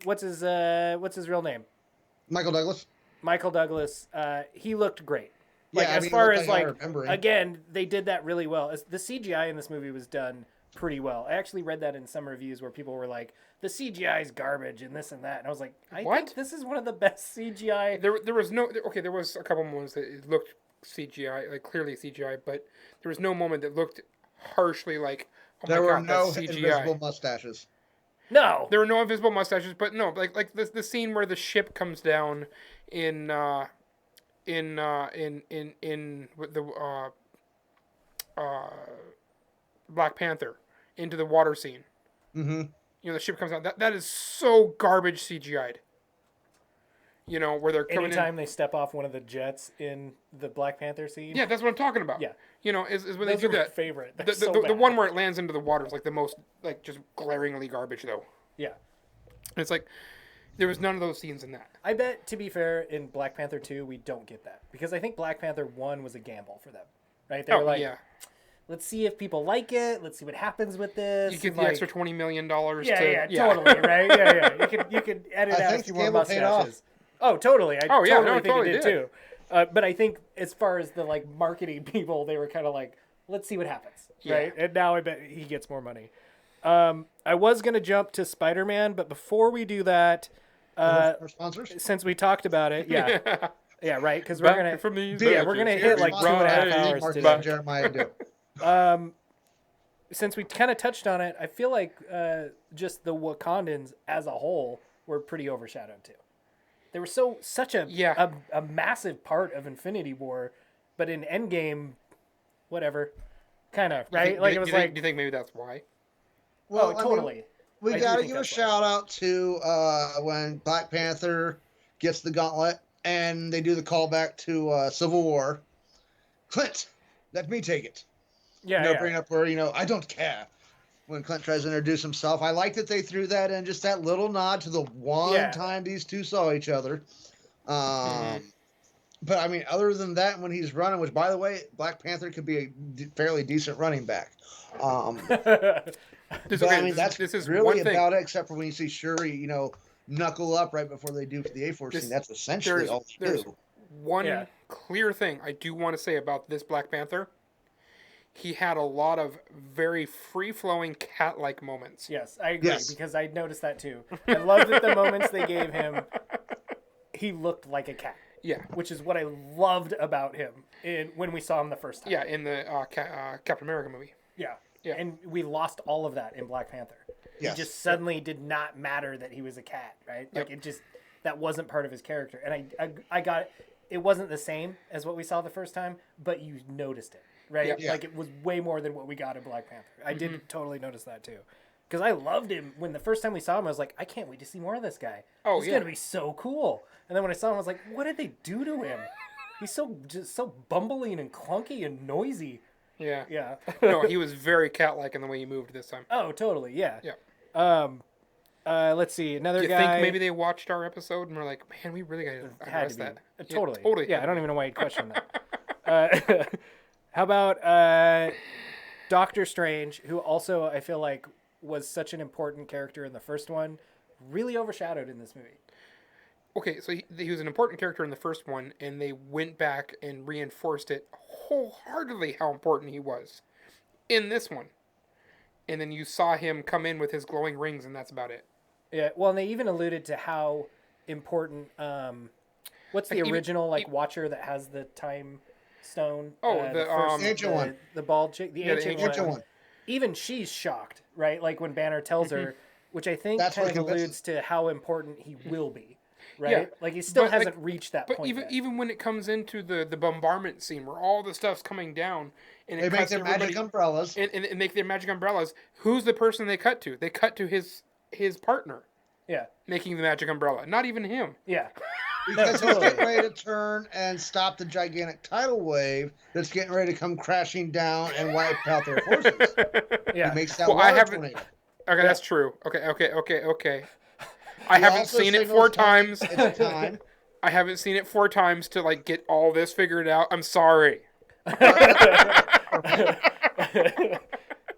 what's his real name? Michael Douglas. Michael Douglas. He looked great. Like, as far as, like, again, they did that really well. The CGI in this movie was done pretty well. I actually read that in some reviews where people were like, the CGI is garbage and this and that. And I was like, I think this is one of the best CGI. There was a couple moments that it looked CGI, like clearly CGI, but there was no moment that looked harshly like, oh there my were God, no that's CGI. invisible mustaches. No. There were no invisible mustaches, but no, like the scene where the ship comes down in the Black Panther into the water scene. Mm-hmm. You know, the ship comes out. That is so garbage CGI'd. You know, where they're coming anytime they step off one of the jets in the Black Panther scene. Yeah, that's what I'm talking about. Yeah. You know, is when those they do that. Favorite. The one where it lands into the water is like the most, like, just glaringly garbage, though. Yeah. And it's like, there was none of those scenes in that. I bet, to be fair, in Black Panther 2, we don't get that. Because I think Black Panther 1 was a gamble for them. Right? They were like, let's see if people like it. Let's see what happens with this. You get the extra $20 million. Totally, right? Yeah. You could edit out a few more mustaches. Oh, totally. I totally think it did too. But I think as far as the like marketing people, they were kind of like, let's see what happens, right? And now I bet he gets more money. I was gonna jump to Spider-Man, but before we do that, our sponsors? Since we talked about it, yeah, right, because we're gonna hit like 2.5 hours today. Jeremiah do. Since we kind of touched on it, I feel like just the Wakandans as a whole were pretty overshadowed too. They were such a massive part of Infinity War, but in Endgame, whatever, kind of, right? Do you think maybe that's why? Well, totally. I mean, we got to give a shout out to when Black Panther gets the gauntlet and they do the callback to Civil War. Clint, let me take it. Bring up where, I don't care. When Clint tries to introduce himself, I like that they threw that in, just that little nod to the one time these two saw each other. But I mean, other than that, when he's running, which by the way, Black Panther could be a fairly decent running back. This is really about it, except for when you see Shuri, knuckle up right before they do for the A-Force scene. That's essentially all they do. One clear thing I do want to say about this Black Panther. He had a lot of very free-flowing cat-like moments. Yes, I agree, because I noticed that too. I love that the moments they gave him, he looked like a cat. Yeah. Which is what I loved about him when we saw him the first time. Yeah, in the Captain America movie. Yeah. Yeah. And we lost all of that in Black Panther. Yes. It just suddenly did not matter that he was a cat, right? Like it just, that wasn't part of his character. And I got it. It wasn't the same as what we saw the first time, but you noticed it, right? Yep. Yeah. Like it was way more than what we got in Black Panther. I did totally notice that too. Because I loved him when the first time we saw him. I was like, I can't wait to see more of this guy. Oh, He's gonna be so cool. And then when I saw him, I was like, what did they do to him? He's so bumbling and clunky and noisy. Yeah. Yeah. No, he was very cat-like in the way he moved this time. Oh, totally. Yeah. Yeah. Let's see. Another Do you guy. think maybe they watched our episode and were like, man, we really got to had address to be. that? Totally. Yeah, totally. Yeah, I don't even know why you'd question that. How about Doctor Strange, who also I feel like was such an important character in the first one, really overshadowed in this movie. Okay, so he was an important character in the first one, and they went back and reinforced it wholeheartedly how important he was in this one. And then you saw him come in with his glowing rings, and that's about it. Yeah, well, and they even alluded to how important. What's the original Watcher that has the time stone? Oh, the ancient one, the bald chick, the ancient one. one. Even she's shocked, right? Like when Banner tells her, which I think That's kind what of convinces- alludes to how important he will be, right? Yeah, like he still but, hasn't reached that But point yet. even when it comes into the bombardment scene where all the stuff's coming down and They it make cuts their everybody, magic umbrellas. and make their magic umbrellas, who's the person they cut to? They cut to his partner Yeah, making the magic umbrella, not even him. yeah. Because he's getting ready to turn and stop the gigantic tidal wave that's getting ready to come crashing down and wipe out their forces. Yeah. He makes that Well, I water haven't. tornado. Okay, that's true. Okay. I He haven't also seen it signals 4 times. It's time. I haven't seen it 4 times to like get all this figured out. I'm sorry.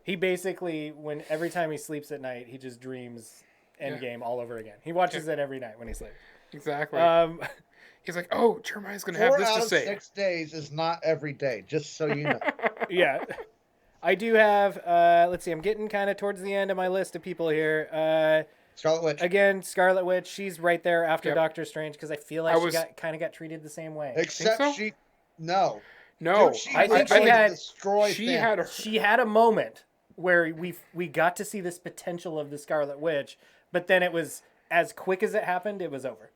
He basically, every time he sleeps at night, he just dreams Endgame all over again. He watches it every night when he sleeps. Exactly. He's like, oh, Jeremiah's gonna have 4 this out to of say. 6 days is not every day, just so you know. Yeah. I do have, let's see, I'm getting kind of towards the end of my list of people here. Scarlet Witch. Again, Scarlet Witch, she's right there after Yep. Doctor Strange because I feel like she got treated the same way. Except so? no. No, Dude, I think was she going to had- destroy she Thanos. had. She had a moment where we got to see this potential of the Scarlet Witch, but then it was as quick as it happened, it was over.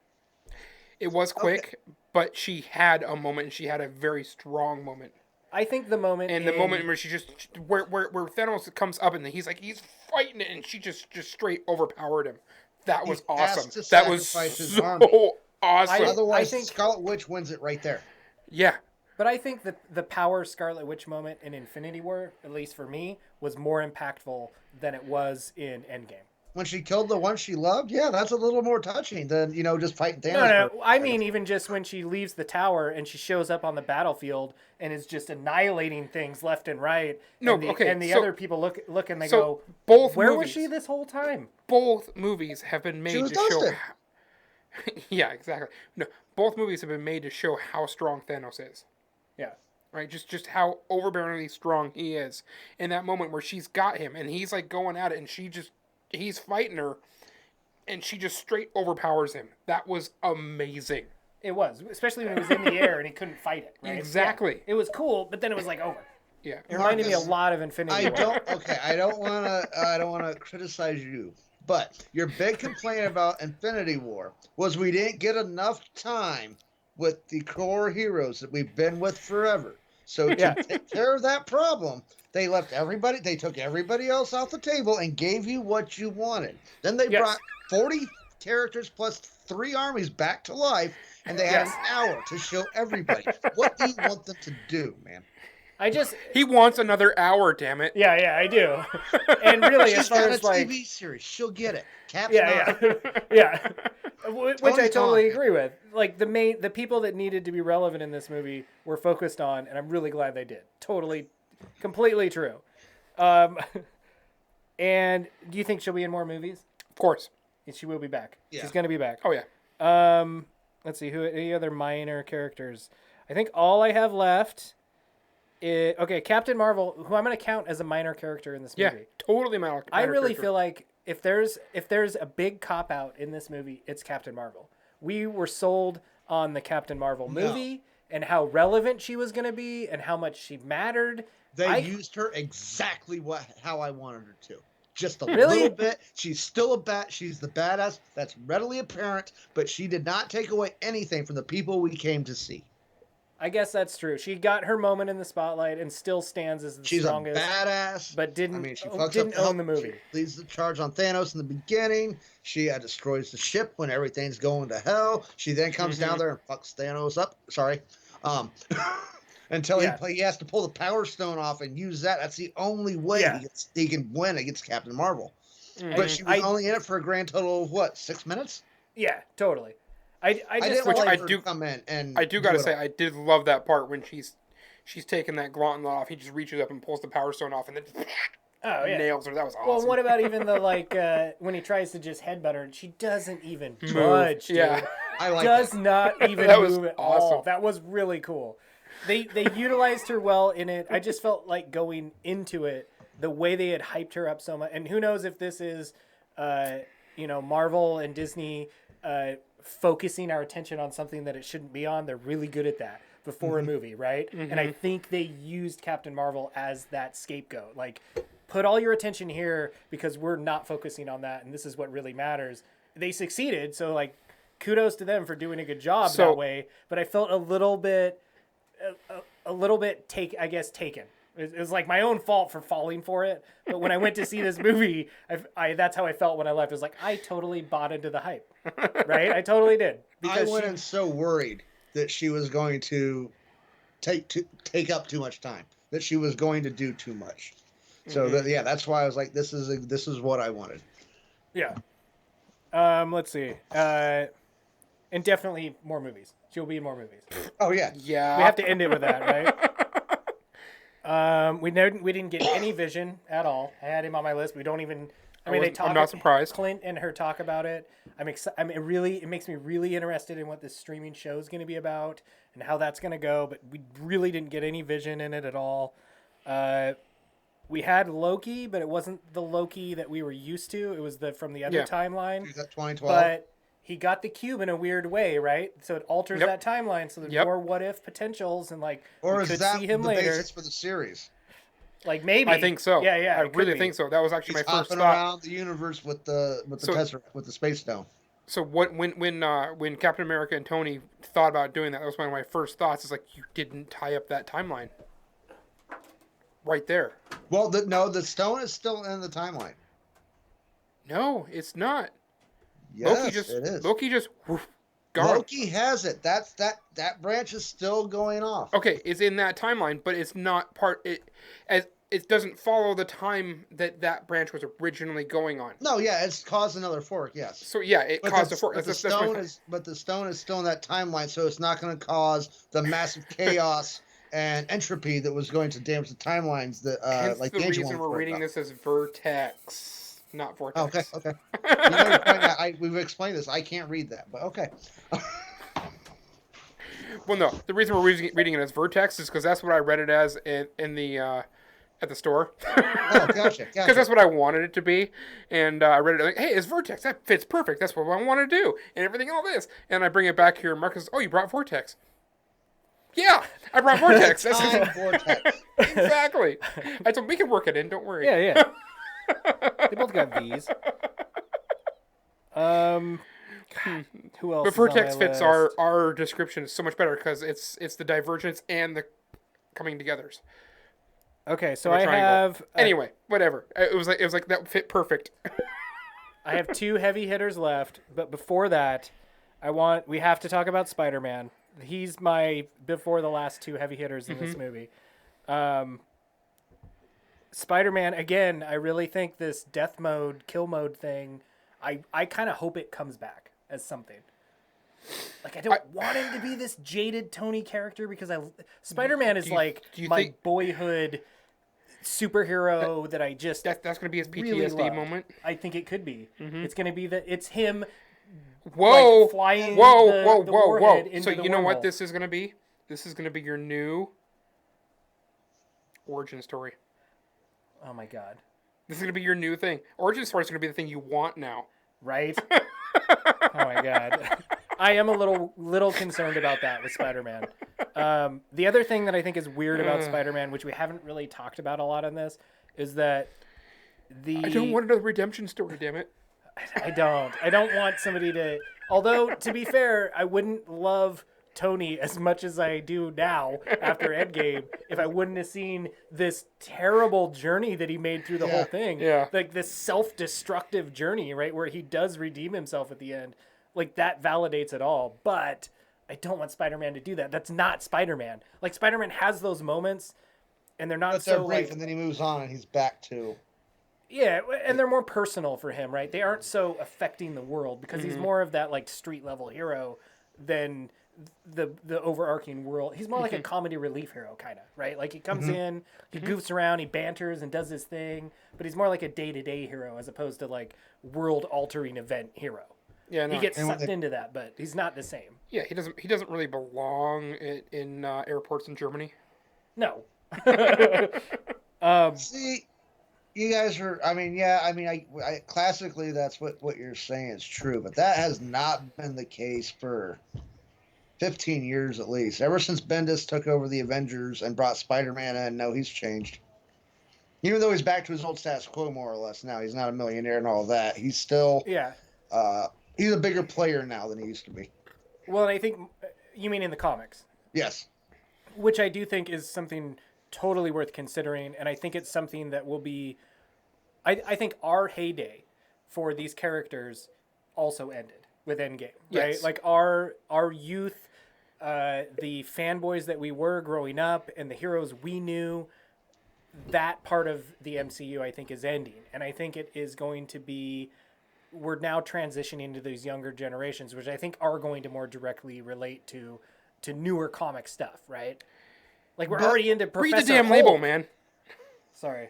It was quick, but she had a moment, and she had a very strong moment. I think the moment And the moment where she just where Thanos comes up and he's fighting it, and she just straight overpowered him. That was has awesome. to That was sacrifice his so army. awesome. Otherwise, I think- Scarlet Witch wins it right there. Yeah. But I think that the power Scarlet Witch moment in Infinity War, at least for me, was more impactful than it was in Endgame. When she killed the one she loved, yeah, that's a little more touching than, just fighting Thanos. No, I mean even just when she leaves the tower and she shows up on the battlefield and is just annihilating things left and right. No, and the, okay, And the so- other people look and they so go, both "Where was movies- she this whole time?" Both movies have been made was to show. dusted. Yeah, exactly. No, both movies have been made to show how strong Thanos is. Yeah. Right, just how overbearingly strong he is. In that moment where she's got him and he's like going at it, and he's fighting her, and she just straight overpowers him. That was amazing. It was, especially when he was in the air and he couldn't fight it. Right? Exactly. Yeah. It was cool, but then it was like over. Yeah. It reminded me a Marcus, lot of Infinity War. I don't want to criticize you, but your big complaint about Infinity War was we didn't get enough time with the core heroes that we've been with forever. So to take care of that problem, they took everybody else off the table and gave you what you wanted. Then they brought 40 characters plus 3 armies back to life, and they had an hour to show everybody. What do you want them to do, man? He wants another hour, damn it. Yeah, I do. And really, She's as far got as a like, TV series, she'll get it. Cap's yeah, not. yeah. Which I Tony's totally gone. agree with. Like the people that needed to be relevant in this movie were focused on, and I'm really glad they did. Totally, completely true. And do you think she'll be in more movies? Of course. She will be back. Yeah. She's gonna be back. Oh, yeah. Let's see any other minor characters. I think all I have left. Okay, Captain Marvel, who I'm gonna count as a minor character in this movie. Yeah, totally minor I really character. feel like if there's a big cop out in this movie, it's Captain Marvel. we were sold on the Captain Marvel movie and how relevant she was going to be and how much she mattered. They used her exactly how I wanted her to. Just a Really? little bit. She's still she's the badass. That's readily apparent, but she did not take away anything from the people we came to see. I guess that's true. She got her moment in the spotlight and still stands as the strongest. She's a badass, but didn't didn't own the movie. She leads the charge on Thanos in the beginning. She destroys the ship when everything's going to hell. She then comes down there and fucks Thanos up. Sorry, until he has to pull the Power Stone off and use that. That's the only way he can win against Captain Marvel. But she was only in it for a grand total of what, 6 minutes? Yeah, totally. I do gotta say, I did love that part when she's taking that gauntlet off. He just reaches up and pulls the Power Stone off, and then nails her. That was awesome. Well, what about even the when he tries to just headbutt her? She doesn't even budge. Dude. Yeah, I like does not even move at all. That was really cool. They utilized her well in it. I just felt like going into it, the way they had hyped her up so much, and who knows if this is, Marvel and Disney. Focusing our attention on something that it shouldn't be on. They're really good at that before a movie, right? And I think they used Captain Marvel as that scapegoat. Like, put all your attention here because we're not focusing on that, and this is what really matters. They succeeded, so like, kudos to them for doing a good job that way. But I felt a little bit taken. It was like my own fault for falling for it. But when I went to see this movie, that's how I felt when I left. It was like, I totally bought into the hype. Right? I totally did. Because I went in so worried that she was going to take up too much time, that she was going to do too much. So that's why I was like, this is what I wanted. Yeah. Let's see. And definitely more movies. She'll be in more movies. Oh yeah. Yeah. We have to end it with that, right? We didn't get any Vision at all. I had him on my list. We don't even. They talk. I'm not surprised. Clint and her talk about it. It makes me really interested in what this streaming show is going to be about and how that's going to go. But we really didn't get any Vision in it at all. We had Loki, but it wasn't the Loki that we were used to. It was from the other timeline. 2012. But he got the cube in a weird way, right? So it alters that timeline. So there's more what if potentials, and or we is could that see him the later. basis for the series? Like maybe. I think so. Yeah. I really think so. That was actually my first thought. Around the universe with the Tesseract, with the Space Stone. So when Captain America and Tony thought about doing that was one of my first thoughts. Is like, you didn't tie up that timeline. Right there. Well, the stone is still in the timeline. No, it's not. Yes, it is. Loki just gone. Loki has it. That branch is still going off. Okay, it's in that timeline, but it's not part. It doesn't follow the time that branch was originally going on. No, it's caused another fork. Yes. So it caused a fork. But the stone is still in that timeline, so it's not going to cause the massive chaos and entropy that was going to damage the timelines. That hence like the reason we're reading this as vertex. Not vortex. Okay. We've explained this. I can't read that, but okay. Well, no. The reason we're reading it as vertex is because that's what I read it as in the at the store. Oh, gotcha. Because that's what I wanted it to be, and I read it like, hey, it's vertex. That fits perfect. That's what I want to do, and everything, all this. And I bring it back here, and Marcus says, oh, you brought vortex. Yeah, I brought vortex. That's vortex. Exactly. I told we can work it in. Don't worry. Yeah. They both got V's. Who else? But vertex fits our description so much better because it's the divergence and the coming togethers. Okay, so I have anyway, whatever. It was like that fit perfect. I have 2 heavy hitters left, but before that, we have to talk about Spider-Man. He's my before the last 2 heavy hitters in this movie. Spider-Man, again, I really think this death mode, kill mode thing, I kind of hope it comes back as something. Like, I don't want him to be this jaded Tony character because Spider-Man is my boyhood superhero that I just that's going to be his PTSD really moment. I think it could be. It's going to be it's him. Whoa! Flying whoa! Into so you know wormhole. what this is going to be? This is going to be your new origin story. Oh my god! This is going to be your new thing. Origin story is going to be the thing you want now. Right? Oh my god! I am a little concerned about that with Spider-Man. The other thing that I think is weird about Spider-Man, which we haven't really talked about a lot in this, is that I don't want another redemption story, damn it. I don't want somebody to. Although, to be fair, I wouldn't love Tony as much as I do now after Endgame if I wouldn't have seen this terrible journey that he made through the whole thing. Yeah. Like this self-destructive journey, right, where he does redeem himself at the end. Like that validates it all. But I don't want Spider-Man to do that. That's not Spider-Man. Like Spider-Man has those moments, and they're not But they're so brief, like. and then he moves on, and he's back to. Yeah, and they're more personal for him, right? They aren't so affecting the world because he's more of that like street level hero than the overarching world. He's more like a comedy relief hero kind of, right? Like he comes in, he goofs around, he banters and does his thing, but he's more like a day-to-day hero as opposed to like world-altering event hero. Yeah, no. He gets sucked into that, but he's not the same. Yeah, he doesn't really belong in airports in Germany. No. See, you guys are. I classically that's what you're saying is true, but that has not been the case for 15 years at least. Ever since Bendis took over the Avengers and brought Spider-Man in, no, he's changed. Even though he's back to his old status quo more or less now, he's not a millionaire and all that. He's still he's a bigger player now than he used to be. Well, and I think you mean in the comics. Yes. Which I do think is something totally worth considering, and I think it's something that will be. I think our heyday for these characters also ended with Endgame, right? Yes. Like our youth, the fanboys that we were growing up, and the heroes we knew. That part of the MCU, I think, is ending, and I think it is going to be. We're now transitioning to these younger generations, which I think are going to more directly relate to newer comic stuff, right? Like we're already into Professor Read the damn Hulk. label, man. Sorry.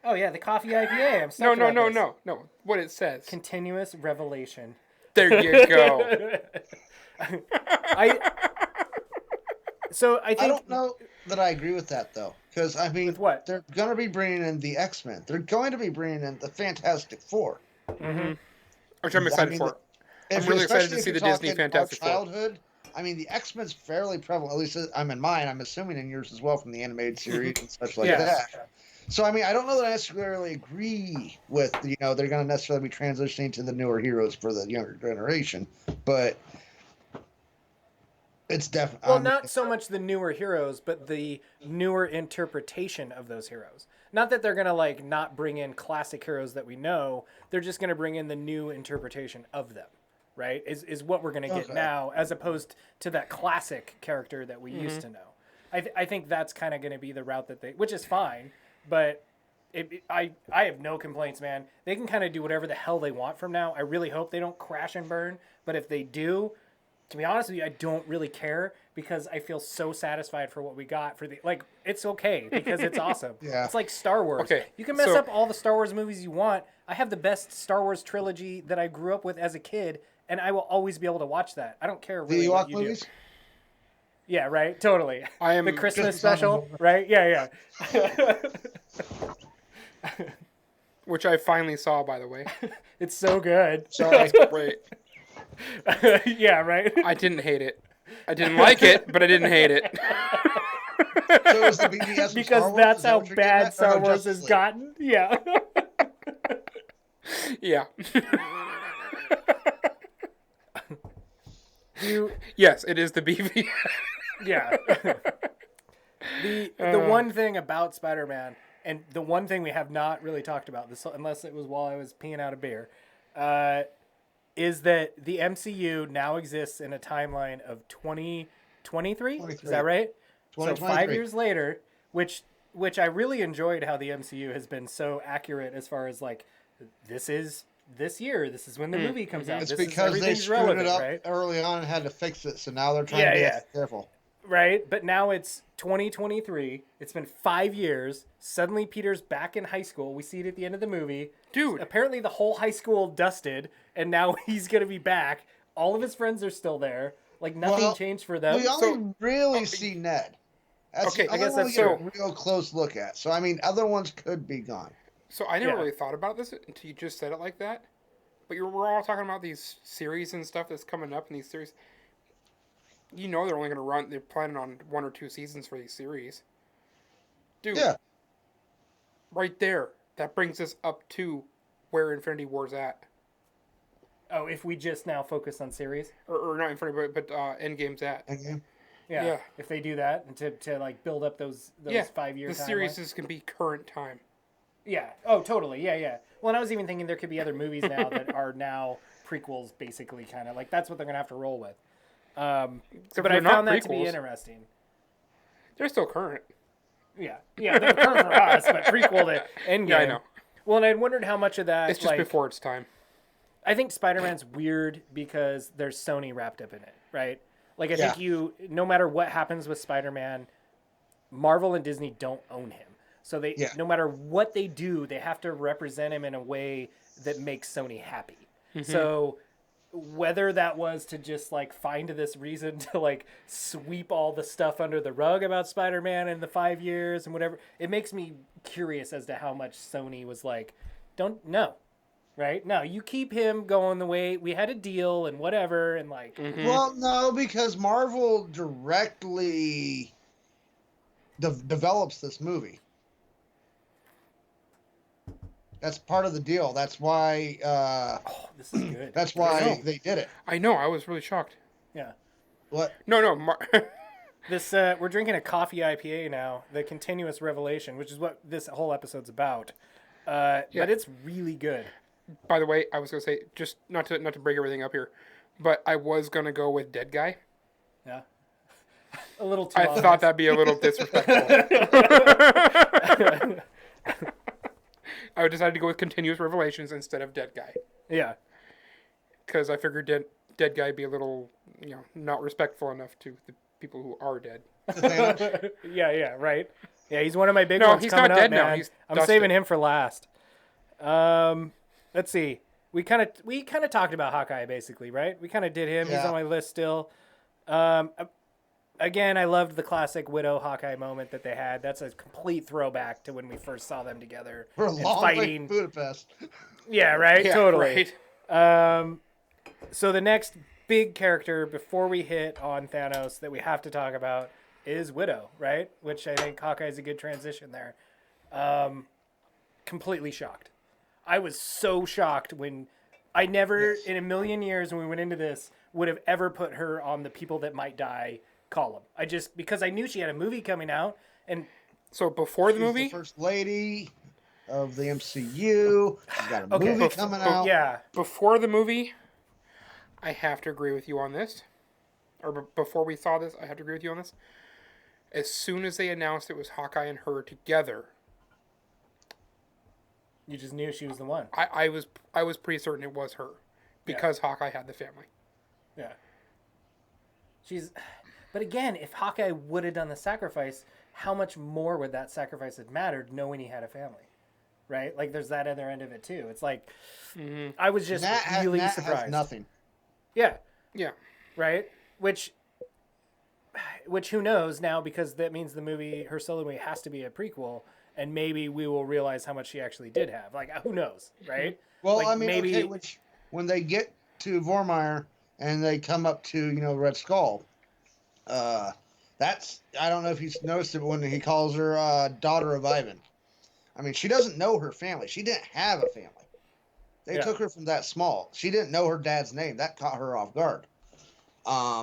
Oh yeah, the coffee IPA. I'm stoked No. about this. What it says. Continuous revelation. There you go. I don't know that I agree with that though, because I mean, With what? they're going to be bringing in the X-Men. They're going to be bringing in the Fantastic Four. Which I'm excited for. I'm really excited to see the Disney Fantastic Four. Childhood. I mean, the X-Men's fairly prevalent. At least I'm in mine. I'm assuming in yours as well from the animated series and such like that. So I mean, I don't know that I necessarily agree with they're going to necessarily be transitioning to the newer heroes for the younger generation, but it's definitely Well, not so much the newer heroes, but the newer interpretation of those heroes. Not that they're going to like not bring in classic heroes that we know. They're just going to bring in the new interpretation of them, right? Is what we're going to get now, as opposed to that classic character that we used to know. I think that's kind of going to be the route that which is fine, but I have no complaints, man. They can kind of do whatever the hell they want from now. I really hope they don't crash and burn, but if they do, to be honest with you, I don't really care because I feel so satisfied for what we got for it's okay because it's awesome. Yeah. It's like Star Wars. Okay, You can mess up all the Star Wars movies you want. I have the best Star Wars trilogy that I grew up with as a kid, and I will always be able to watch that. I don't care really the what Ewok you movies. do. Yeah, right. Totally. I am the Christmas just special, right? Yeah. Which I finally saw, by the way. It's so good. Sorry. Great. Yeah, right. I didn't hate it. I didn't like it, but I didn't hate it. So is the BBS of Because Star Wars? that's Is that how what you're getting bad at? Star Or no, Wars Justice has League? gotten. Yeah. Yeah. Yes, it is the BV. Yeah. The one thing about Spider-Man, and the one thing we have not really talked about, this unless it was while I was peeing out a beer, is that the MCU now exists in a timeline of 2023. Is that right? So 5 years later, which I really enjoyed how the MCU has been so accurate as far as like, this is this year. This is when the movie comes out. It's This because is, they everything's screwed relevant, it up right? early on and had to fix it, so now they're trying to be extra careful. Right, but now it's 2023. It's been 5 years. Suddenly, Peter's back in high school. We see it at the end of the movie. Dude. Apparently, the whole high school dusted, and now he's going to be back. All of his friends are still there. Like, nothing changed for them. We only really see Ned. That's Okay, the I guess only that's one we get a real close look at. So, I mean, other ones could be gone. So I never Yeah. really thought about this until you just said it like that. But we're all talking about these series and stuff that's coming up in these series. You know they're only going to run. They're planning on 1 or 2 seasons for these series. Dude. Yeah. Right there. That brings us up to where Infinity War's at. Oh, if we just now focus on series? Or not Infinity, but Endgame's at. Endgame. Yeah. If they do that and to like build up those 5-year the series is going to be current time. Yeah. Oh, totally. Yeah. Well, and I was even thinking there could be other movies now that are now prequels, basically, kind of like that's what they're going to have to roll with. But I found that to be interesting. They're still current. Yeah, they're current for us, but prequel to Endgame. Yeah, I know. Well, and I wondered how much of that... It's just before its time. I think Spider-Man's weird because there's Sony wrapped up in it, right? Like, I think no matter what happens with Spider-Man, Marvel and Disney don't own him. So no matter what they do, they have to represent him in a way that makes Sony happy. Mm-hmm. So whether that was to just like find this reason to like sweep all the stuff under the rug about Spider-Man in the 5 years and whatever, it makes me curious as to how much Sony was like, right? No, you keep him going the way we had a deal and whatever. And like, well, no, because Marvel directly develops this movie. That's part of the deal. That's why. This is good. That's why they did it. I know. I was really shocked. Yeah. What? No. This we're drinking a coffee IPA now, the Continuous Revelation, which is what this whole episode's about. But it's really good. By the way, I was gonna say just not to break everything up here, but I was gonna go with Dead Guy. Yeah. A little too. I thought that'd be a little disrespectful. I decided to go with Continuous Revelations instead of Dead Guy. Yeah. Because I figured Dead Guy be a little, not respectful enough to the people who are dead. Yeah, right. Yeah, he's one of my big ones. No, he's coming not dead up, now. Man. He's I'm dusted. saving him for last. Let's see. We kind of talked about Hawkeye basically, right? We kind of did him. Yeah. He's on my list still. Again, I loved the classic Widow Hawkeye moment that they had. That's a complete throwback to when we first saw them together. For a long way in Budapest. Yeah, right? Yeah, totally. Right. So the next big character before we hit on Thanos that we have to talk about is Widow, right? Which I think Hawkeye is a good transition there. Completely shocked. I was so shocked when I never in a million years when we went into this would have ever put her on the people that might die column. Because I knew she had a movie coming out, and so before the movie, the first lady of the MCU, she's got a movie coming out. Yeah, before the movie, I have to agree with you on this. Or before we saw this, I have to agree with you on this. As soon as they announced it was Hawkeye and her together, you just knew she was the one. I was pretty certain it was her because Hawkeye had the family. Yeah. But again, if Hawkeye would have done the sacrifice, how much more would that sacrifice have mattered knowing he had a family? Right? Like, there's that other end of it, too. It's like, I was just really surprised. Has nothing. Yeah. Yeah. Right? Which who knows now, because that means the movie, her solo movie, has to be a prequel, and maybe we will realize how much she actually did have. Like, who knows? Right? Well, like, I mean, maybe... when they get to Vormir and they come up to, Red Skull... I don't know if he's noticed it when he calls her daughter of Ivan. I mean, she doesn't know her family. She didn't have a family. They took her from that small. She didn't know her dad's name. That caught her off guard.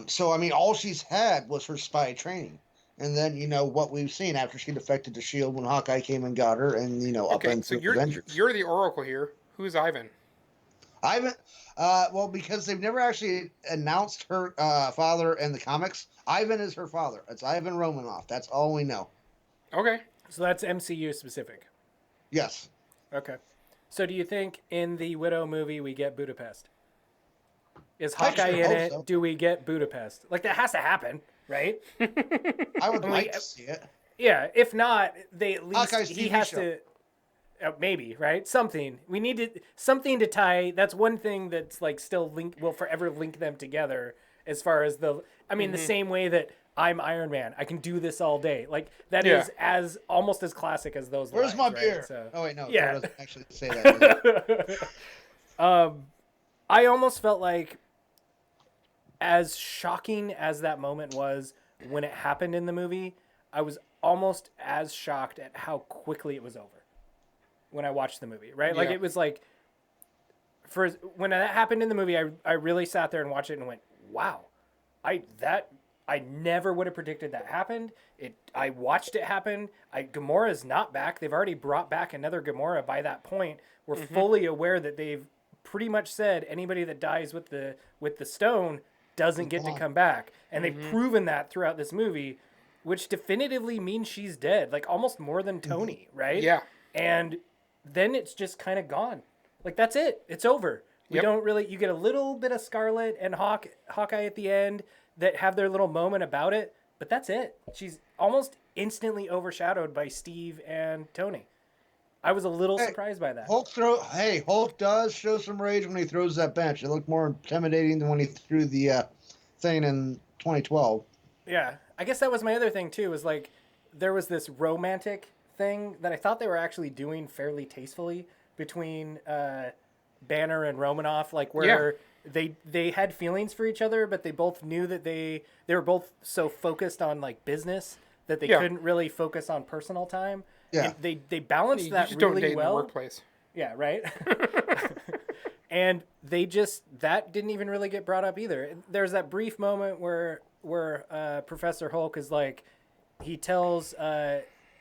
So I mean, all she's had was her spy training, and then what we've seen after she defected to S.H.I.E.L.D. when Hawkeye came and got her, and up into Avengers. You're the Oracle here. Who's Ivan? Ivan, well, because they've never actually announced her father in the comics. Ivan is her father. It's Ivan Romanoff. That's all we know. Okay. So that's MCU specific. Yes. Okay. So do you think in the Widow movie we get Budapest? Is Hawkeye in it? So. Do we get Budapest? Like, that has to happen, right? I would like to see it. Yeah. If not, they at least Hawkeye's he TV has show. to. Maybe, right? Something. We need something to tie. That's one thing that's like still will forever link them together as far as the same way that I'm Iron Man. I can do this all day. Like, that is as almost as classic as those Where's lines, my beer? Right? So, oh, wait, no. Yeah. Doesn't actually say that. I almost felt like, as shocking as that moment was when it happened in the movie, I was almost as shocked at how quickly it was over when I watched the movie, right? Like, Yeah. it was like, when that happened in the movie, I really sat there and watched it and went, wow, I never would have predicted that happened. I watched it happen. Gamora's not back. They've already brought back another Gamora by that point. We're fully aware that they've pretty much said anybody that dies with the stone doesn't get to come back. And they've proven that throughout this movie, which definitively means she's dead, like almost more than Tony, right? Yeah. And then it's just kind of gone. Like, that's it. It's over. We don't really, you get a little bit of Scarlet and Hawkeye at the end that have their little moment about it, but that's it. She's almost instantly overshadowed by Steve and Tony. I was a little surprised by that. Hulk does show some rage when he throws that bench. It looked more intimidating than when he threw the thing in 2012. Yeah. I guess that was my other thing, too, was like, there was this romantic thing that I thought they were actually doing fairly tastefully between Banner and Romanoff, like where they had feelings for each other, but they both knew that they were both so focused on like business that they couldn't really focus on personal time. Yeah, and they balanced that just really don't date well. In the workplace. Yeah, right. And that didn't even really get brought up either. There's that brief moment where Professor Hulk is like, he tells,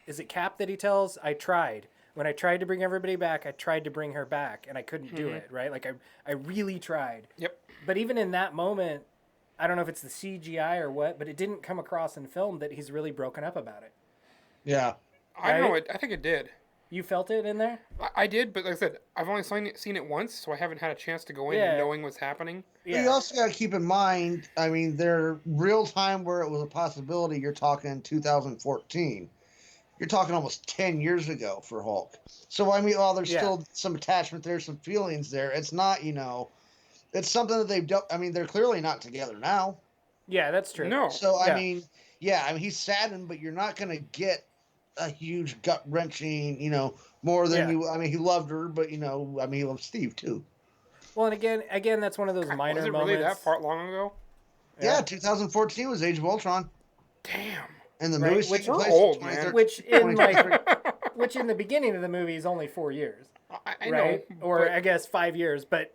is it Cap that he tells? I tried. When I tried to bring everybody back, I tried to bring her back, and I couldn't do it, right? Like, I really tried. Yep. But even in that moment, I don't know if it's the CGI or what, but it didn't come across in film that he's really broken up about it. Yeah. I don't know. I think it did. You felt it in there? I did, but like I said, I've only seen it once, so I haven't had a chance to go in and knowing what's happening. Yeah. You also got to keep in mind, I mean, their real time where it was a possibility, you're talking 2014. You're talking almost 10 years ago for Hulk. So, I mean, while there's still some attachment there, some feelings there, it's not, it's something that they've done. I mean, they're clearly not together now. Yeah, that's true. No. So, I mean, he's saddened, but you're not going to get a huge gut-wrenching, more than you. I mean, he loved her, but, he loved Steve, too. Well, and again, that's one of those minor moments. Was it moments. really that far long ago? Yeah, 2014 was Age of Ultron. Damn. And the movie's which taking place old, in man. 2013. Which in the beginning of the movie is only 4 years. I right? know. Or I guess 5 years, but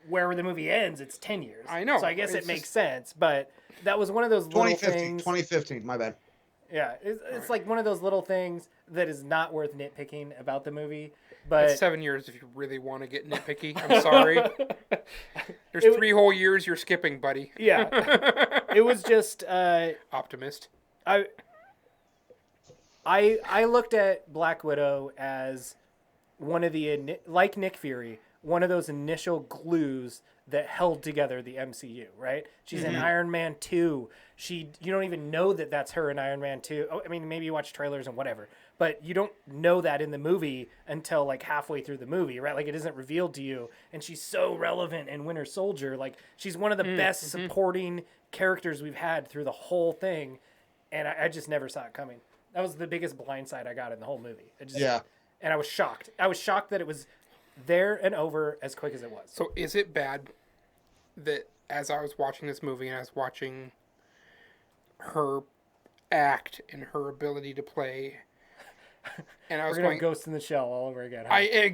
where the movie ends, it's 10 years. I know. So I guess it makes sense, but that was one of those little 2015, my bad. Yeah, it's like one of those little things that is not worth nitpicking about the movie. But it's 7 years if you really want to get nitpicky. I'm sorry. There's 3 whole years you're skipping, buddy. Yeah. It was just optimist. I looked at Black Widow as one of the, like Nick Fury, one of those initial glues that held together the MCU, right? She's in Iron Man 2. You don't even know that that's her in Iron Man 2. Oh, I mean, maybe you watch trailers and whatever, but you don't know that in the movie until like halfway through the movie, right? Like it isn't revealed to you. And she's so relevant in Winter Soldier. Like she's one of the best supporting characters we've had through the whole thing. And I just never saw it coming. That was the biggest blindside I got in the whole movie. And I was shocked. I was shocked that it was there and over as quick as it was. So is it bad that as I was watching this movie and I was watching her act and her ability to play, and I was going Ghost in the Shell all over again. Huh? I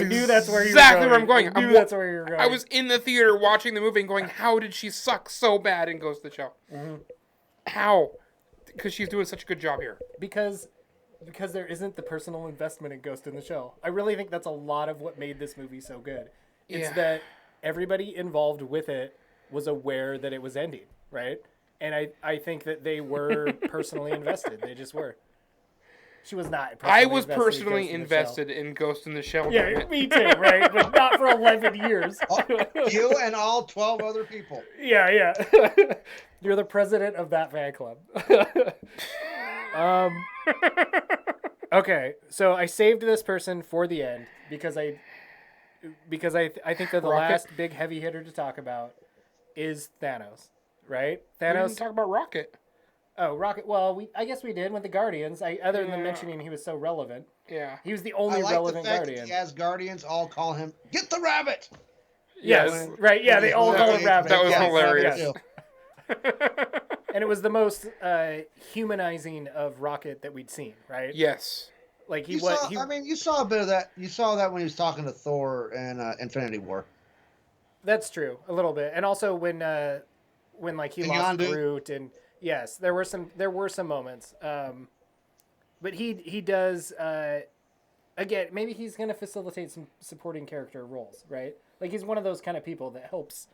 knew that's where you were exactly going. where I'm going. I knew that's where you were going. I was in the theater watching the movie and going, how did she suck so bad in Ghost in the Shell? How? Because she's doing such a good job here. Because there isn't the personal investment in Ghost in the Shell. I really think that's a lot of what made this movie so good. It's that everybody involved with it was aware that it was ending, right? And I think that they were personally invested. They just were. She was not. I was personally invested in Ghost in the Shell. Yeah, me too, right? But not for 11 years. You and all 12 other people. Yeah. You're the president of that fan club. Okay, so I saved this person for the end because I think that the last big heavy hitter to talk about is Thanos, right? Thanos. We didn't talk about Rocket. Oh, Rocket. Well, I guess we did with the Guardians. Other than mentioning he was so relevant. Yeah. He was the only relevant Guardian. Guardian. The Asgardians all call him, "Get the rabbit!" Yes. right. Yeah, they all call him Rabbit. That was Yes, hilarious. yes. And it was the most humanizing of Rocket that we'd seen, right? Yes. Like You saw a bit of that. You saw that when he was talking to Thor in Infinity War. That's true, a little bit, and also when like he And lost Yondu. Groot, and yes, there were some moments. But he does again. Maybe he's gonna facilitate some supporting character roles, right? Like he's one of those kind of people that helps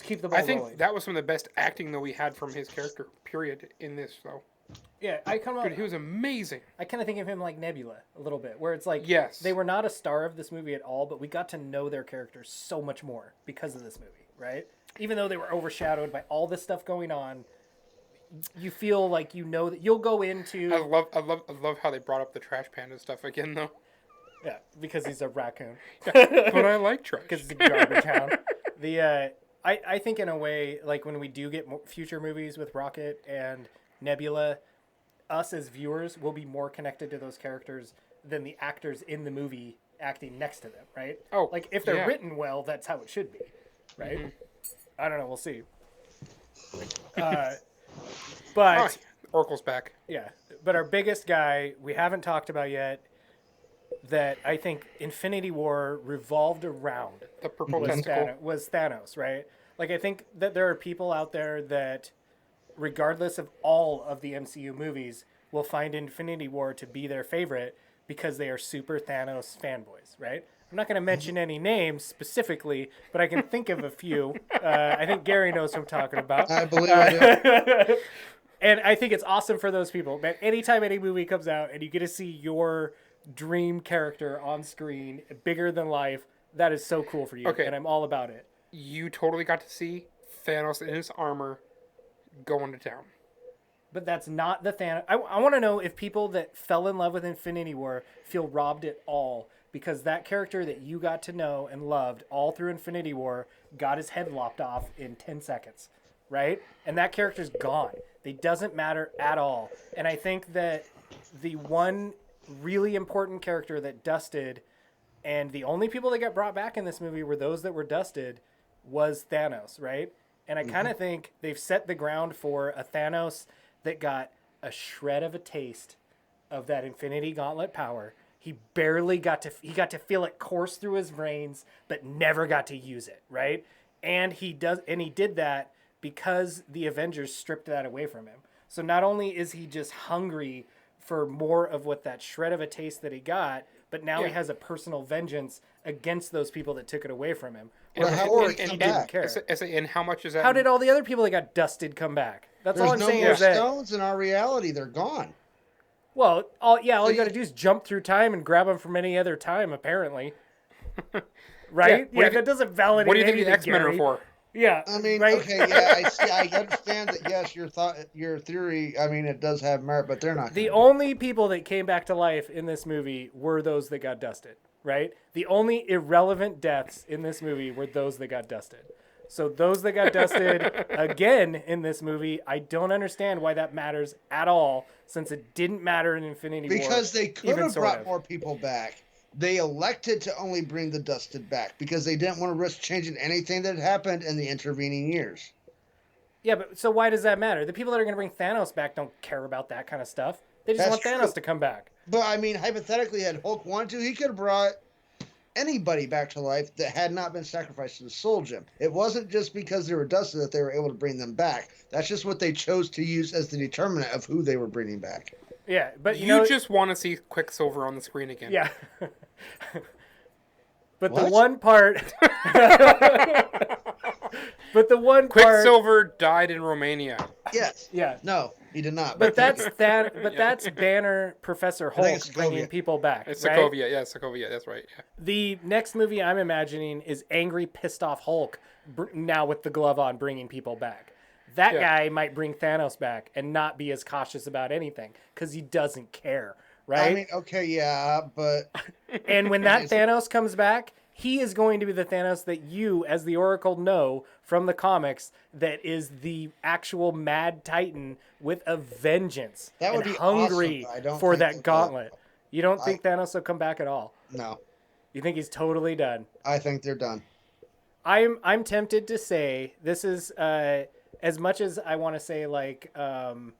keep the ball I think rolling. that was some of the best acting that we had from his character. Period. In this, though. Yeah, Dude, he was amazing. I kind of think of him like Nebula a little bit, where it's like Yes. they were not a star of this movie at all, but we got to know their characters so much more because of this movie, right? Even though they were overshadowed by all this stuff going on, you feel like you know that you'll go into. I love how they brought up the trash panda stuff again, though. Yeah, because he's a raccoon. But I like trash. Because it's a garbage hound. I think in a way, like when we do get future movies with Rocket and Nebula, us as viewers will be more connected to those characters than the actors in the movie acting next to them, right? Oh, like if they're yeah. written well, that's how it should be, right? Mm-hmm. I don't know. We'll see. But Oracle's back. yeah, but our biggest guy we haven't talked about yet that I think Infinity War revolved around The purple tentacle. was Thanos, right? Like I think that there are people out there that, regardless of all of the MCU movies, will find Infinity War to be their favorite because they are super Thanos fanboys, right? I'm not going to mention any names specifically, but I can think of a few. I think Gary knows who I'm talking about. I believe I do. And I think it's awesome for those people. Man, anytime any movie comes out and you get to see your dream character on screen, bigger than life, that is so cool for you. Okay. And I'm all about it. You totally got to see Thanos in his armor going to town. But that's not the Thanos. I want to know if people that fell in love with Infinity War feel robbed at all because that character that you got to know and loved all through Infinity War got his head lopped off in 10 seconds, right? And that character's gone. They doesn't matter at all. And I think that the one really important character that dusted, and the only people that got brought back in this movie were those that were dusted, was Thanos, right? And I kind of think they've set the ground for a Thanos that got a shred of a taste of that Infinity Gauntlet power. He barely got to feel it course through his veins, but never got to use it, right? And he did that because the Avengers stripped that away from him. So not only is he just hungry for more of what that shred of a taste that he got, but now he has a personal vengeance against those people that took it away from him. Or he didn't care. And how much is that? How did all the other people that got dusted come back? That's all I'm saying There's is no that. more stones in our reality. They're gone. Well, all you got to do is jump through time and grab them from any other time, apparently. Right? Yeah, That doesn't validate What do you think the anything, X-Men are Gary. for? Yeah. I mean, right? okay, yeah, I see. I understand that. Yes, your theory. I mean, it does have merit, but they're not. The only people that came back to life in this movie were those that got dusted, right? The only irrelevant deaths in this movie were those that got dusted. So those that got dusted again in this movie, I don't understand why that matters at all, since it didn't matter in Infinity War. Because they could even have sort brought of. more people back. They elected to only bring the dusted back because they didn't want to risk changing anything that had happened in the intervening years. Yeah, but so why does that matter? The people that are going to bring Thanos back don't care about that kind of stuff. They just want Thanos to come back. But I mean, hypothetically, had Hulk wanted to, he could have brought anybody back to life that had not been sacrificed to the Soul Gem. It wasn't just because they were dusted that they were able to bring them back. That's just what they chose to use as the determinant of who they were bringing back. Yeah, but you just want to see Quicksilver on the screen again. Yeah. But What? the one part. But the one part. Quicksilver died in Romania. Yes. Yeah. No, he did not. But that's that's Banner Professor I think Hulk it's bringing Sokovia. people back. It's right? Sokovia. Yeah, Sokovia. That's right. Yeah. The next movie I'm imagining is angry, pissed off Hulk now with the glove on, bringing people back. That guy might bring Thanos back and not be as cautious about anything because he doesn't care, right? I mean, okay, yeah, but And when that Thanos comes back, he is going to be the Thanos that you, as the Oracle, know from the comics that is the actual Mad Titan with a vengeance That would and be hungry awesome. I don't for think that that- gauntlet. You don't think Thanos will come back at all? no, You think he's totally done? I think they're done. I'm tempted to say this is as much as I want to say like. So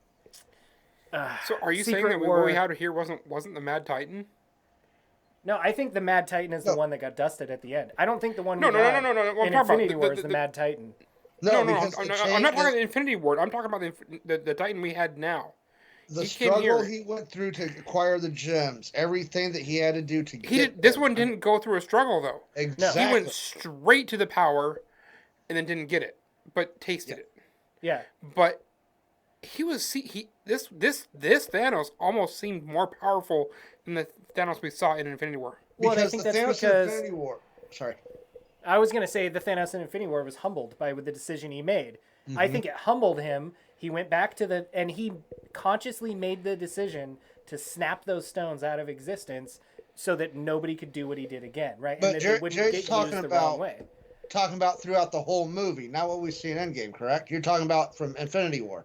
are you saying Secret that War- what we had here wasn't the Mad Titan? No, I think the Mad Titan is the one that got dusted at the end. I don't think the one No. we Well, got I'm in talking about Infinity War is the Mad Titan. No, because I'm the not talking change- the Infinity War. I'm talking about the Titan we had now. the he came struggle here- he went through to acquire the gems, everything that he had to do to get This them. one didn't go through a struggle though. Exactly. He went straight to the power, and then didn't get it, but tasted it. Yeah. But this Thanos almost seemed more powerful than the Thanos we saw in Infinity War. Well, and I Because think the that's Thanos in because Infinity War. Sorry. I was going to say the Thanos in Infinity War was humbled by the decision he made. I think it humbled him. He went back to and he consciously made the decision to snap those stones out of existence so that nobody could do what he did again, right? But And that they wouldn't Jerry's get talking used the about- wrong way. Talking about throughout the whole movie, not what we see in Endgame, correct? You're talking about from Infinity War.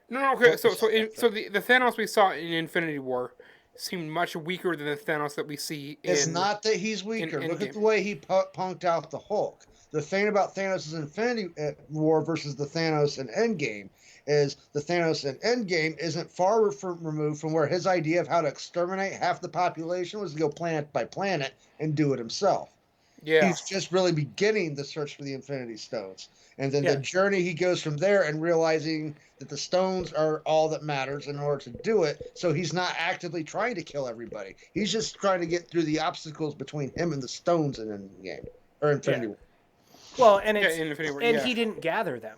No, okay. So the Thanos we saw in Infinity War seemed much weaker than the Thanos that we see in. It's not that he's weaker. Look Endgame. at the way he punked out the Hulk. The thing about Thanos' Infinity War versus the Thanos in Endgame is the Thanos in Endgame isn't far removed from where his idea of how to exterminate half the population was to go planet by planet and do it himself. Yeah. He's just really beginning the search for the Infinity Stones. And then Yeah. the journey he goes from there and realizing that the stones are all that matters in order to do it. So he's not actively trying to kill everybody. He's just trying to get through the obstacles between him and the stones in Endgame or Infinity War. Well, and Yeah, it's in Infinity War, and yeah. he didn't gather them,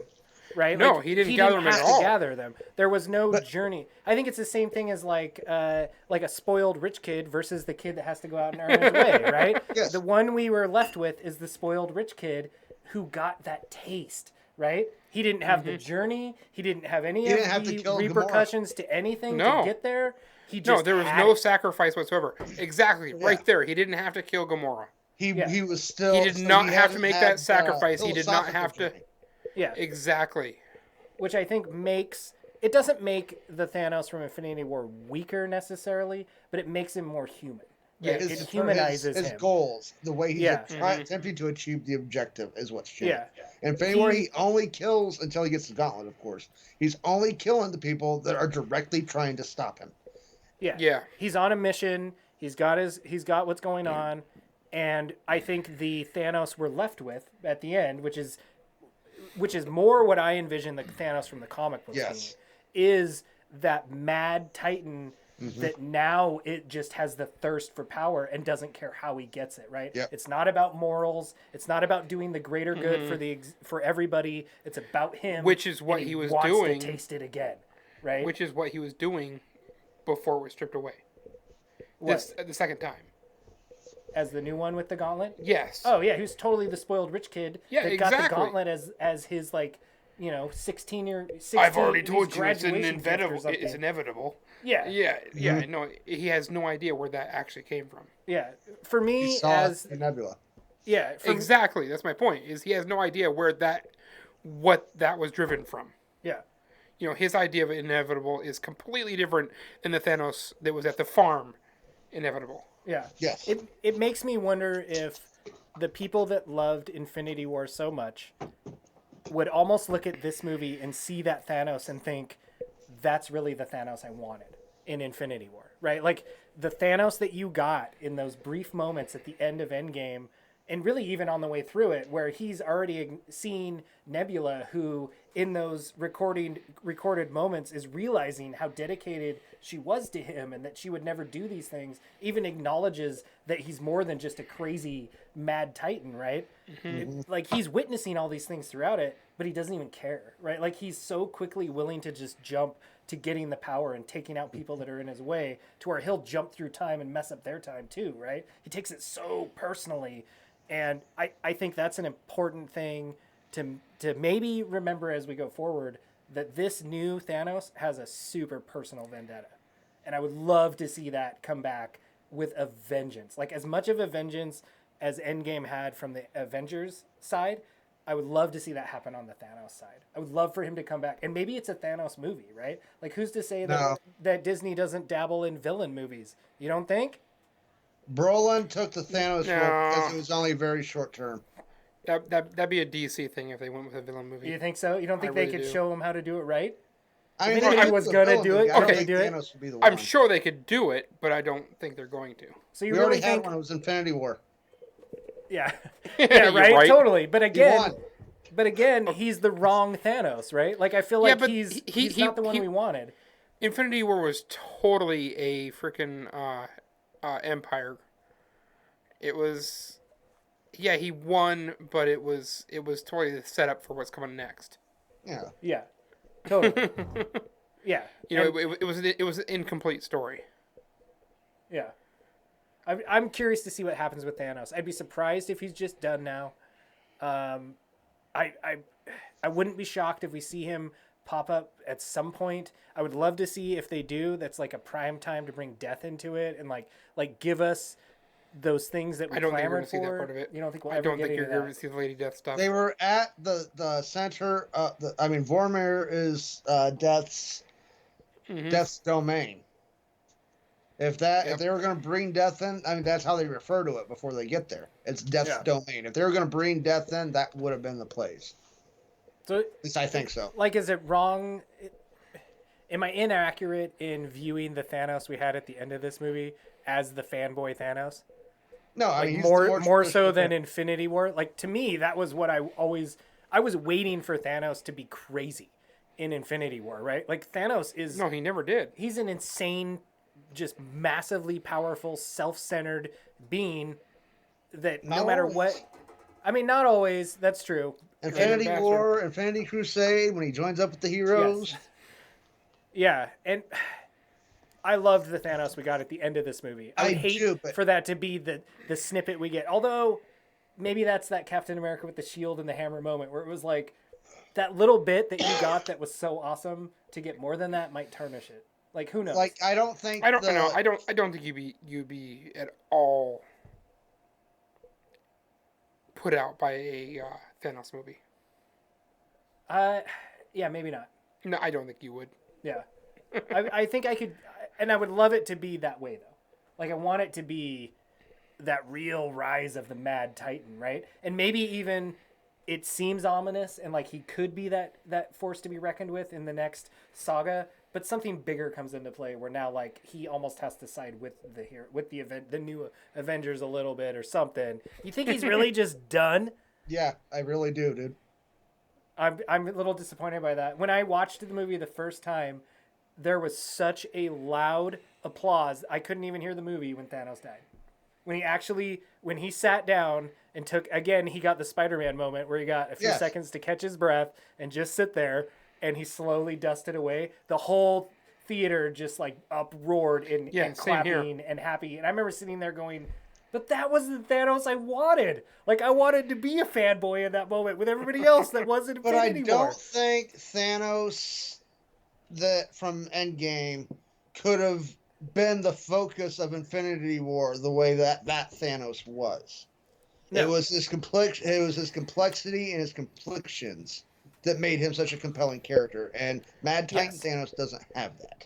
right? No, he didn't gather them at have all. to gather them. There was no journey. I think it's the same thing as like a spoiled rich kid versus the kid that has to go out and earn his way, right? Yes. The one we were left with is the spoiled rich kid who got that taste, right? He didn't have the journey. He didn't have any didn't have to of the kill Gamora. repercussions to anything No. to get there. He No, just there was had no it. sacrifice whatsoever. Exactly, right there. He didn't have to kill Gamora. He Yeah. he was still. He did not have to make that sacrifice. He did not philosophical have to. journey. Yeah, Exactly. which I think makes it doesn't make the Thanos from Infinity War weaker necessarily, but it makes him more human. Yeah, Right? His- It humanizes his him. goals, the way he's Yeah. attempting to achieve the objective is what's changed. Yeah. In Infinity War, he only kills until he gets the gauntlet, of course. He's only killing the people that are directly trying to stop him. Yeah. Yeah. He's on a mission. He's got what's going on, and I think the Thanos we're left with at the end, which is more what I envision the Thanos from the comic books Yes. being, is that mad Titan that now it just has the thirst for power and doesn't care how he gets it, right? Yep. It's not about morals. It's not about doing the greater good for everybody. It's about him. Which is what and he was wants doing. to taste it again, right? Which is what he was doing before it was stripped away. What? The second time. As the new one with the gauntlet? Yes. Oh yeah, he was totally the spoiled rich kid Yeah, that got the exactly. gauntlet as his 16 I've already told his you it's graduation gift or inevitable. something. It's inevitable. Yeah, Yeah. No, he has no idea where that actually came from. yeah. For He me, saw as it in Nebula. yeah, for, Exactly. That's my point. Is he has no idea what that was driven from. yeah, His idea of inevitable is completely different than the Thanos that was at the farm. Inevitable. yeah. Yes. It makes me wonder if the people that loved Infinity War so much would almost look at this movie and see that Thanos and think, that's really the Thanos I wanted in Infinity War, right? Like the Thanos that you got in those brief moments at the end of Endgame, and really even on the way through it, where he's already seen Nebula, who in those recorded moments is realizing how dedicated she was to him and that she would never do these things, even acknowledges that he's more than just a crazy mad Titan, right? Like he's witnessing all these things throughout it, but he doesn't even care, right? Like he's so quickly willing to just jump to getting the power and taking out people that are in his way, to where he'll jump through time and mess up their time too, right? He takes it so personally. And I think that's an important thing to maybe remember as we go forward, that this new Thanos has a super personal vendetta. And I would love to see that come back with a vengeance. Like as much of a vengeance as Endgame had from the Avengers side, I would love to see that happen on the Thanos side. I would love for him to come back. And maybe it's a Thanos movie, right? Like who's to say that Disney doesn't dabble in villain movies? You don't think? Brolin took the Thanos role No. because it was only very short term. That'd be a DC thing if they went with a villain movie. You think so? You don't think I they really could do. show him how to do it right? I mean, Infinity if was the gonna villain do movie, it. I don't Okay. think Do it. Thanos would be the one. I'm sure they could do it, but I don't think they're going to. So you We really already had think? one. It was Infinity War. Yeah, You're yeah, right? Totally. But He again, won. he's the wrong Thanos, right? Like I feel Yeah, like but he's not the one we wanted. Infinity War was totally a freaking empire. It was, yeah, he won, but it was totally the setup for what's coming next. Yeah. Yeah, totally. Yeah, You know, it was an incomplete story. yeah. I'm curious to see what happens with Thanos. I'd be surprised if he's just done now. I wouldn't be shocked if we see him pop up at some point. I would love to see if they do. That's like a prime time to bring death into it and like give us those things that we I don't think you're clamored going to see that for. part of it. You don't think we'll I ever don't get think you're into going to that? see the Lady Death stuff. They were at the center. Vormir is Death's domain. If they were going to bring Death in, I mean that's how they refer to it before they get there. It's Death's domain. If they were going to bring Death in, that would have been the place. So, At least I think so. like, is it wrong? Am I inaccurate in viewing the Thanos we had at the end of this movie as the fanboy Thanos? No, I Like mean he's more so traditional than Infinity War. Like to me, that was what I was waiting for Thanos to be crazy in Infinity War, right? Like Thanos is No, he never did. he's an insane, just massively powerful, self-centered being that no Not matter always. what. I mean, not always. That's true. Infinity Bastard. War, Infinity Crusade, when he joins up with the heroes. Yes. Yeah, and I loved the Thanos we got at the end of this movie. I would hate do, but- for that to be the snippet we get. Although maybe that's that Captain America with the shield and the hammer moment where it was like that little bit that you got that was so awesome. To get more than that might tarnish it. Like who knows? Like I don't think I don't think you'd be at all put out by a Thanos movie. Yeah, maybe not. No, I don't think you would. Yeah, I think I could, and I would love it to be that way though. Like I want it to be that real rise of the Mad Titan, right? And maybe even it seems ominous, and like he could be that force to be reckoned with in the next saga. But something bigger comes into play where now like he almost has to side with the hero, with the new Avengers a little bit or something. You think he's really just done? Yeah, I really do, dude. I'm a little disappointed by that. When I watched the movie the first time, there was such a loud applause. I couldn't even hear the movie when Thanos died. When he sat down and took, again, he got the Spider-Man moment where he got a few seconds to catch his breath and just sit there, and he slowly dusted away. The whole theater just like uproared and clapping and happy. And I remember sitting there going, but that was the Thanos I wanted. Like, I wanted to be a fanboy in that moment with everybody else that wasn't But I Infinity War. don't think Thanos from Endgame could have been the focus of Infinity War the way that Thanos was. No. It was his complexity and his complexions that made him such a compelling character. And Mad Titan Thanos doesn't have that.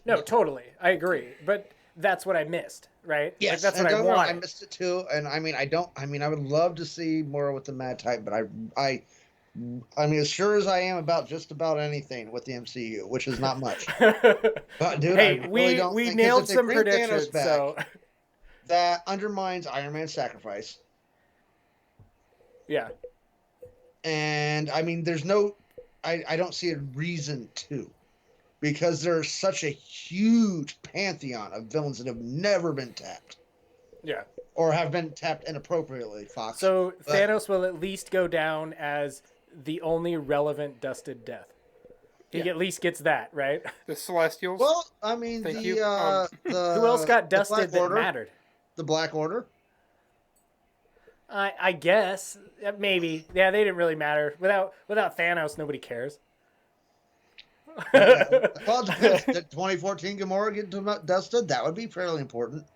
No, totally. I agree. But that's what I missed, right? Yes, like, that's what I wanted. I missed it too, and I would love to see more with the Mad Titan, but I mean, as sure as I am about just about anything with the MCU, which is not much. But dude, hey, I really don't we think, nailed if they some bring predictions, Thanos back, so that undermines Iron Man's sacrifice. Yeah. And I mean, I don't see a reason to. Because there's such a huge pantheon of villains that have never been tapped. Yeah. Or have been tapped inappropriately, Fox. So Thanos will at least go down as the only relevant dusted death. He at least gets that, right? The Celestials. Well, I mean, Thank the you. Who else got dusted that mattered? The Black Order? I guess. Maybe. Yeah, they didn't really matter. Without Thanos, nobody cares. Well, did 2014 Gamora get dusted? That would be fairly important.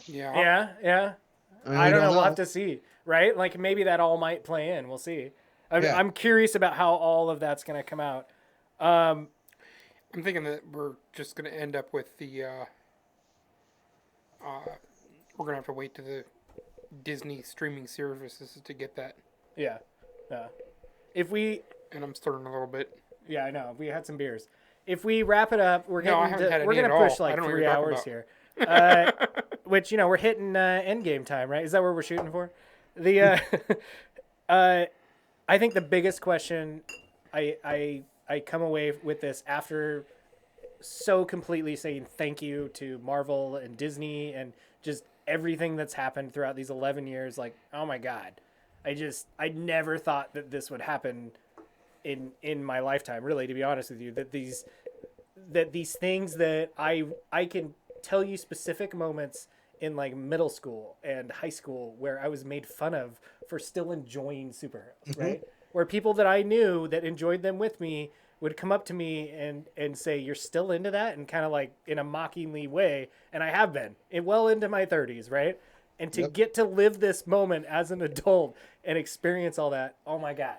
Yeah. Yeah. I don't know. We'll have to see, right? Like maybe that all might play in. We'll see. I'm curious about how all of that's going to come out. I'm thinking that we're just going to end up with the. We're going to have to wait to the Disney streaming services to get that. Yeah. If we... And I'm starting a little bit. Yeah, I know. We had some beers. If we wrap it up, we're No, I haven't had we're any gonna at push all. I like don't know what 3 you're hours talking here. Which, we're hitting end game time, right? Is that what we're shooting for? The I think the biggest question I come away with this after so completely saying thank you to Marvel and Disney and just everything that's happened throughout these 11 years. Like, oh my God, I never thought that this would happen in my lifetime, really, to be honest with you, that these things that I can tell you specific moments in like middle school and high school where I was made fun of for still enjoying superheroes, right? Where people that I knew that enjoyed them with me would come up to me and say, you're still into that? And kind of like in a mockingly way. And I have been well into my 30s, right? And to get to live this moment as an adult and experience all that, oh my God.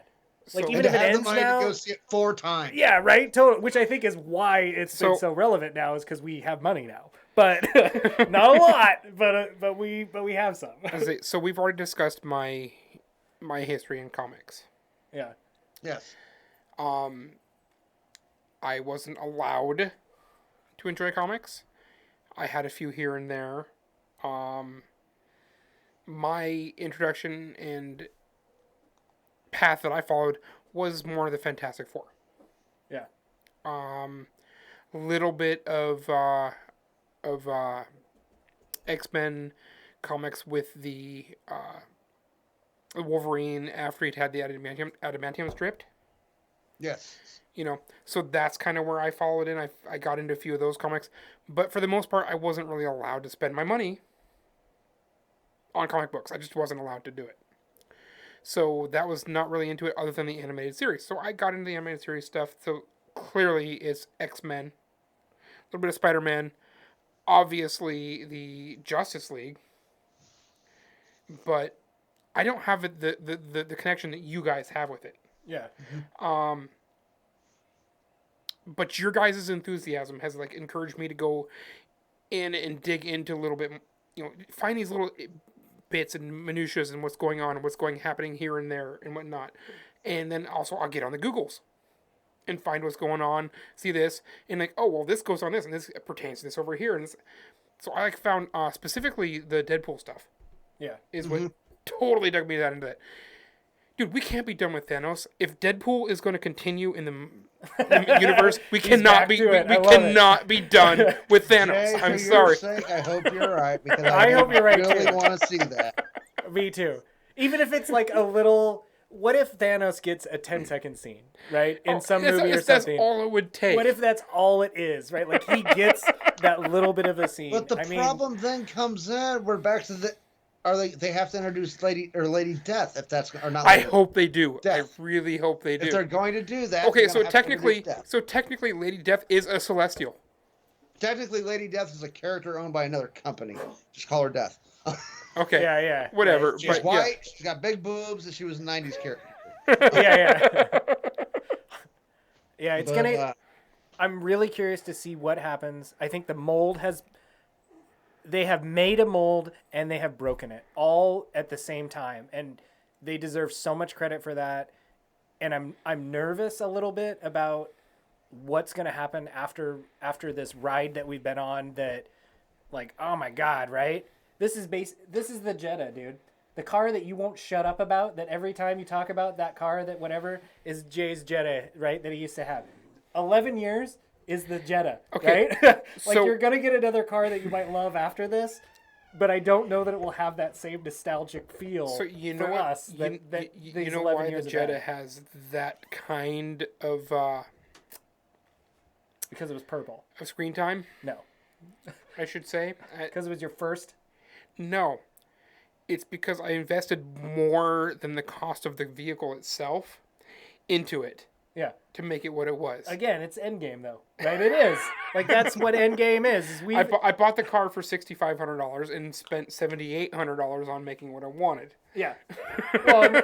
Like, even if it ends now, to go see it 4 times. Yeah, right. Totally. Which I think is why it's been so relevant now, is because we have money now, but not a lot. But we have some. So we've already discussed my history in comics. Yeah. Yes. I wasn't allowed to enjoy comics. I had a few here and there. My introduction and path that I followed was more of the Fantastic Four. Yeah. Little bit of X-Men comics with the Wolverine after he'd had the adamantium stripped. Yes. So that's kind of where I followed in. I got into a few of those comics, but for the most part, I wasn't really allowed to spend my money on comic books. I just wasn't allowed to do it. So that was not really into it other than the animated series. So I got into the animated series stuff. So clearly it's X-Men, a little bit of Spider-Man, obviously the Justice League, but I don't have the connection that you guys have with it. Yeah. But your guys' enthusiasm has like encouraged me to go in and dig into a little bit, find these little bits and minutiae and what's going on and what's happening here and there and whatnot. And then also I'll get on the Googles and find what's going on, see this, and like, oh, well, this goes on this, and this pertains to this over here. And this. So I found specifically the Deadpool stuff. Yeah. Is what totally dug me into that. Dude, we can't be done with Thanos. If Deadpool is going to continue in the universe, we cannot be done with Thanos. Jay, I'm for sorry. your sake, I hope you're right, because I hope you're right, really too. want to see that. Me too. Even if it's like a little. What if Thanos gets a 10-second scene, right? In some movie or something. That's all it would take. What if that's all it is, right? Like, he gets that little bit of a scene. But the problem then comes in. We're back to they have to introduce Lady Death, if that's or not. I hope they do. Death. I really hope they do. If they're going to do that. Okay, they're gonna have to introduce Death. so technically, Lady Death is a Celestial. Technically, Lady Death is a character owned by another company. Just call her Death. Okay. Yeah. Whatever. She's but, white. Yeah. She's got big boobs, and she was a '90s character. Yeah. Yeah, it's gonna. I'm really curious to see what happens. I think the mold they have made a mold and they have broken it all at the same time, and they deserve so much credit for that. And I'm nervous a little bit about what's gonna happen after this ride that we've been on. That, like, oh my God, right? This is the Jetta, dude. The car that you won't shut up about, that every time you talk about that car, that whatever, is Jay's Jetta, right? That he used to have. 11 years is the Jetta, okay. Right? Like, so, you're going to get another car that you might love after this, but I don't know that it will have that same nostalgic feel so you know for what, us. You know why the Jetta has that kind of... because it was purple. Of screen time? No. I should say. Because it was your first? No. It's because I invested more than the cost of the vehicle itself into it. Yeah. To make it what it was. Again, it's End Game, though, right? It is. Like, that's what End Game is. I bought the car for $6,500 and spent $7,800 on making what I wanted. Yeah. Well,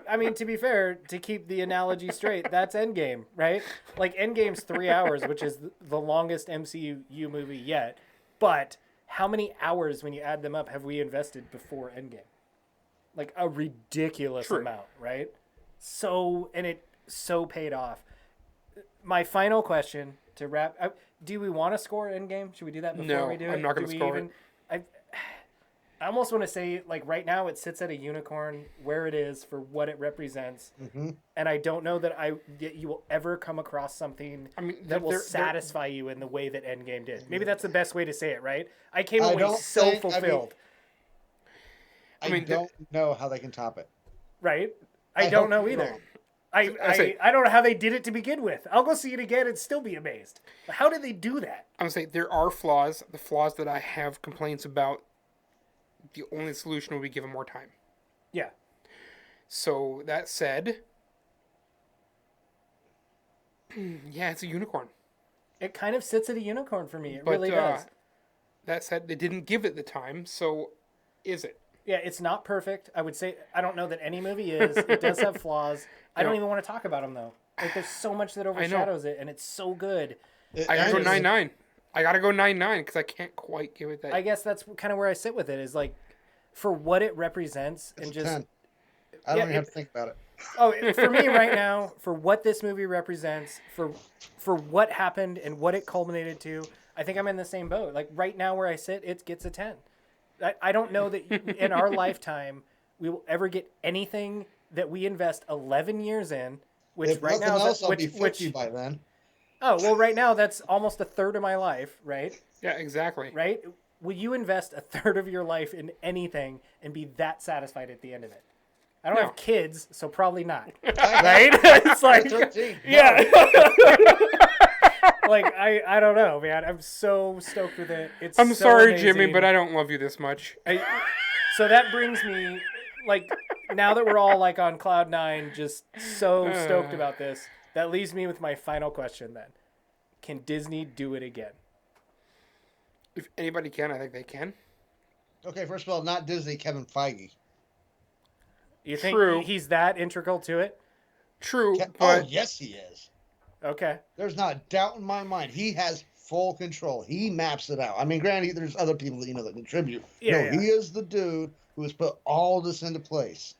I mean, to be fair, to keep the analogy straight, that's End Game, right? Like, End Game's 3 hours, which is the longest MCU movie yet. But how many hours, when you add them up, have we invested before End Game? like a ridiculous True. amount, right? So, and it so paid off. My final question to wrap: do we want to score Endgame? Should we do that before No, we do it? I'm not gonna Do we score it. I almost want to say, like, right now it sits at a unicorn where it is for what it represents. Mm-hmm. And I don't know that you will ever come across something that will satisfy you in the way that Endgame did. Maybe that's the best way to say it, right? I came away so fulfilled. I don't know how they can top it. Right? I don't know either. I don't know how they did it to begin with. I'll go see it again and still be amazed. But how did they do that? I'm saying there are flaws. The flaws that I have complaints about, the only solution would be give them more time. Yeah. So that said, yeah, it's a unicorn. It kind of sits at a unicorn for me. It But, really does. That said, they didn't give it the time, so is it? Yeah, it's not perfect. I would say I don't know that any movie is. It does have flaws. I don't even want to talk about them though. Like there's so much that overshadows it, and it's so good. I gotta go 9-9. I gotta go 9-9 because I can't quite give it that. I guess that's kind of where I sit with it. Is like for what it represents and just. 10. I don't even have to think about it. Oh, for me right now, for what this movie represents, for what happened and what it culminated to, I think I'm in the same boat. Like right now where I sit, it gets a 10. I don't know that in our lifetime we will ever get anything that we invest 11 years in, which If right now else, I'll be 50 which by then. oh well, right now that's almost a third of my life, right? Yeah, exactly. Right? Will you invest a third of your life in anything and be that satisfied at the end of it? I don't have kids, so probably not. Right? It's like, 13. yeah. Like I don't know, man. I'm so stoked with it. I'm so sorry, amazing. Jimmy, but I don't love you this much. So that brings me, like, now that we're all like on cloud nine, just so stoked about this. That leaves me with my final question. Then, can Disney do it again? If anybody can, I think they can. Okay, first of all, not Disney, Kevin Feige. You think True. he's that integral to it? True, Oh, but yes, he is. Okay. There's not a doubt in my mind. He has full control. He maps it out. I mean, granted, there's other people that that contribute. Yeah, He is the dude who has put all this into place.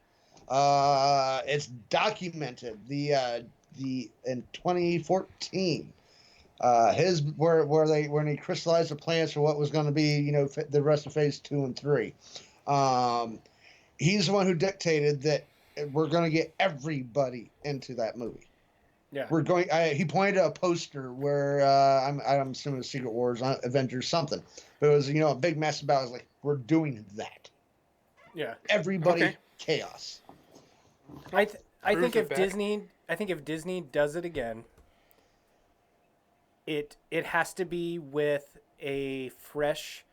It's documented. The in 2014, when he crystallized the plans for what was going to be the rest of Phase 2 and 3. He's the one who dictated that we're going to get everybody into that movie. Yeah. We're going. He pointed to a poster where I'm assuming it's Secret Wars, Avengers, something. But it was a big mess about. It was like we're doing that. Yeah. Everybody, Okay. chaos. I think if back. Disney does it again, it has to be with a fresh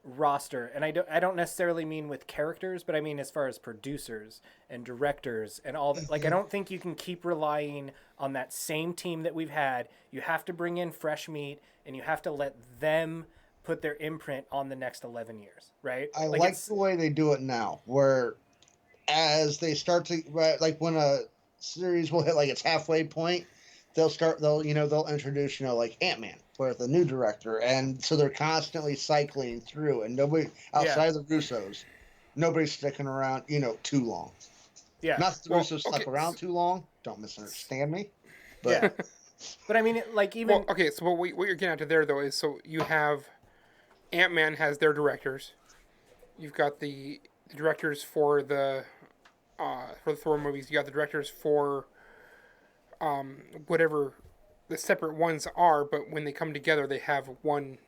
roster, and I don't necessarily mean with characters, but I mean as far as producers and directors and all that. Like I don't think you can keep relying on that same team that we've had. You have to bring in fresh meat, and you have to let them put their imprint on the next 11 years, right? I like the way they do it now, where as they start to like when a series will hit like its halfway point, they'll introduce like Ant-Man with a new director, and so they're constantly cycling through, and nobody outside of the Russos, nobody's sticking around too long. Yeah. Not that the Russos stuck around too long. Don't misunderstand me. But Yeah. But I mean, like even well, okay. So what you're getting at to there though is so you have Ant-Man has their directors. You've got the directors for the Thor movies. You got the directors for whatever the separate ones are, but when they come together, they have one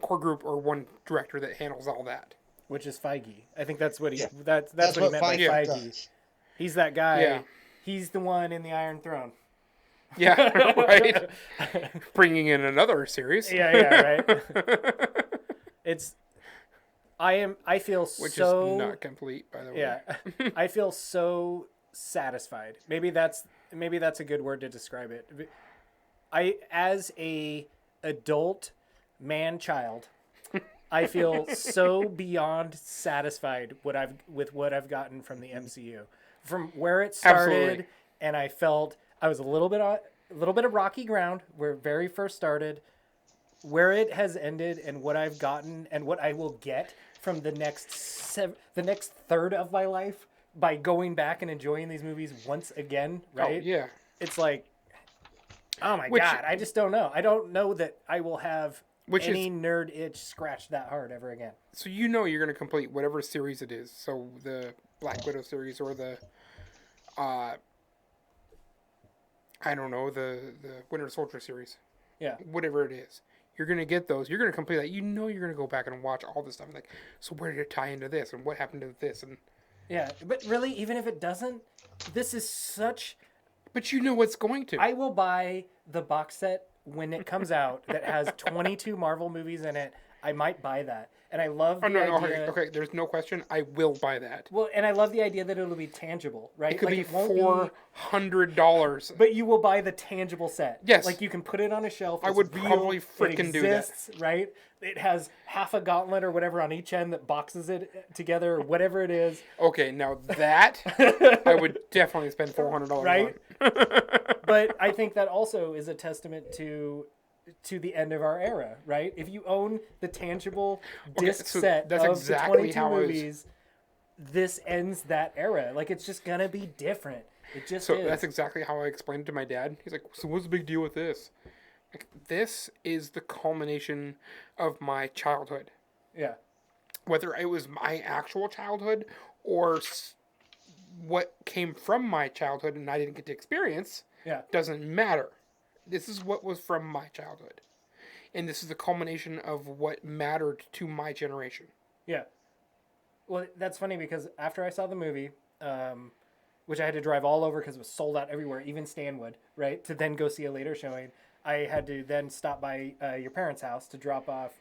core group or one director that handles all that. which is Feige. I think that's what he Yeah. that's what he meant by Feige. does. He's that guy. Yeah. He's the one in the Iron Throne. Yeah, right. Bringing in another series. Yeah, right. I feel Which so is not complete, by the way. Yeah. I feel so satisfied. Maybe that's a good word to describe it. As a adult man-child, I feel so beyond satisfied with what I've gotten from the MCU. From where it started, Absolutely. and I felt I was a little bit of rocky ground where it very first started, where it has ended, and what I've gotten and what I will get from the next third of my life by going back and enjoying these movies once again, right? Oh, yeah. It's like, oh my God, I just don't know. I don't know that I will have any nerd itch scratched that hard ever again. So you know you're going to complete whatever series it is. So the Black Widow series or the, I don't know, the Winter Soldier series. Yeah. Whatever it is. You're going to get those. You're going to complete that. You know you're going to go back and watch all this stuff. Like, so where did it tie into this? And what happened to this? And yeah, but really, even if it doesn't, this is such... But you know what's going to. I will buy the box set when it comes out that has 22 Marvel movies in it. I might buy that. And I love the idea... Okay, there's no question. I will buy that. Well, and I love the idea that it'll be tangible, right? It could be it won't $400. But you will buy the tangible set. Yes. Like, you can put it on a shelf. I would probably freaking do that. Right? It has half a gauntlet or whatever on each end that boxes it together or whatever it is. Okay, now that I would definitely spend $400 right? on. But I think that also is a testament to the end of our era, right? If you own the tangible disc set that's of exactly the 22 movies, this ends that era. Like, it's just gonna be different. It just is. That's exactly how I explained it to my dad. He's like, so what's the big deal with this? Like, this is the culmination of my childhood. Yeah. Whether it was my actual childhood or what came from my childhood and I didn't get to experience, doesn't matter. This is what was from my childhood. And this is the culmination of what mattered to my generation. Yeah. Well, that's funny because after I saw the movie, which I had to drive all over because it was sold out everywhere, even Stanwood, right, to then go see a later showing, I had to then stop by your parents' house to drop off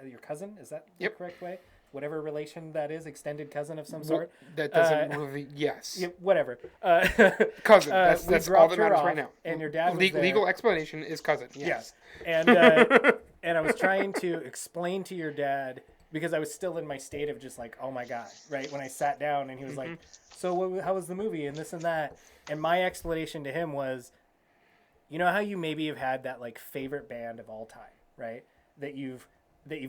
your cousin. Is that the correct way? Whatever relation that is, extended cousin of some sort. That doesn't really, yes. Yeah, whatever. Cousin, that's all that matters right now. And your dad was there. Legal explanation is cousin, yes. And I was trying to explain to your dad, because I was still in my state of just like, oh my God, right? When I sat down and he was like, so how was the movie and this and that? And my explanation to him was, you know how you maybe have had that like favorite band of all time, right? That you've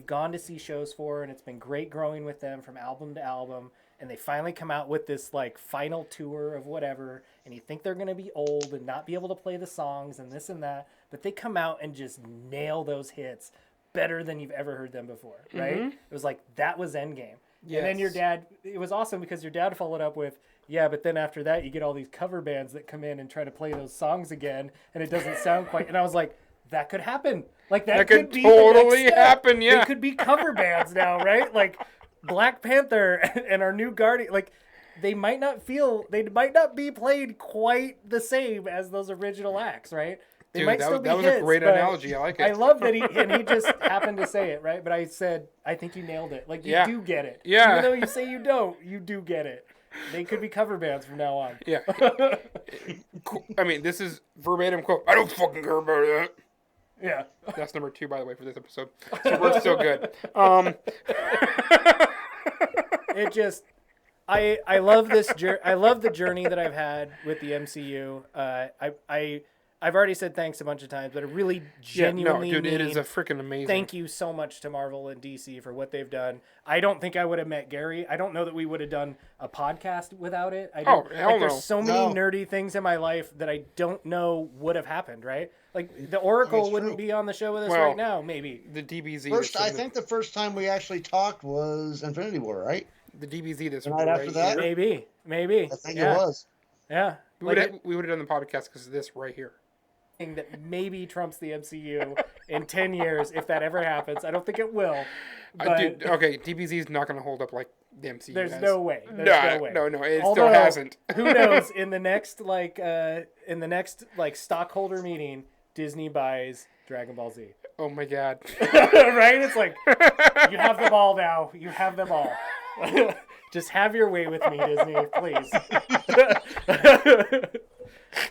gone to see shows for, and it's been great growing with them from album to album, and they finally come out with this like final tour of whatever, and you think they're going to be old and not be able to play the songs and this and that, but they come out and just nail those hits better than you've ever heard them before, right? It was like, that was End Game. Yes. And then your dad, it was awesome because your dad followed up with, yeah, but then after that you get all these cover bands that come in and try to play those songs again, and it doesn't sound quite, and I was like, that could happen. Like, that could be totally happen, yeah. It could be cover bands now, right? Like, Black Panther and our new Guardian, like, they might not be played quite the same as those original acts, right? They might still be hits, a great analogy. I like it. I love that he just happened to say it, right? But I said, I think you nailed it. Like, you do get it. Yeah. Even though you say you don't, you do get it. They could be cover bands from now on. Yeah. I mean, this is verbatim quote. I don't fucking care about that. Yeah. That's number 2, by the way, for this episode. So we're still good. It just, I love this. I love the journey that I've had with the MCU. I've already said thanks a bunch of times, but I really genuinely it is a freaking amazing. Thank you so much to Marvel and DC for what they've done. I don't think I would have met Gary. I don't know that we would have done a podcast without it. There's so many nerdy things in my life that I don't know would have happened, right? Like, the Oracle wouldn't be on the show with us right now, maybe. The DBZ. I think the first time we actually talked was Infinity War, right? The DBZ this right after that? Maybe. I think it was. Yeah. We would have done the podcast because of this right here. That maybe trumps the MCU in 10 years, if that ever happens. I don't think it will. But DBZ is not going to hold up like the MCU There's has. no way. No, it still hasn't. Who knows? In the next stockholder meeting, Disney buys Dragon Ball Z. Oh my God! Right? It's like, you have them all now. You have them all. Just have your way with me, Disney, please.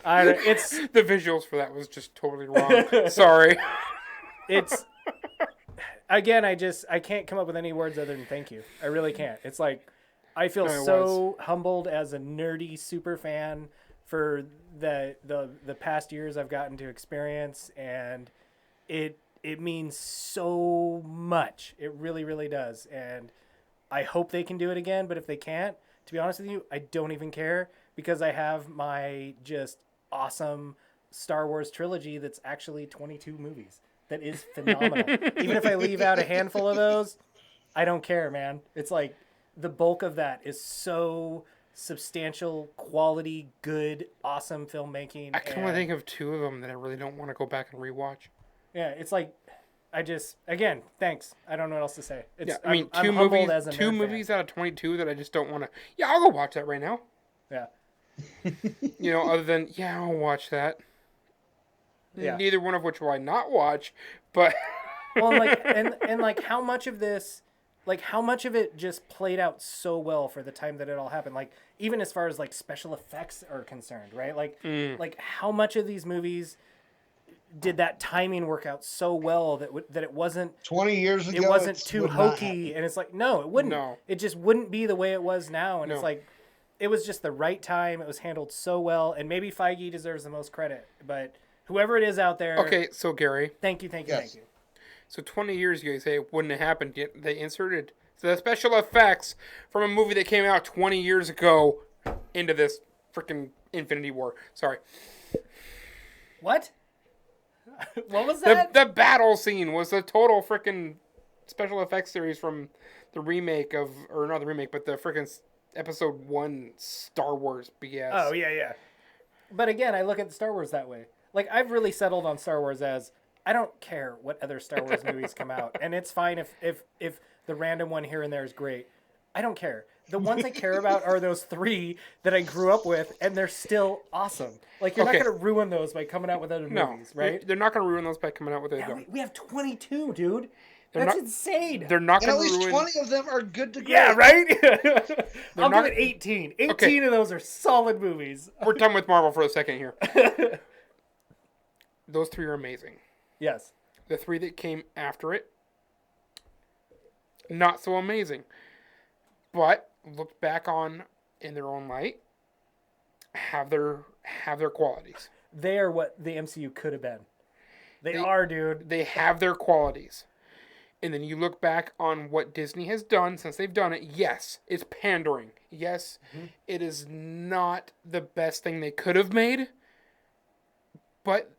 It's the visuals for that was just totally wrong. Sorry. It's again, I can't come up with any words other than thank you. I really can't. It's like, I feel so humbled as a nerdy super fan for the past years I've gotten to experience, and it means so much. It really, really does. And I hope they can do it again, but if they can't, to be honest with you, I don't even care because I have my just awesome Star Wars trilogy that's actually 22 movies. That is phenomenal. Even if I leave out a handful of those, I don't care, man. It's like the bulk of that is so substantial, quality, good, awesome filmmaking. I can only think of 2 of them that I really don't want to go back and rewatch. Yeah, it's like again, thanks. I don't know what else to say. It's, Yeah, I mean, I'm 2 humbled movies, as a 2 nerd movies fan. out of 22 that I just don't want to. Yeah, I'll go watch that right now. Yeah. Other than I'll watch that. Yeah. Neither one of which will I not watch, but Well, and like how much of this, like how much of it just played out so well for the time that it all happened. Like even as far as like special effects are concerned, right? Like how much of these movies did that timing work out so well that it wasn't 20 years ago, it wasn't too hokey, and it's like no, it wouldn't. No. It just wouldn't be the way it was now, and No. it's like it was just the right time. It was handled so well, and maybe Feige deserves the most credit, but whoever it is out there, okay. So Gary, thank you. Yes. so 20 years ago, you say it wouldn't have happened. Yet they inserted the special effects from a movie that came out 20 years ago into this freaking Infinity War. Sorry, What? What was that? the battle scene was a total freaking special effects series from the remake of, or not the remake, but the freaking Episode 1 Star Wars BS. Oh yeah. But again, I look at Star Wars that way. Like I've really settled on Star Wars as I don't care what other Star Wars movies come out, and it's fine if the random one here and there is great. I don't care. The ones I care about are those 3 that I grew up with, and they're still awesome. Like you're Okay. not going to ruin those by coming out with other No, movies, right? They're not going to ruin those by coming out with it. Yeah, we have 22, dude. They're That's not- insane. They're not And going at to least ruin. 20 of them are good to great. Yeah, right? I'll not- give it 18. 18 Okay. of those are solid movies. We're done with Marvel for a second here. Those 3 are amazing. Yes. The 3 that came after it, not so amazing. But looked back on in their own light, have their qualities. They are what the MCU could have been. They are, dude. They have their qualities. And then you look back on what Disney has done since they've done it. Yes, it's pandering. Yes, it is not the best thing they could have made. But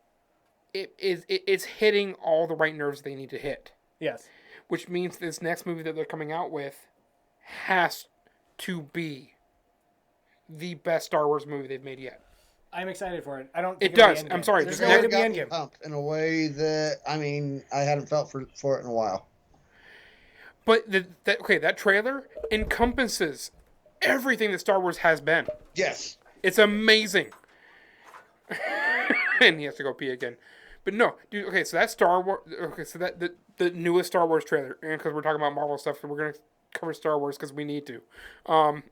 it's hitting all the right nerves they need to hit. Yes. Which means this next movie that they're coming out with has to be the best Star Wars movie they've made yet. I'm excited for it. I don't. It Think it'll be does. Endgame. I'm sorry. There's This no way never to be got me Endgame. pumped in a way that I hadn't felt for it in a while. But that trailer encompasses everything that Star Wars has been. Yes. It's amazing. And he has to go pee again. But no, dude. Okay, so that Star Wars. Okay, so that the newest Star Wars trailer, and because we're talking about Marvel stuff, so we're gonna cover Star Wars because we need to. Not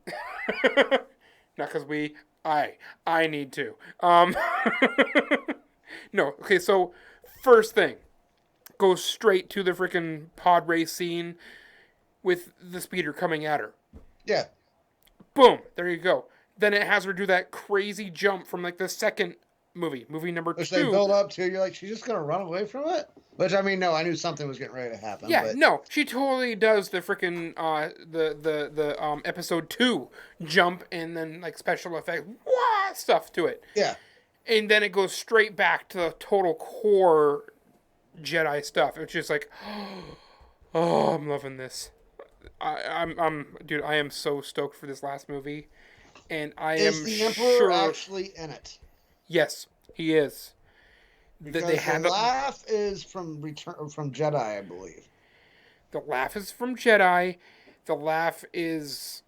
because I need to. No. Okay, so first thing, goes straight to the freaking pod race scene with the speeder coming at her. Yeah. Boom. There you go. Then it has her do that crazy jump from like the second movie number Which 2. they build up to. You're like, she's just gonna run away from it. Which no, I knew something was getting ready to happen. Yeah, but no, she totally does the freaking the episode 2 jump and then like special effect stuff to it. Yeah. And then it goes straight back to the total core Jedi stuff. It's just like, oh, I'm loving this. Dude, I am so stoked for this last movie, and I Is am the Emperor sure. actually in it? Yes, he is. Because They had the laugh is from Jedi, I believe. The laugh is from Jedi. The laugh is.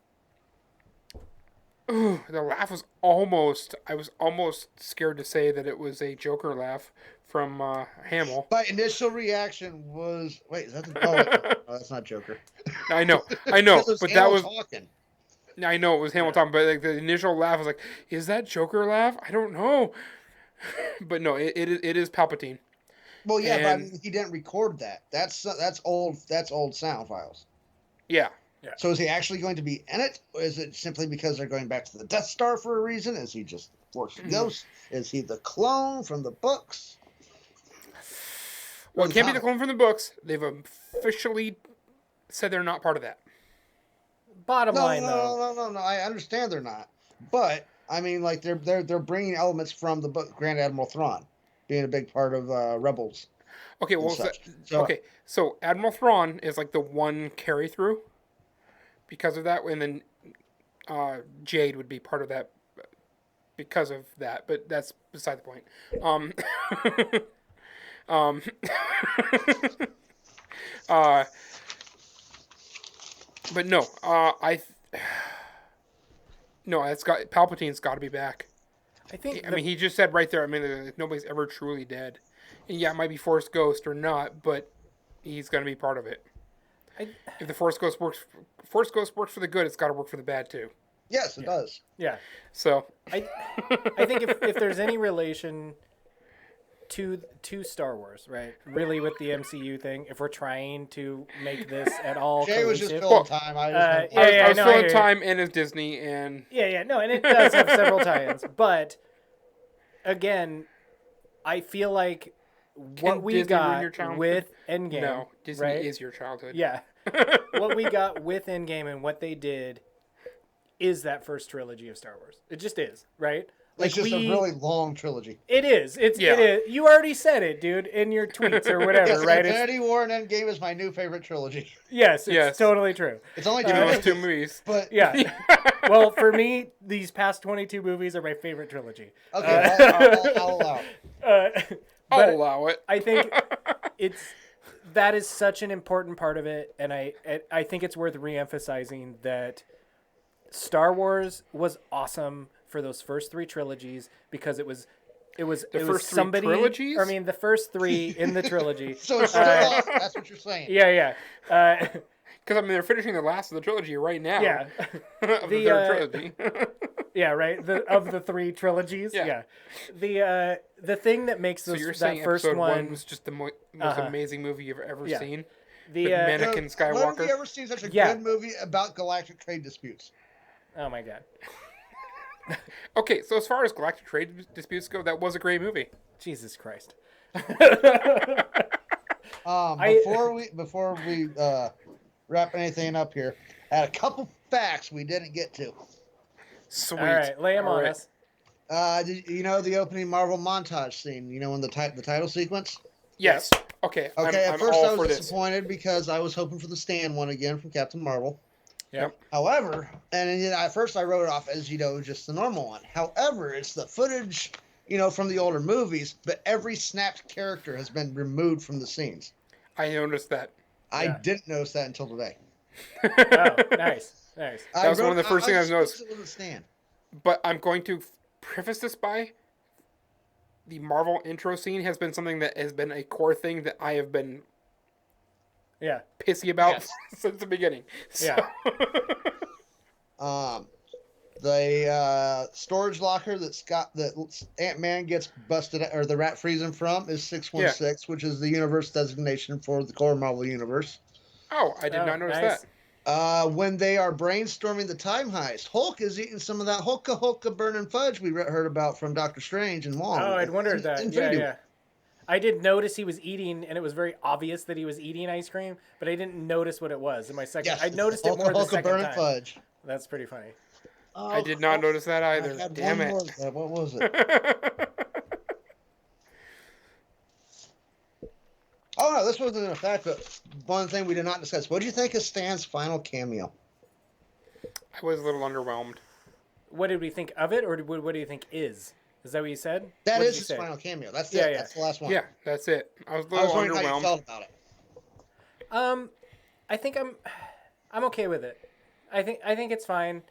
Ooh, the laugh was almost. I was almost scared to say that it was a Joker laugh from Hamill. My initial reaction was, wait, is that the? Oh, that's not Joker. I know, Because but Hamill that was. talking. I know it was Hamilton, but like the initial laugh was like, "Is that Joker laugh? I don't know." But no, it is Palpatine. Well, yeah, but I And- mean, he didn't record that. That's old. That's old sound files. Yeah. So is he actually going to be in it? Or is it simply because they're going back to the Death Star for a reason? Is he just Force Ghost? Is he the clone from the books? Well, it can't be the clone from the books. They've officially said they're not part of that. bottom line, no, though. no. I understand they're not, but I mean, like they're bringing elements from the book Grand Admiral Thrawn, being a big part of Rebels. Okay, well, so Admiral Thrawn is like the one carry through because of that, and then Jade would be part of that because of that, but that's beside the point. But no, it's got Palpatine's got to be back. I mean, he just said right there. I mean, nobody's ever truly dead, and yeah, it might be Force Ghost or not, but he's going to be part of it. If the Force Ghost works for the good, it's got to work for the bad too. Yes, it does. Yeah. So I think if there's any relation to Star Wars, right? Really, with the MCU thing, if we're trying to make this at all Jay was cohesive, just filling time. I was filling time in as Disney, and no, and it does have several tie-ins, but again, I feel like what we Disney ruin your got childhood? with Endgame, no, Disney right? is your childhood. Yeah, what we got with Endgame and what they did is that first trilogy of Star Wars. It just is, right? It's just a really long trilogy. It is. It is. You already said it, dude, in your tweets or whatever, yes, right? Infinity War and Endgame is my new favorite trilogy. Yes, it's totally true. It's only two movies, but yeah. Well, for me, these past 22 movies are my favorite trilogy. Okay, I'll allow it. I'll allow it. I think that is such an important part of it, and I think it's worth reemphasizing that Star Wars was awesome for those first three trilogies because it was somebody. Trilogies? I mean, the first three in the trilogy. So it's still awesome. That's what you're saying. Yeah. Because I mean, they're finishing the last of the trilogy right now. Yeah. Of the third trilogy. Yeah, right. Of the three trilogies. Yeah. The thing that makes so you're that saying first episode one was just the most amazing movie you've ever seen. The with Anakin Skywalker. When have you ever seen such a good movie about galactic trade disputes? Oh my god. Okay, so as far as galactic trade disputes go, that was a great movie. Jesus Christ. Before we wrap anything up here, I had a couple facts we didn't get to. Sweet. All right, lay them on us. Did you know the opening Marvel montage scene? You know, in the title sequence. Yes. Okay. Okay. I'm at first, all I was for disappointed because I was hoping for the Stan one again from Captain Marvel. Yep. However, and at first I wrote it off as just the normal one. However, it's the footage from the older movies, but every snapped character has been removed from the scenes. I noticed that. I didn't notice that until today. Oh, nice. That was one of the first things I noticed. Stan. But I'm going to preface this by the Marvel intro scene has been something that has been a core thing that I have been pissy about since the beginning. So. Yeah. The storage locker that Ant-Man gets busted or the rat freezing from is 616, which is the universe designation for the core Marvel universe. Oh, I did not notice that. When they are brainstorming the time heist, Hulk is eating some of that Hulka burning fudge we heard about from Doctor Strange and Wong. Oh, I'd wondered that. Yeah. I did notice he was eating, and it was very obvious that he was eating ice cream, but I didn't notice what it was. In my second, I noticed it more the second burning time. Fudge. That's pretty funny. I did not notice that either. Damn it! What was it? Oh no, this wasn't a fact, but one thing we did not discuss. What do you think of Stan's final cameo? I was a little underwhelmed. What did we think of it, or what do you think is? Is that what you said? That is his final cameo. That's it. That's the last one. Yeah, that's it. I was a little wondering underwhelmed. how you felt about it. I think I'm okay with it. I think it's fine.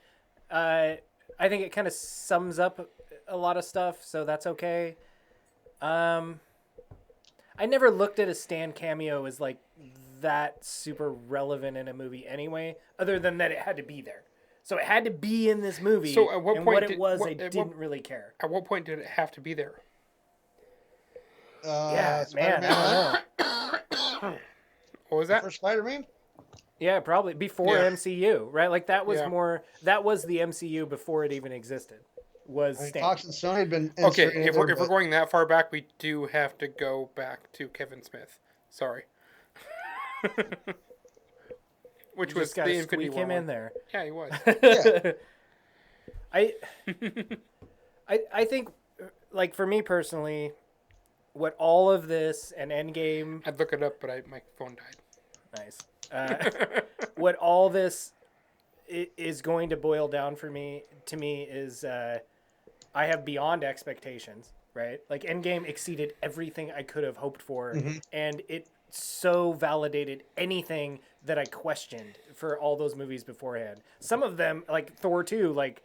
I think it kind of sums up a lot of stuff, so that's okay. I never looked at a Stan cameo as like that super relevant in a movie anyway, other than that it had to be there. So it had to be in this movie. So at what and point what it was, I didn't really care. At what point did it have to be there? Man, I don't know. What was that? For Spider-Man? Yeah, probably before MCU, right? Like that was that was the MCU before it even existed. Stan. Fox and Sony had been okay. If we're going that far back, we do have to go back to Kevin Smith. Sorry. which You was just the gotta Infinity squeak War him one. in there. Yeah, he was. Yeah. I think, like, for me personally, what all of this and Endgame, I'd look it up, but my phone died. nice, what all this is going to boil down to me is I have beyond expectations, right? Like, Endgame exceeded everything I could have hoped for, and it so validated anything that I questioned for all those movies beforehand. Some of them, like Thor 2, like,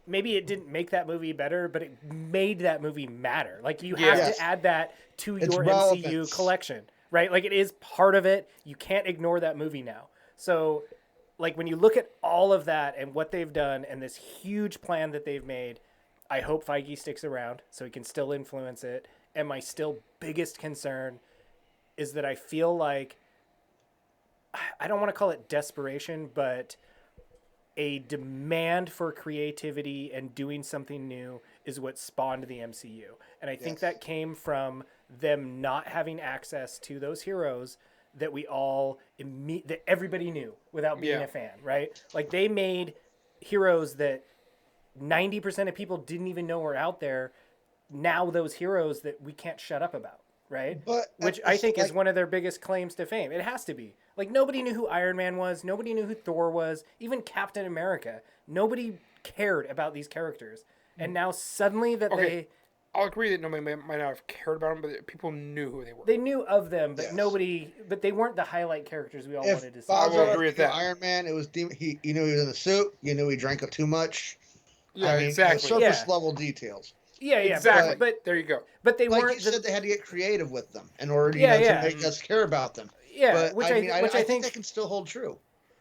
maybe it didn't make that movie better, but it made that movie matter. Like, you have Yes. to add that to It's your relevance. MCU collection, right? Like, it is part of it. You can't ignore that movie now. So, like, when you look at all of that and what they've done and this huge plan that they've made, I hope Feige sticks around so he can still influence it. And my still biggest concern is that I feel like, I don't want to call it desperation, but a demand for creativity and doing something new is what spawned the MCU. And I think that came from them not having access to those heroes that we all that everybody knew without being a fan, right? Like, they made heroes that 90% of people didn't even know were out there. Now those heroes that we can't shut up about, right? But which I think is one of their biggest claims to fame. It has to be. Like, nobody knew who Iron Man was. Nobody knew who Thor was. Even Captain America. Nobody cared about these characters. And now suddenly that I'll agree that nobody might not have cared about them, but people knew who they were. they knew of them, but Yes. but they weren't the highlight characters we all If wanted to see. Bob will agree with that. Iron Man, it was he. You knew he was in a suit. You knew he drank too much. Yeah, I mean, exactly. surface Yeah. level details. Yeah, Exactly. But there you go. but they Like weren't. you said, they had to get creative with them in order, Yeah. to make us care about them. Yeah, But which I I think that can still hold true.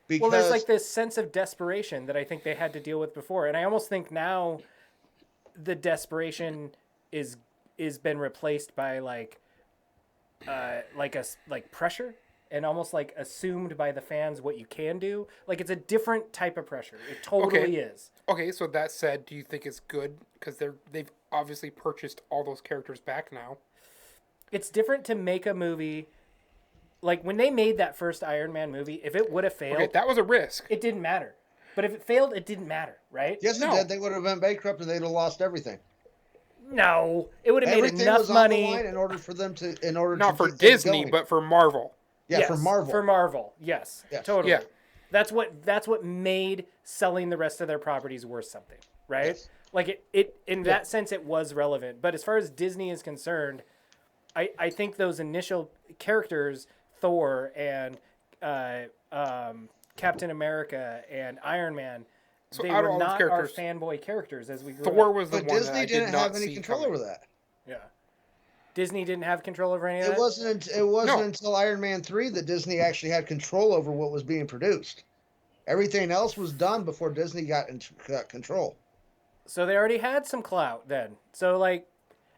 Because well, there's like this sense of desperation that I think they had to deal with before, and I almost think now the desperation is been replaced by like pressure, and almost like assumed by the fans what you can do. Like, it's a different type of pressure. It totally is. Okay, so that said, do you think it's good because they've obviously purchased all those characters back now? It's different to make a movie. Like, when they made that first Iron Man movie, if it would have failed, Okay, that was a risk. it didn't matter. But if it failed, it didn't matter, right? yes, No. it did. They would have been bankrupt and they'd have lost everything. No, it would have made Everything enough was on money. the line in order for them to Not for keep things Disney, going. but for Marvel. yeah, Yes, for Marvel. For Marvel, yes, Yes. totally. Yeah. That's what made selling the rest of their properties worth something, right? Yes. Like, it in that sense it was relevant. But as far as Disney is concerned, I think those initial characters, Thor and Captain America and Iron Man, So they out of were all those not characters, our fanboy characters as we grew Thor up. was the But one Disney that I didn't did not have any see control coming. over that. Yeah. Disney didn't have control over any of It that? wasn't. It wasn't until Iron Man 3 that Disney actually had control over what was being produced. Everything else was done before Disney got control. So they already had some clout then. So, like,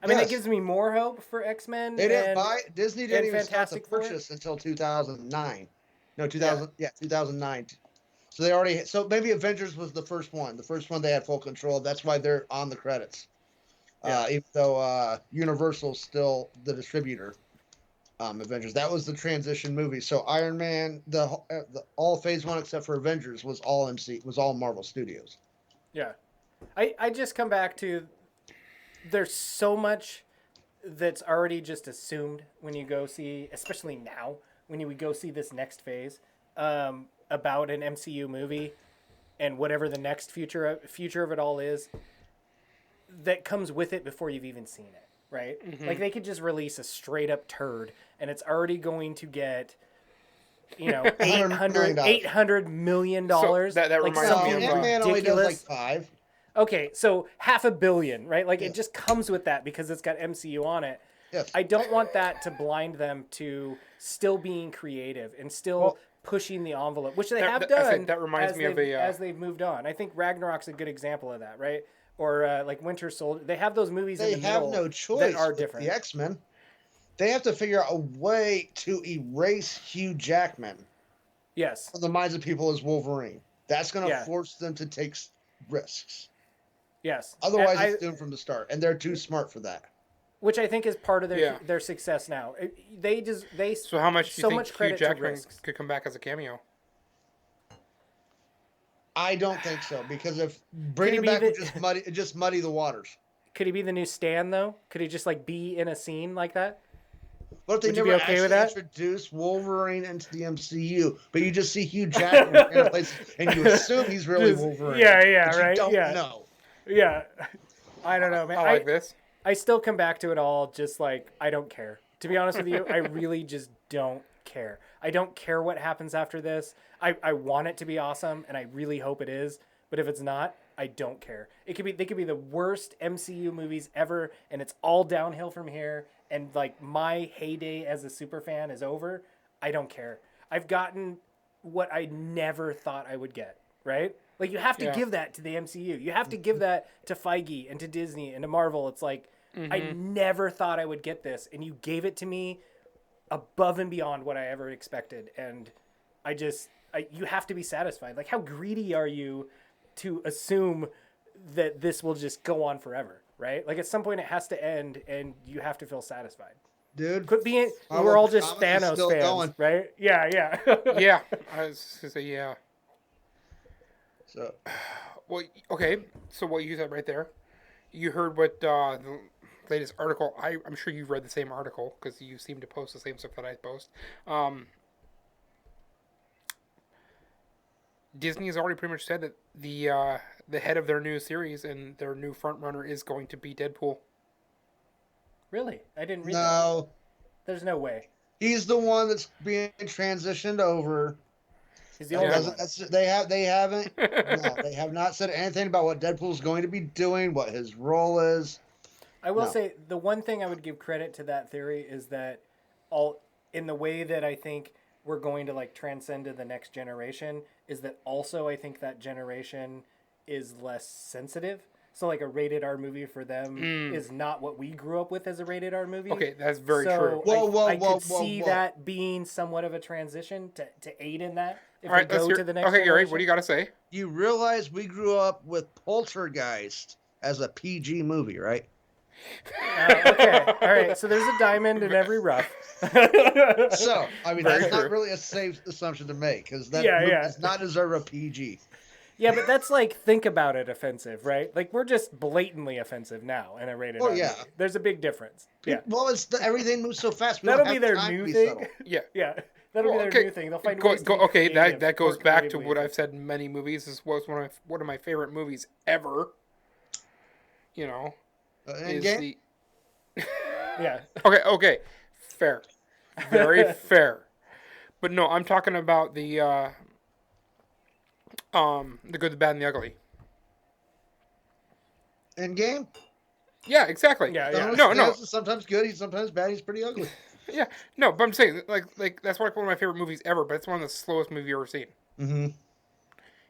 I mean, Yes. that gives me more hope for X-Men. They didn't and, buy. Disney didn't and even start the Fantastic Four? purchase until 2009. No, 2000. Yeah, 2009. So they already. So maybe Avengers was the first one. The first one they had full control. That's why they're on the credits. Yeah. Even though Universal's still the distributor. Avengers. That was the transition movie. So Iron Man, the all Phase 1 except for Avengers was all Marvel Studios. Yeah. I just come back to, there's so much that's already just assumed when you go see, especially now, when you would go see this next phase about an MCU movie and whatever the next future of it all is, that comes with it before you've even seen it, right? Mm-hmm. Like, they could just release a straight up turd and it's already going to get, you know, $800 million. So that like reminds something me of Ant-Man only does like ridiculous. 5. Okay, so $500 million, right? Like, Yeah. it just comes with that because it's got MCU on it. Yes. I don't want that to blind them to still being creative and still pushing the envelope, which they have I done. think that reminds as me of they've- a, as they've moved on. I think Ragnarok's a good example of that, right? Or like Winter Soldier. They have those movies They in the have middle no choice that are with different. the X-Men. They have to figure out a way to erase Hugh Jackman Yes. from the minds of people as Wolverine. That's going to Yeah. force them to take risks. Yes. Otherwise, I- it's doomed from the start, and they're too smart for that. which I think is part of Yeah. their success now. They So how much do you so think much Hugh credit to Jackman risks. could come back as a cameo? I don't think so, because if he bringing be him back the- would just muddy the waters. Could he be the new Stan though? Could he just like be in a scene like that? What if they Would you never be okay with actually that? introduce Wolverine into the MCU, but you just see Hugh Jackman in random places, and you assume he's really Just- Wolverine? yeah, but right, You don't yeah. know. Yeah. I don't know, man. I like this. I still come back to it all just like I don't care. To be honest with you, I really just don't care. I don't care what happens after this. I want it to be awesome and I really hope it is, but if it's not, I don't care. They could be the worst MCU movies ever and it's all downhill from here and like my heyday as a super fan is over. I don't care. I've gotten what I never thought I would get, right? Like you have to give that to the MCU. You have to give that to Feige and to Disney and to Marvel. It's like I never thought I would get this, and you gave it to me above and beyond what I ever expected. And you have to be satisfied. Like how greedy are you to assume that this will just go on forever, right? Like at some point it has to end, and you have to feel satisfied. Dude, Could be Marvel we're all just Comics is Thanos still fans, going. right? Yeah. Yeah, I was just gonna say yeah. So Well, okay. So what you said right there, you heard what the latest article. I'm sure you've read the same article because you seem to post the same stuff that I post. Disney has already pretty much said that the head of their new series and their new front runner is going to be Deadpool. Really? I didn't read that. no, There's no way. he's the one that's being transitioned over. He's the only Yeah. one. They haven't. No, they have not said anything about what Deadpool's going to be doing, what his role is. I will No. say the one thing I would give credit to that theory is that in the way that I think we're going to like transcend to the next generation is that also I think that generation is less sensitive. So like a rated R movie for them is not what we grew up with as a rated R movie. Okay, that's very true. I could see that being somewhat of a transition to aid in that if All right, we let's go hear. to the next Okay, Gary, generation. what do you got to say? You realize we grew up with Poltergeist as a PG movie, right? Okay, all right. So there's a diamond in every rough. So, I mean, Very that's true. not really a safe assumption to make because that Yeah, movie yeah. does not deserve a PG. Yeah, but that's like think about it offensive, right? Like we're just blatantly offensive now in a rated Oh, R yeah. movie. There's a big difference. Yeah. Well, everything moves so fast. We That'll don't be have their time new to be thing. subtle. Yeah. Yeah. That'll be their new thing. They'll find ways to be Okay, creative, that more goes back to creative what ways. I've said in many movies. This was one of my favorite movies ever. You know, is Endgame? the Yeah. okay, fair, very fair. But no, I'm talking about the good, the bad, and the ugly. Endgame? Yeah, exactly. Yeah, Thanos is sometimes good. He's sometimes bad. He's pretty ugly. Yeah, no, but I'm saying like that's like one of my favorite movies ever. But it's one of the slowest movies you've ever seen. Mm-hmm.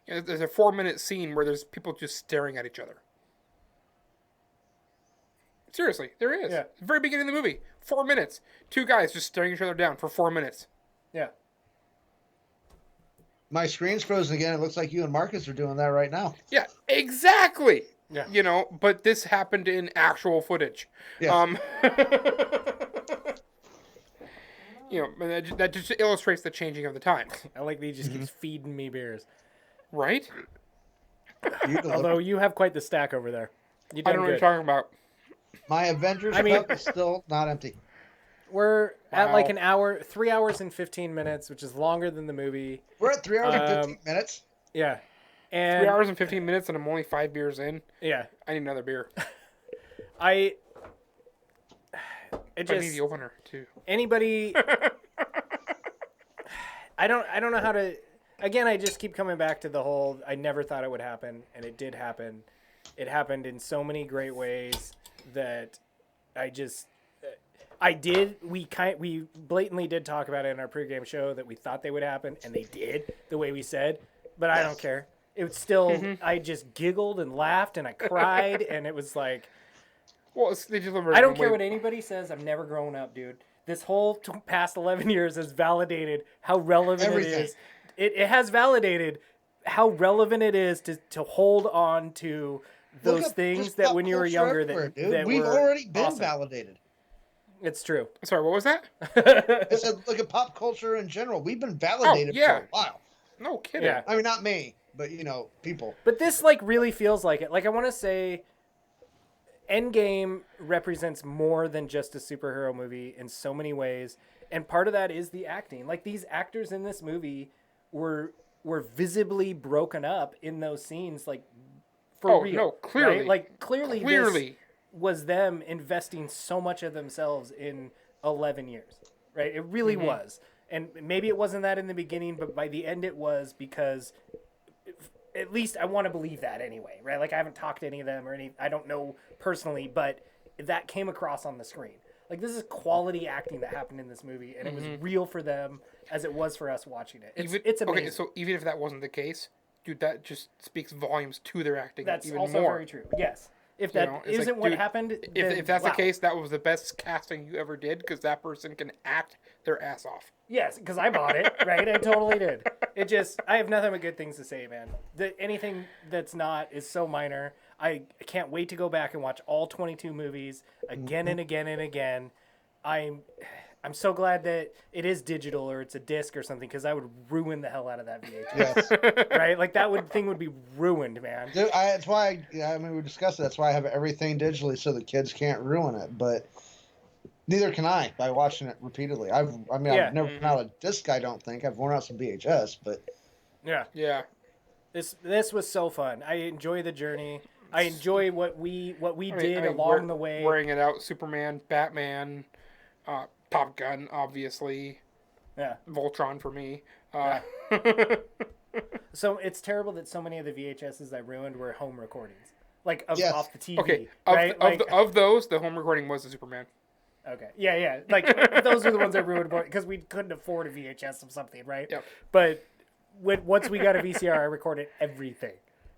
You know, there's a 4-minute scene where there's people just staring at each other. Seriously, there is. Yeah. The very beginning of the movie, 4 minutes, two guys just staring each other down for 4 minutes. Yeah. My screen's frozen again. It looks like you and Marcus are doing that right now. Yeah, exactly. Yeah. You know, but this happened in actual footage. Yeah. You know, and that just illustrates the changing of the times, I like that he just keeps feeding me beers. right? Although you have quite the stack over there. You I done don't know what you're good. talking about. My Avengers I mean- cup is still not empty. We're at Wow. like an hour, 3 hours and 15 minutes, which is longer than the movie. We're at 3 hours and 15 minutes. Yeah. And 3 hours and 15 minutes, and I'm only 5 beers in. yeah. I need another beer. It I need just the opener too. anybody I don't know how to again I just keep coming back to the whole I never thought it would happen and it did happen. It happened in so many great ways that we blatantly did talk about it in our pregame show that we thought they would happen and they did the way we said, but I don't care. It was still I just giggled and laughed and I cried and it was like Well, they delivered. I don't in a care way- what anybody says. I've never grown up, dude. This whole past 11 years has validated how relevant Everything. it is. It has validated how relevant it is to hold on to Look those at things just that pop when you were culture younger everywhere, that, dude. that We've were already been awesome. validated. It's true. Sorry, what was that? I said, look at pop culture in general. We've been validated yeah. for a while. No kidding. Yeah. I mean, not me, but people. But this really feels like it. Like I want to say, Endgame represents more than just a superhero movie in so many ways, and part of that is the acting. Like these actors in this movie were visibly broken up in those scenes, like for real. No, clearly, right? Like clearly, this was them investing so much of themselves in 11 years, right? It really was. And maybe it wasn't that in the beginning, but by the end it was, because at least I want to believe that anyway, right? Like I haven't talked to any of them I don't know personally, but that came across on the screen. Like this is quality acting that happened in this movie, and it was real for them as it was for us watching it. It's amazing. Okay, so even if that wasn't the case, dude, that just speaks volumes to their acting. That's even also more. very true. Yes. If that isn't like, what happened, if that's the case, that was the best casting you ever did, because that person can act their ass off. Yes, because I bought it, right? I totally did. I have nothing but good things to say, man. Anything that's not is so minor. I can't wait to go back and watch all 22 movies again and again and again. I'm so glad that it is digital or it's a disc or something, because I would ruin the hell out of that VHS. Yes. Right? Like thing would be ruined, man. Dude, that's why we discussed it. That's why I have everything digitally so the kids can't ruin it. But neither can I by watching it repeatedly. I've never worn out a disc. I don't think I've worn out some VHS, but yeah. This was so fun. I enjoy the journey. I enjoy what we did along the way. Wearing it out, Superman, Batman, Top Gun, obviously. Yeah. Voltron for me. So it's terrible that so many of the VHSs I ruined were home recordings, like off the TV. Okay. Right? Of those, the home recording was the Superman. Okay. Yeah. Like those are the ones I ruined because we couldn't afford a VHS of something, right? Yep. But once we got a VCR, I recorded everything.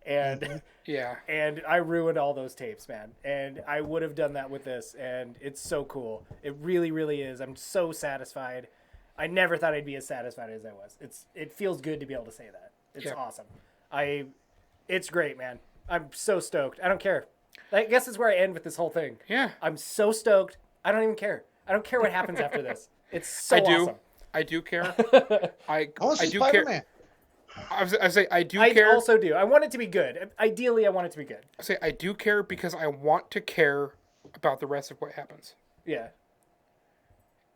And and I ruined all those tapes, man. And I would have done that with this, and it's so cool. It really, really is. I'm so satisfied. I never thought I'd be as satisfied as I was. It feels good to be able to say that. It's awesome. It's great, man. I'm so stoked. I don't care. I guess that's where I end with this whole thing. Yeah. I'm so stoked. I don't even care. I don't care what happens after this. It's so awesome. I do care. I want to see Spider-Man. I say I do care. I also do. I want it to be good. Ideally, I want it to be good. I say I do care because I want to care about the rest of what happens. Yeah.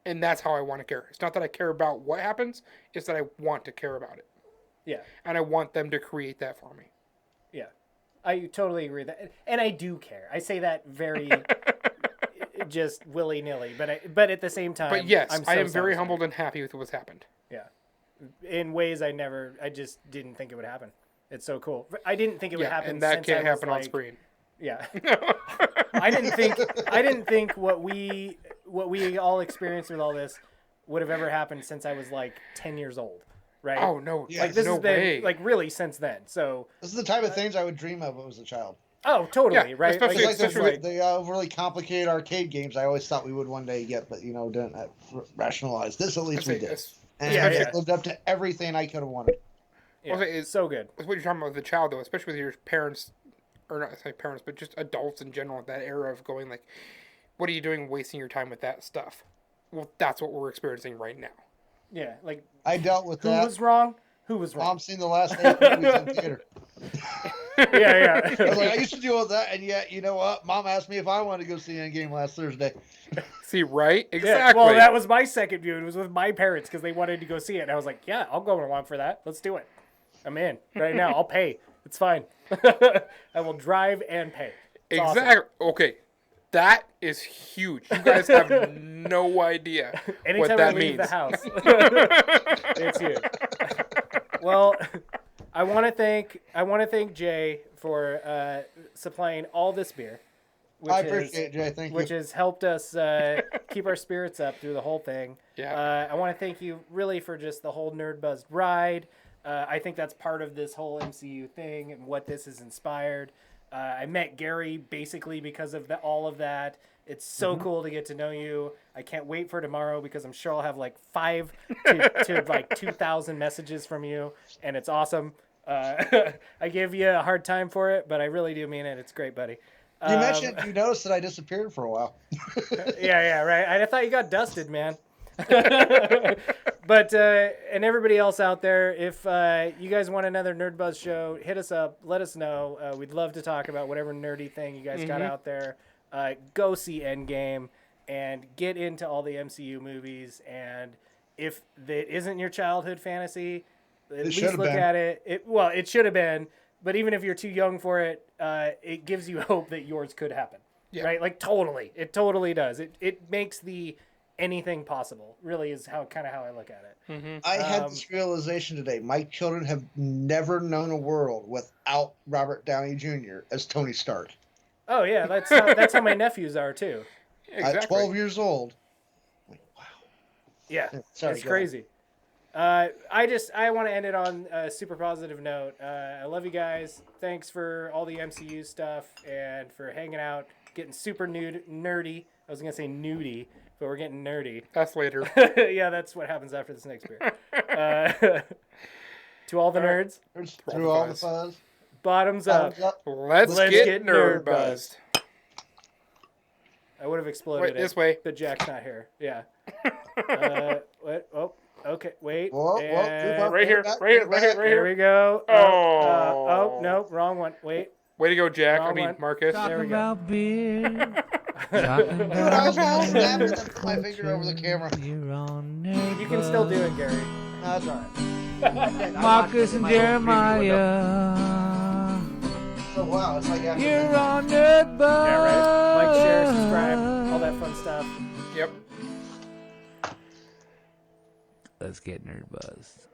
And that's how I want to care. It's not that I care about what happens. It's that I want to care about it. Yeah. And I want them to create that for me. Yeah. I totally agree with that. And I do care. I say that very just willy-nilly. But at the same time, but yes, I'm so I am very satisfied. humbled and happy with what's happened. Yeah. In ways I just didn't think it would happen. It's so cool. I didn't think it would happen. And that since can't I was happen on screen. Yeah. I didn't think what we all experienced with all this would have ever happened since I was 10 years old. Right? Oh no. Yeah, this no has been way. really since then. So this is the type of things I would dream of when I was a child. Oh, totally, Yeah, right? especially The overly complicated arcade games I always thought we would one day get, but didn't rationalize. This at least we did. And it lived up to everything I could have wanted. Yeah, it's so good. That's what you're talking about with the child, though, especially with your parents, or not say parents, but just adults in general, that era of going what are you doing wasting your time with that stuff? Well, that's what we're experiencing right now. Yeah, I dealt with who that. was wrong? Who was wrong? Mom's seen the last 8 movies in theater. Yeah. I used to deal with that, and yet, you know what? Mom asked me if I wanted to go see End Game last Thursday. See, right? Yeah, Exactly. well, that was my second view. It was with my parents because they wanted to go see it. And I was like, yeah, I'll go along for that. Let's do it. I'm in right now. I'll pay. It's fine. I will drive and pay. It's exactly. awesome. Okay. That is huge. You guys have no idea Anytime what that I leave means. the house, it's huge. Well, I want to thank Jay for supplying all this beer. I appreciate it, Jay. Thank you. Which has helped us keep our spirits up through the whole thing. Yeah. I want to thank you really for just the whole Nerdbuzzed ride. I think that's part of this whole MCU thing and what this has inspired. I met Gary basically because of all of that. It's so cool to get to know you. I can't wait for tomorrow because I'm sure I'll have 5 to 2,000 messages from you, and it's awesome. I give you a hard time for it, but I really do mean it. It's great, buddy. You noticed that I disappeared for a while. Yeah, right. I thought you got dusted, man. But and everybody else out there, if you guys want another Nerdbuzz show, hit us up. Let us know. We'd love to talk about whatever nerdy thing you guys got out there. Go see End Game and get into all the MCU movies. And if that isn't your childhood fantasy, at least look at it. Well, it should have been. But even if you're too young for it, it gives you hope that yours could happen. Yeah. Right? Like, totally. It totally does. It makes the anything possible, really, is how I look at it. Mm-hmm. I had this realization today. My children have never known a world without Robert Downey Jr. as Tony Stark. Oh, yeah. That's how my nephews are, too. Exactly. At 12 years old. Like, wow. Yeah. It's crazy. I want to end it on a super positive note. I love you guys. Thanks for all the MCU stuff and for hanging out, getting super nerdy. I was going to say nudie, but we're getting nerdy. That's later. Yeah, that's what happens after this next beer. To all the nerds. Through all the fuzz. Bottoms up. Let's get Nerdbuzzed. I would have exploded this way. but Jack's not here. Yeah. What? Oh. Okay, wait. Whoa, right here. There we go. Oh, no, wrong one. Wait. Way to go, Jack. Wrong Marcus. There we go. Beer. I was going to snap and then put my finger over the camera. You can still do it, Gary. No, that's all right. Marcus and Jeremiah. So, wow, it's like after You're on Nerdbuzzed. Yeah, right. Like, share, subscribe, all that fun stuff. Yep. Let's get Nerdbuzzed.